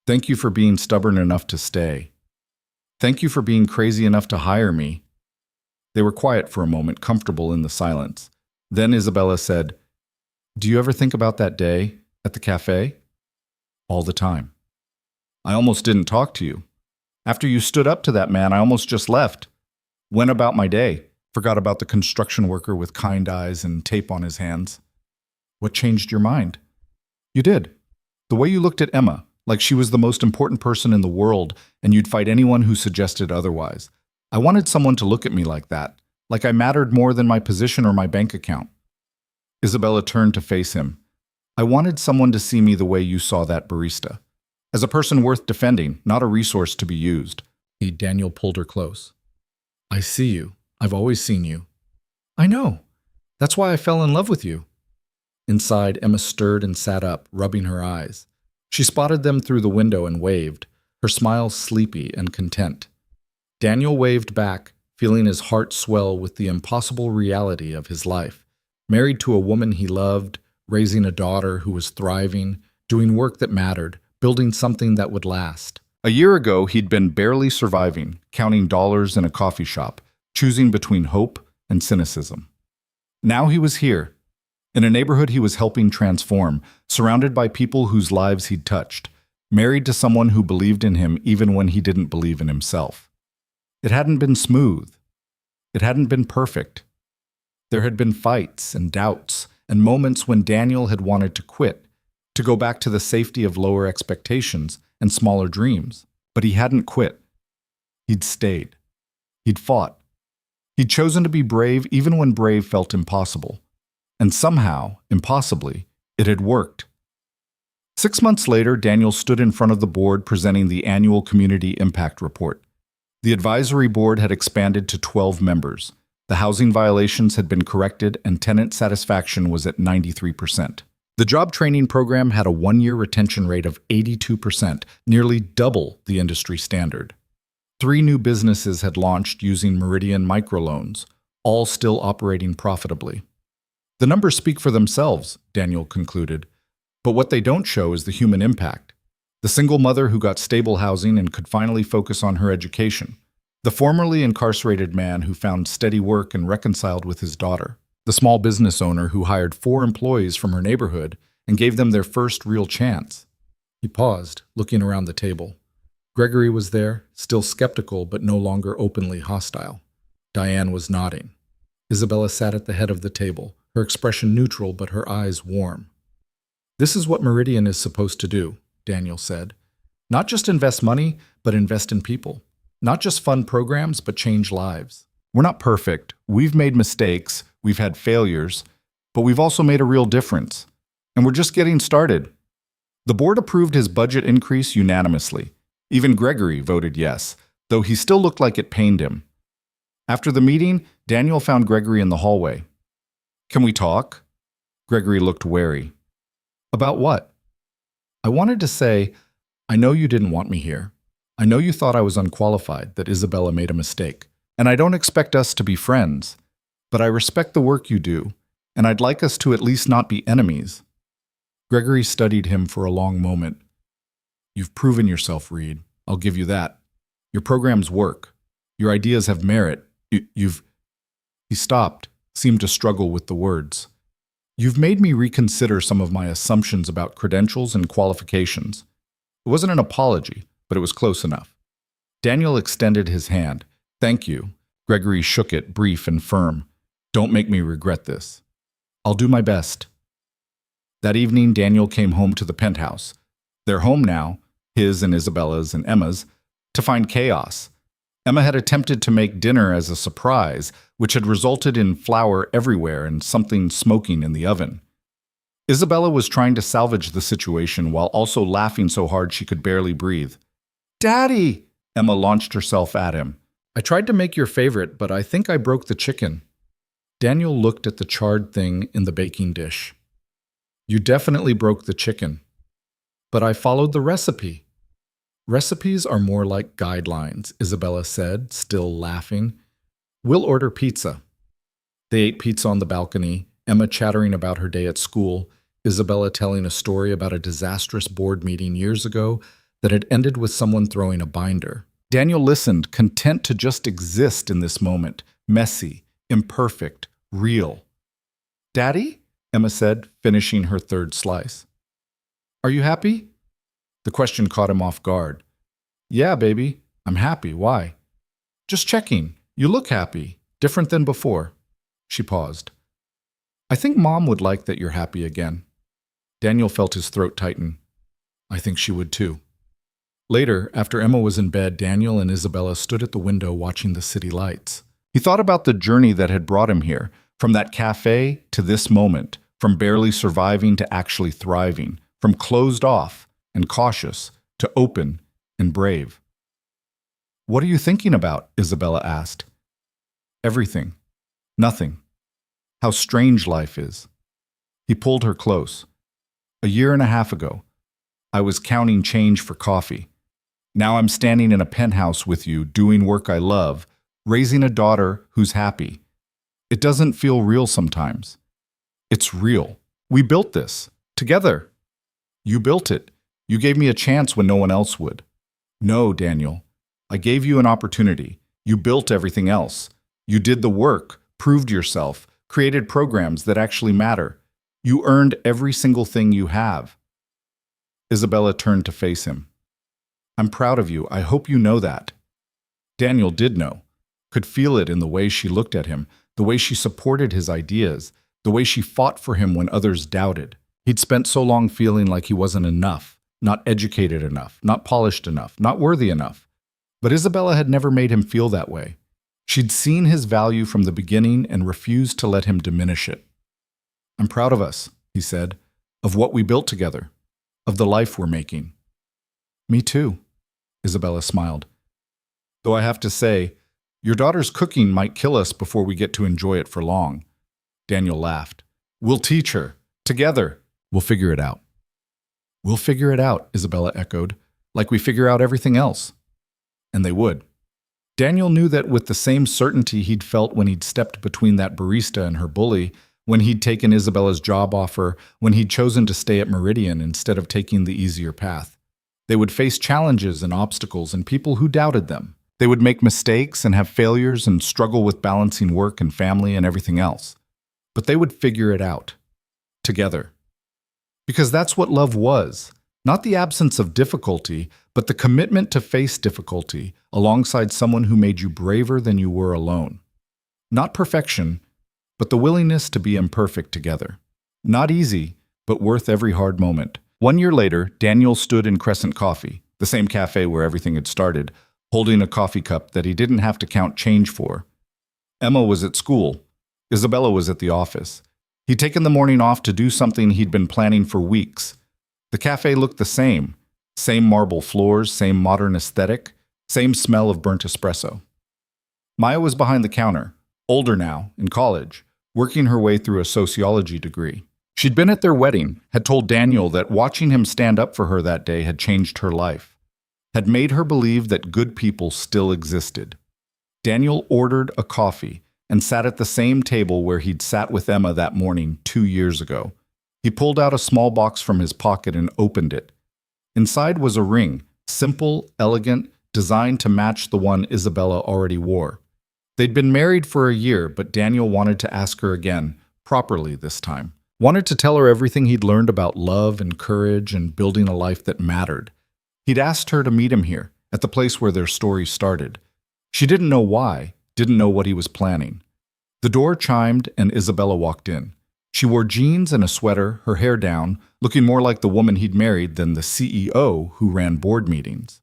"Thank you for being stubborn enough to stay. Thank you for being crazy enough to hire me." They were quiet for a moment, comfortable in the silence. Then Isabella said, "Do you ever think about that day at the cafe?" "All the time. I almost didn't talk to you. After you stood up to that man, I almost just left. Went about my day. Forgot about the construction worker with kind eyes and tape on his hands." "What changed your mind?" "You did. The way you looked at Emma, like she was the most important person in the world and you'd fight anyone who suggested otherwise. I wanted someone to look at me like that, like I mattered more than my position or my bank account." Isabella turned to face him. "I wanted someone to see me the way you saw that barista. As a person worth defending, not a resource to be used." Daniel pulled her close. "I see you. I've always seen you." "I know. That's why I fell in love with you." Inside, Emma stirred and sat up, rubbing her eyes. She spotted them through the window and waved, her smile sleepy and content. Daniel waved back, feeling his heart swell with the impossible reality of his life. Married to a woman he loved, raising a daughter who was thriving, doing work that mattered, building something that would last. A year ago, he'd been barely surviving, counting dollars in a coffee shop, choosing between hope and cynicism. Now he was here, in a neighborhood he was helping transform, surrounded by people whose lives he'd touched, married to someone who believed in him even when he didn't believe in himself. It hadn't been smooth. It hadn't been perfect. There had been fights and doubts and moments when Daniel had wanted to quit, to go back to the safety of lower expectations and smaller dreams. But he hadn't quit. He'd stayed. He'd fought. He'd chosen to be brave even when brave felt impossible. And somehow, impossibly, it had worked. 6 months later, Daniel stood in front of the board presenting the annual Community Impact Report. The advisory board had expanded to 12 members. The housing violations had been corrected and tenant satisfaction was at 93%. The job training program had a 1-year retention rate of 82%, nearly double the industry standard. 3 new businesses had launched using Meridian microloans, all still operating profitably. The numbers speak for themselves, Daniel concluded, but what they don't show is the human impact. The single mother who got stable housing and could finally focus on her education. The formerly incarcerated man who found steady work and reconciled with his daughter. The small business owner who hired 4 employees from her neighborhood and gave them their first real chance. He paused, looking around the table. Gregory was there, still skeptical but no longer openly hostile. Diane was nodding. Isabella sat at the head of the table, her expression neutral but her eyes warm. "This is what Meridian is supposed to do," Daniel said. "Not just invest money, but invest in people. Not just fund programs, but change lives. We're not perfect. We've made mistakes. We've had failures. But we've also made a real difference. And we're just getting started." The board approved his budget increase unanimously. Even Gregory voted yes, though he still looked like it pained him. After the meeting, Daniel found Gregory in the hallway. "Can we talk?" Gregory looked wary. "About what?" "I wanted to say, I know you didn't want me here. I know you thought I was unqualified, that Isabella made a mistake. And I don't expect us to be friends. But I respect the work you do, and I'd like us to at least not be enemies." Gregory studied him for a long moment. "You've proven yourself, Reed. I'll give you that. Your programs work. Your ideas have merit. You've... He stopped, seemed to struggle with the words. "You've made me reconsider some of my assumptions about credentials and qualifications." It wasn't an apology, but it was close enough. Daniel extended his hand. "Thank you." Gregory shook it, brief and firm. "Don't make me regret this." "I'll do my best." That evening, Daniel came home to the penthouse. Their home now, his and Isabella's and Emma's, to find chaos. Emma had attempted to make dinner as a surprise, which had resulted in flour everywhere and something smoking in the oven. Isabella was trying to salvage the situation while also laughing so hard she could barely breathe. "Daddy!" Emma launched herself at him. "I tried to make your favorite, but I think I broke the chicken." Daniel looked at the charred thing in the baking dish. "You definitely broke the chicken." "But I followed the recipe." "Recipes are more like guidelines," Isabella said, still laughing. "We'll order pizza." They ate pizza on the balcony, Emma chattering about her day at school, Isabella telling a story about a disastrous board meeting years ago that had ended with someone throwing a binder. Daniel listened, content to just exist in this moment, messy, imperfect, real. "Daddy?" Emma said, finishing her third slice. "Are you happy?" The question caught him off guard. "Yeah, baby, I'm happy. Why?" "Just checking. You look happy. Different than before." She paused. "I think Mom would like that you're happy again." Daniel felt his throat tighten. "I think she would too." Later, after Emma was in bed, Daniel and Isabella stood at the window watching the city lights. He thought about the journey that had brought him here, from that cafe to this moment, from barely surviving to actually thriving, from closed off and cautious to open and brave. "What are you thinking about?" Isabella asked. "Everything. Nothing. How strange life is." He pulled her close. "A year and a half ago, I was counting change for coffee. Now I'm standing in a penthouse with you, doing work I love, raising a daughter who's happy. It doesn't feel real sometimes. It's real. We built this. Together. You built it. You gave me a chance when no one else would." "No, Daniel. I gave you an opportunity. You built everything else. You did the work, proved yourself, created programs that actually matter. You earned every single thing you have." Isabella turned to face him. "I'm proud of you. I hope you know that." Daniel did know, could feel it in the way she looked at him, the way she supported his ideas, the way she fought for him when others doubted. He'd spent so long feeling like he wasn't enough, not educated enough, not polished enough, not worthy enough. But Isabella had never made him feel that way. She'd seen his value from the beginning and refused to let him diminish it. "I'm proud of us," he said, "of what we built together, of the life we're making." "Me too," Isabella smiled. "Though I have to say, your daughter's cooking might kill us before we get to enjoy it for long." Daniel laughed. "We'll teach her. Together. We'll figure it out." "We'll figure it out," Isabella echoed, "like we figure out everything else." And they would. Daniel knew that with the same certainty he'd felt when he'd stepped between that barista and her bully, when he'd taken Isabella's job offer, when he'd chosen to stay at Meridian instead of taking the easier path. They would face challenges and obstacles and people who doubted them. They would make mistakes and have failures and struggle with balancing work and family and everything else. But they would figure it out. Together. Because that's what love was. Not the absence of difficulty, but the commitment to face difficulty alongside someone who made you braver than you were alone. Not perfection, but the willingness to be imperfect together. Not easy, but worth every hard moment. 1 year later, Daniel stood in Crescent Coffee, the same cafe where everything had started, holding a coffee cup that he didn't have to count change for. Emma was at school. Isabella was at the office. He'd taken the morning off to do something he'd been planning for weeks. The cafe looked the same. Same marble floors, same modern aesthetic, same smell of burnt espresso. Maya was behind the counter, older now, in college, working her way through a sociology degree. She'd been at their wedding, had told Daniel that watching him stand up for her that day had changed her life, had made her believe that good people still existed. Daniel ordered a coffee and sat at the same table where he'd sat with Emma that morning 2 years ago. He pulled out a small box from his pocket and opened it. Inside was a ring, simple, elegant, designed to match the one Isabella already wore. They'd been married for a year, but Daniel wanted to ask her again, properly this time. Wanted to tell her everything he'd learned about love and courage and building a life that mattered. He'd asked her to meet him here, at the place where their story started. She didn't know why, didn't know what he was planning. The door chimed and Isabella walked in. She wore jeans and a sweater, her hair down, looking more like the woman he'd married than the CEO who ran board meetings.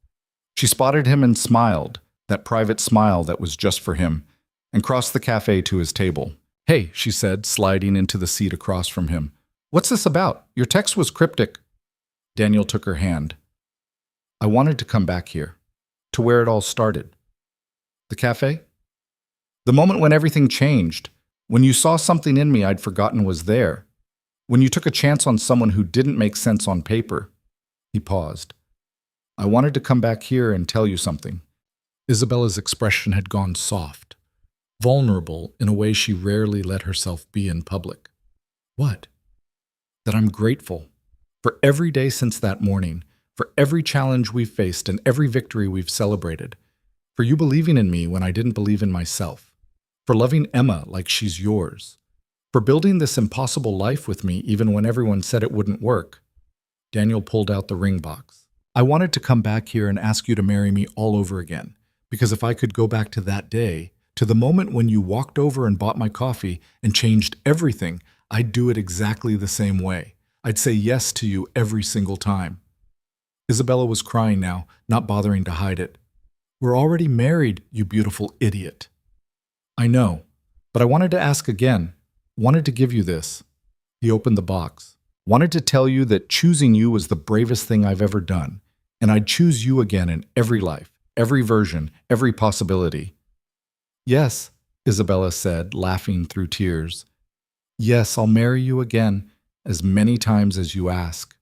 She spotted him and smiled, that private smile that was just for him, and crossed the cafe to his table. "Hey," she said, sliding into the seat across from him. "What's this about? Your text was cryptic." Daniel took her hand. "I wanted to come back here, to where it all started." "The cafe?" "The moment when everything changed. When you saw something in me I'd forgotten was there. When you took a chance on someone who didn't make sense on paper." He paused. "I wanted to come back here and tell you something." Isabella's expression had gone soft, vulnerable in a way she rarely let herself be in public. "What?" "That I'm grateful for every day since that morning, for every challenge we've faced and every victory we've celebrated, for you believing in me when I didn't believe in myself, for loving Emma like she's yours, for building this impossible life with me even when everyone said it wouldn't work." Daniel pulled out the ring box. "I wanted to come back here and ask you to marry me all over again, because if I could go back to that day, to the moment when you walked over and bought my coffee and changed everything, I'd do it exactly the same way. I'd say yes to you every single time." Isabella was crying now, not bothering to hide it. "We're already married, you beautiful idiot." "I know, but I wanted to ask again. Wanted to give you this." He opened the box. "Wanted to tell you that choosing you was the bravest thing I've ever done, and I'd choose you again in every life, every version, every possibility." "Yes," Isabella said, laughing through tears. "Yes, I'll marry you again, as many times as you ask."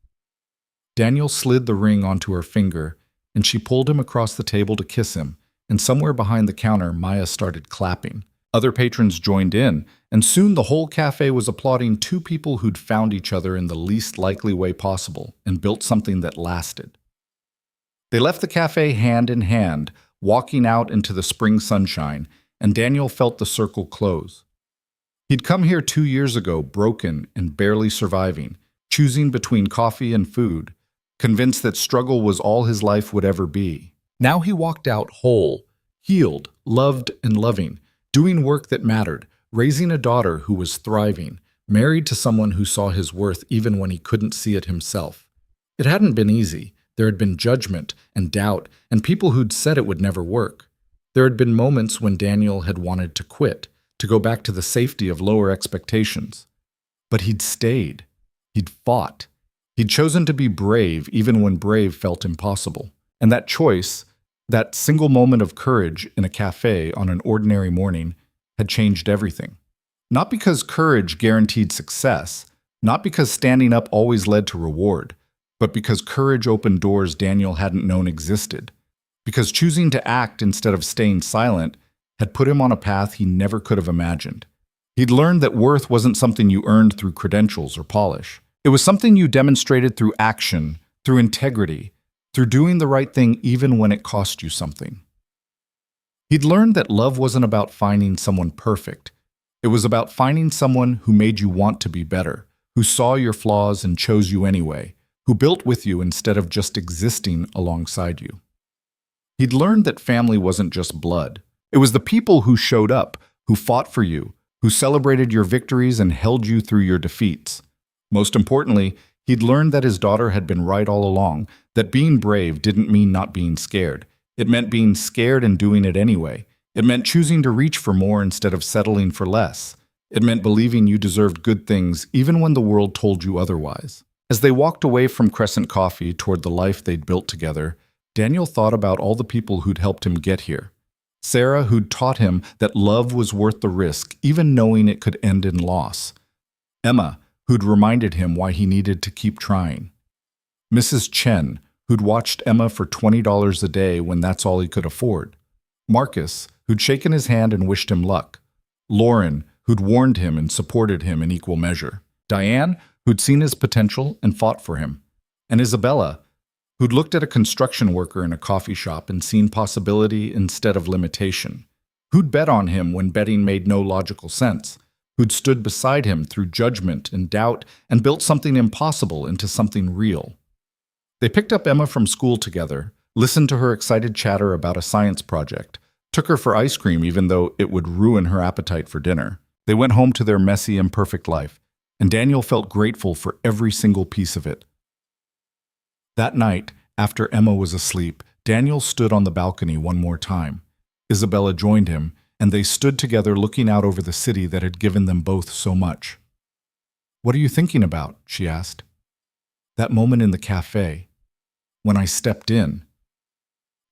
Daniel slid the ring onto her finger, and she pulled him across the table to kiss him, and somewhere behind the counter, Maya started clapping. Other patrons joined in, and soon the whole cafe was applauding two people who'd found each other in the least likely way possible and built something that lasted. They left the cafe hand in hand, walking out into the spring sunshine, and Daniel felt the circle close. He'd come here 2 years ago, broken and barely surviving, choosing between coffee and food, convinced that struggle was all his life would ever be. Now he walked out whole, healed, loved and loving, doing work that mattered, raising a daughter who was thriving, married to someone who saw his worth even when he couldn't see it himself. It hadn't been easy. There had been judgment and doubt and people who'd said it would never work. There had been moments when Daniel had wanted to quit, to go back to the safety of lower expectations. But he'd stayed. He'd fought. He'd chosen to be brave even when brave felt impossible. And that choice, that single moment of courage in a cafe on an ordinary morning, had changed everything. Not because courage guaranteed success, not because standing up always led to reward, but because courage opened doors Daniel hadn't known existed. Because choosing to act instead of staying silent had put him on a path he never could have imagined. He'd learned that worth wasn't something you earned through credentials or polish. It was something you demonstrated through action, through integrity, through doing the right thing even when it cost you something. He'd learned that love wasn't about finding someone perfect. It was about finding someone who made you want to be better, who saw your flaws and chose you anyway, who built with you instead of just existing alongside you. He'd learned that family wasn't just blood. It was the people who showed up, who fought for you, who celebrated your victories and held you through your defeats. Most importantly, he'd learned that his daughter had been right all along, that being brave didn't mean not being scared. It meant being scared and doing it anyway. It meant choosing to reach for more instead of settling for less. It meant believing you deserved good things even when the world told you otherwise. As they walked away from Crescent Coffee toward the life they'd built together, Daniel thought about all the people who'd helped him get here. Sarah, who'd taught him that love was worth the risk, even knowing it could end in loss. Emma, who'd reminded him why he needed to keep trying. Mrs. Chen, who'd watched Emma for $20 a day when that's all he could afford. Marcus, who'd shaken his hand and wished him luck. Lauren, who'd warned him and supported him in equal measure. Diane, who'd seen his potential and fought for him. And Isabella, who'd looked at a construction worker in a coffee shop and seen possibility instead of limitation. Who'd bet on him when betting made no logical sense. Who'd stood beside him through judgment and doubt and built something impossible into something real. They picked up Emma from school together, listened to her excited chatter about a science project, took her for ice cream even though it would ruin her appetite for dinner. They went home to their messy, imperfect life, and Daniel felt grateful for every single piece of it. That night, after Emma was asleep, Daniel stood on the balcony one more time. Isabella joined him, and they stood together looking out over the city that had given them both so much. "What are you thinking about?" she asked. "That moment in the cafe, when I stepped in.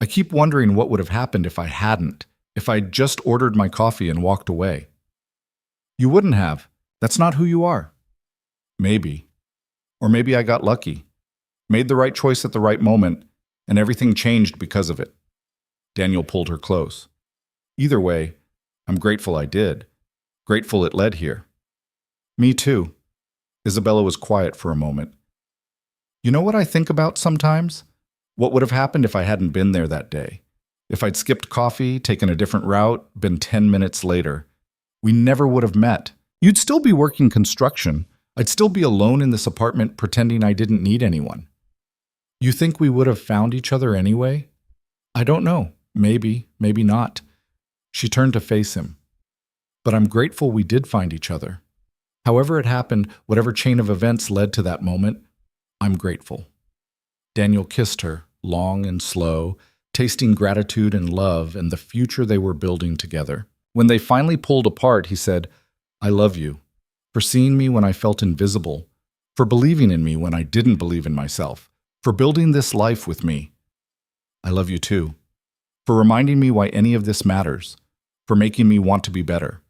I keep wondering what would have happened if I hadn't, if I'd just ordered my coffee and walked away." "You wouldn't have. That's not who you are." "Maybe. Or maybe I got lucky. Made the right choice at the right moment, and everything changed because of it." Daniel pulled her close. "Either way, I'm grateful I did. Grateful it led here." "Me too." Isabella was quiet for a moment. "You know what I think about sometimes? What would have happened if I hadn't been there that day? If I'd skipped coffee, taken a different route, been 10 minutes later? We never would have met. You'd still be working construction. I'd still be alone in this apartment pretending I didn't need anyone. You think we would have found each other anyway?" "I don't know. Maybe, maybe not." She turned to face him. "But I'm grateful we did find each other. However it happened, whatever chain of events led to that moment, I'm grateful." Daniel kissed her, long and slow, tasting gratitude and love and the future they were building together. When they finally pulled apart, he said, "I love you, for seeing me when I felt invisible, for believing in me when I didn't believe in myself, for building this life with me. I love you too, for reminding me why any of this matters, for making me want to be better,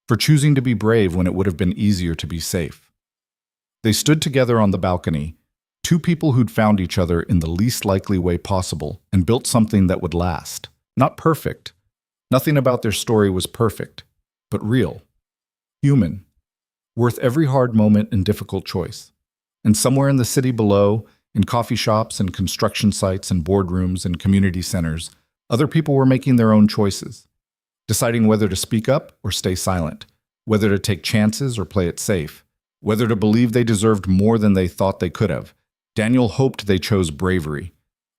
for choosing to be brave when it would have been easier to be safe." They stood together on the balcony, two people who'd found each other in the least likely way possible and built something that would last. Not perfect. Nothing about their story was perfect, but real. Human. Worth every hard moment and difficult choice. And somewhere in the city below, in coffee shops and construction sites and boardrooms and community centers, other people were making their own choices, deciding whether to speak up or stay silent, whether to take chances or play it safe, whether to believe they deserved more than they thought they could have. Daniel hoped they chose bravery,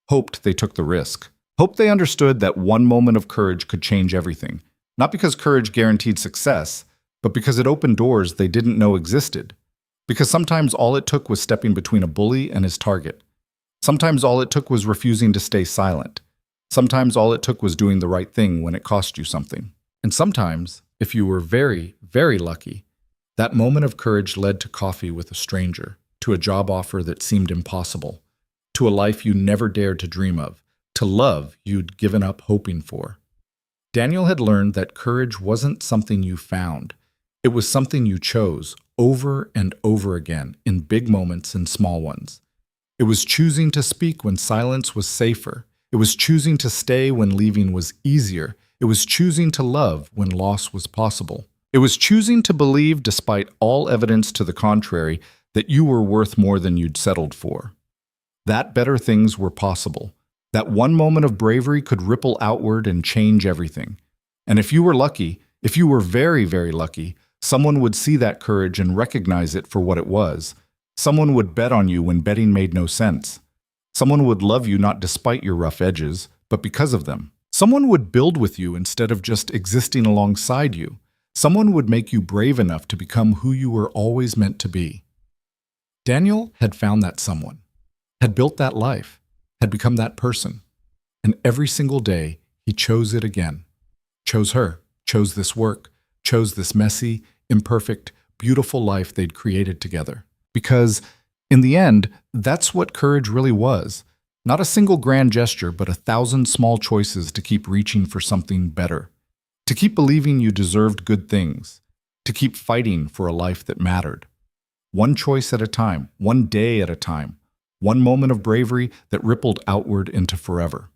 hoped they took the risk, hoped they understood that one moment of courage could change everything, not because courage guaranteed success, but because it opened doors they didn't know existed. Because sometimes all it took was stepping between a bully and his target. Sometimes all it took was refusing to stay silent. Sometimes all it took was doing the right thing when it cost you something. And sometimes, if you were very, very lucky, that moment of courage led to coffee with a stranger, to a job offer that seemed impossible, to a life you never dared to dream of, to love you'd given up hoping for. Daniel had learned that courage wasn't something you found. It was something you chose over and over again in big moments and small ones. It was choosing to speak when silence was safer. It was choosing to stay when leaving was easier. It was choosing to love when loss was possible. It was choosing to believe, despite all evidence to the contrary, that you were worth more than you'd settled for. That better things were possible. That one moment of bravery could ripple outward and change everything. And if you were lucky, if you were very, very lucky, someone would see that courage and recognize it for what it was. Someone would bet on you when betting made no sense. Someone would love you not despite your rough edges, but because of them. Someone would build with you instead of just existing alongside you. Someone would make you brave enough to become who you were always meant to be. Daniel had found that someone, had built that life, had become that person. And every single day, he chose it again. Chose her, chose this work, chose this messy, imperfect, beautiful life they'd created together. Because, in the end, that's what courage really was. Not a single grand gesture, but 1,000 small choices to keep reaching for something better. To keep believing you deserved good things. To keep fighting for a life that mattered. One choice at a time, one day at a time. One moment of bravery that rippled outward into forever.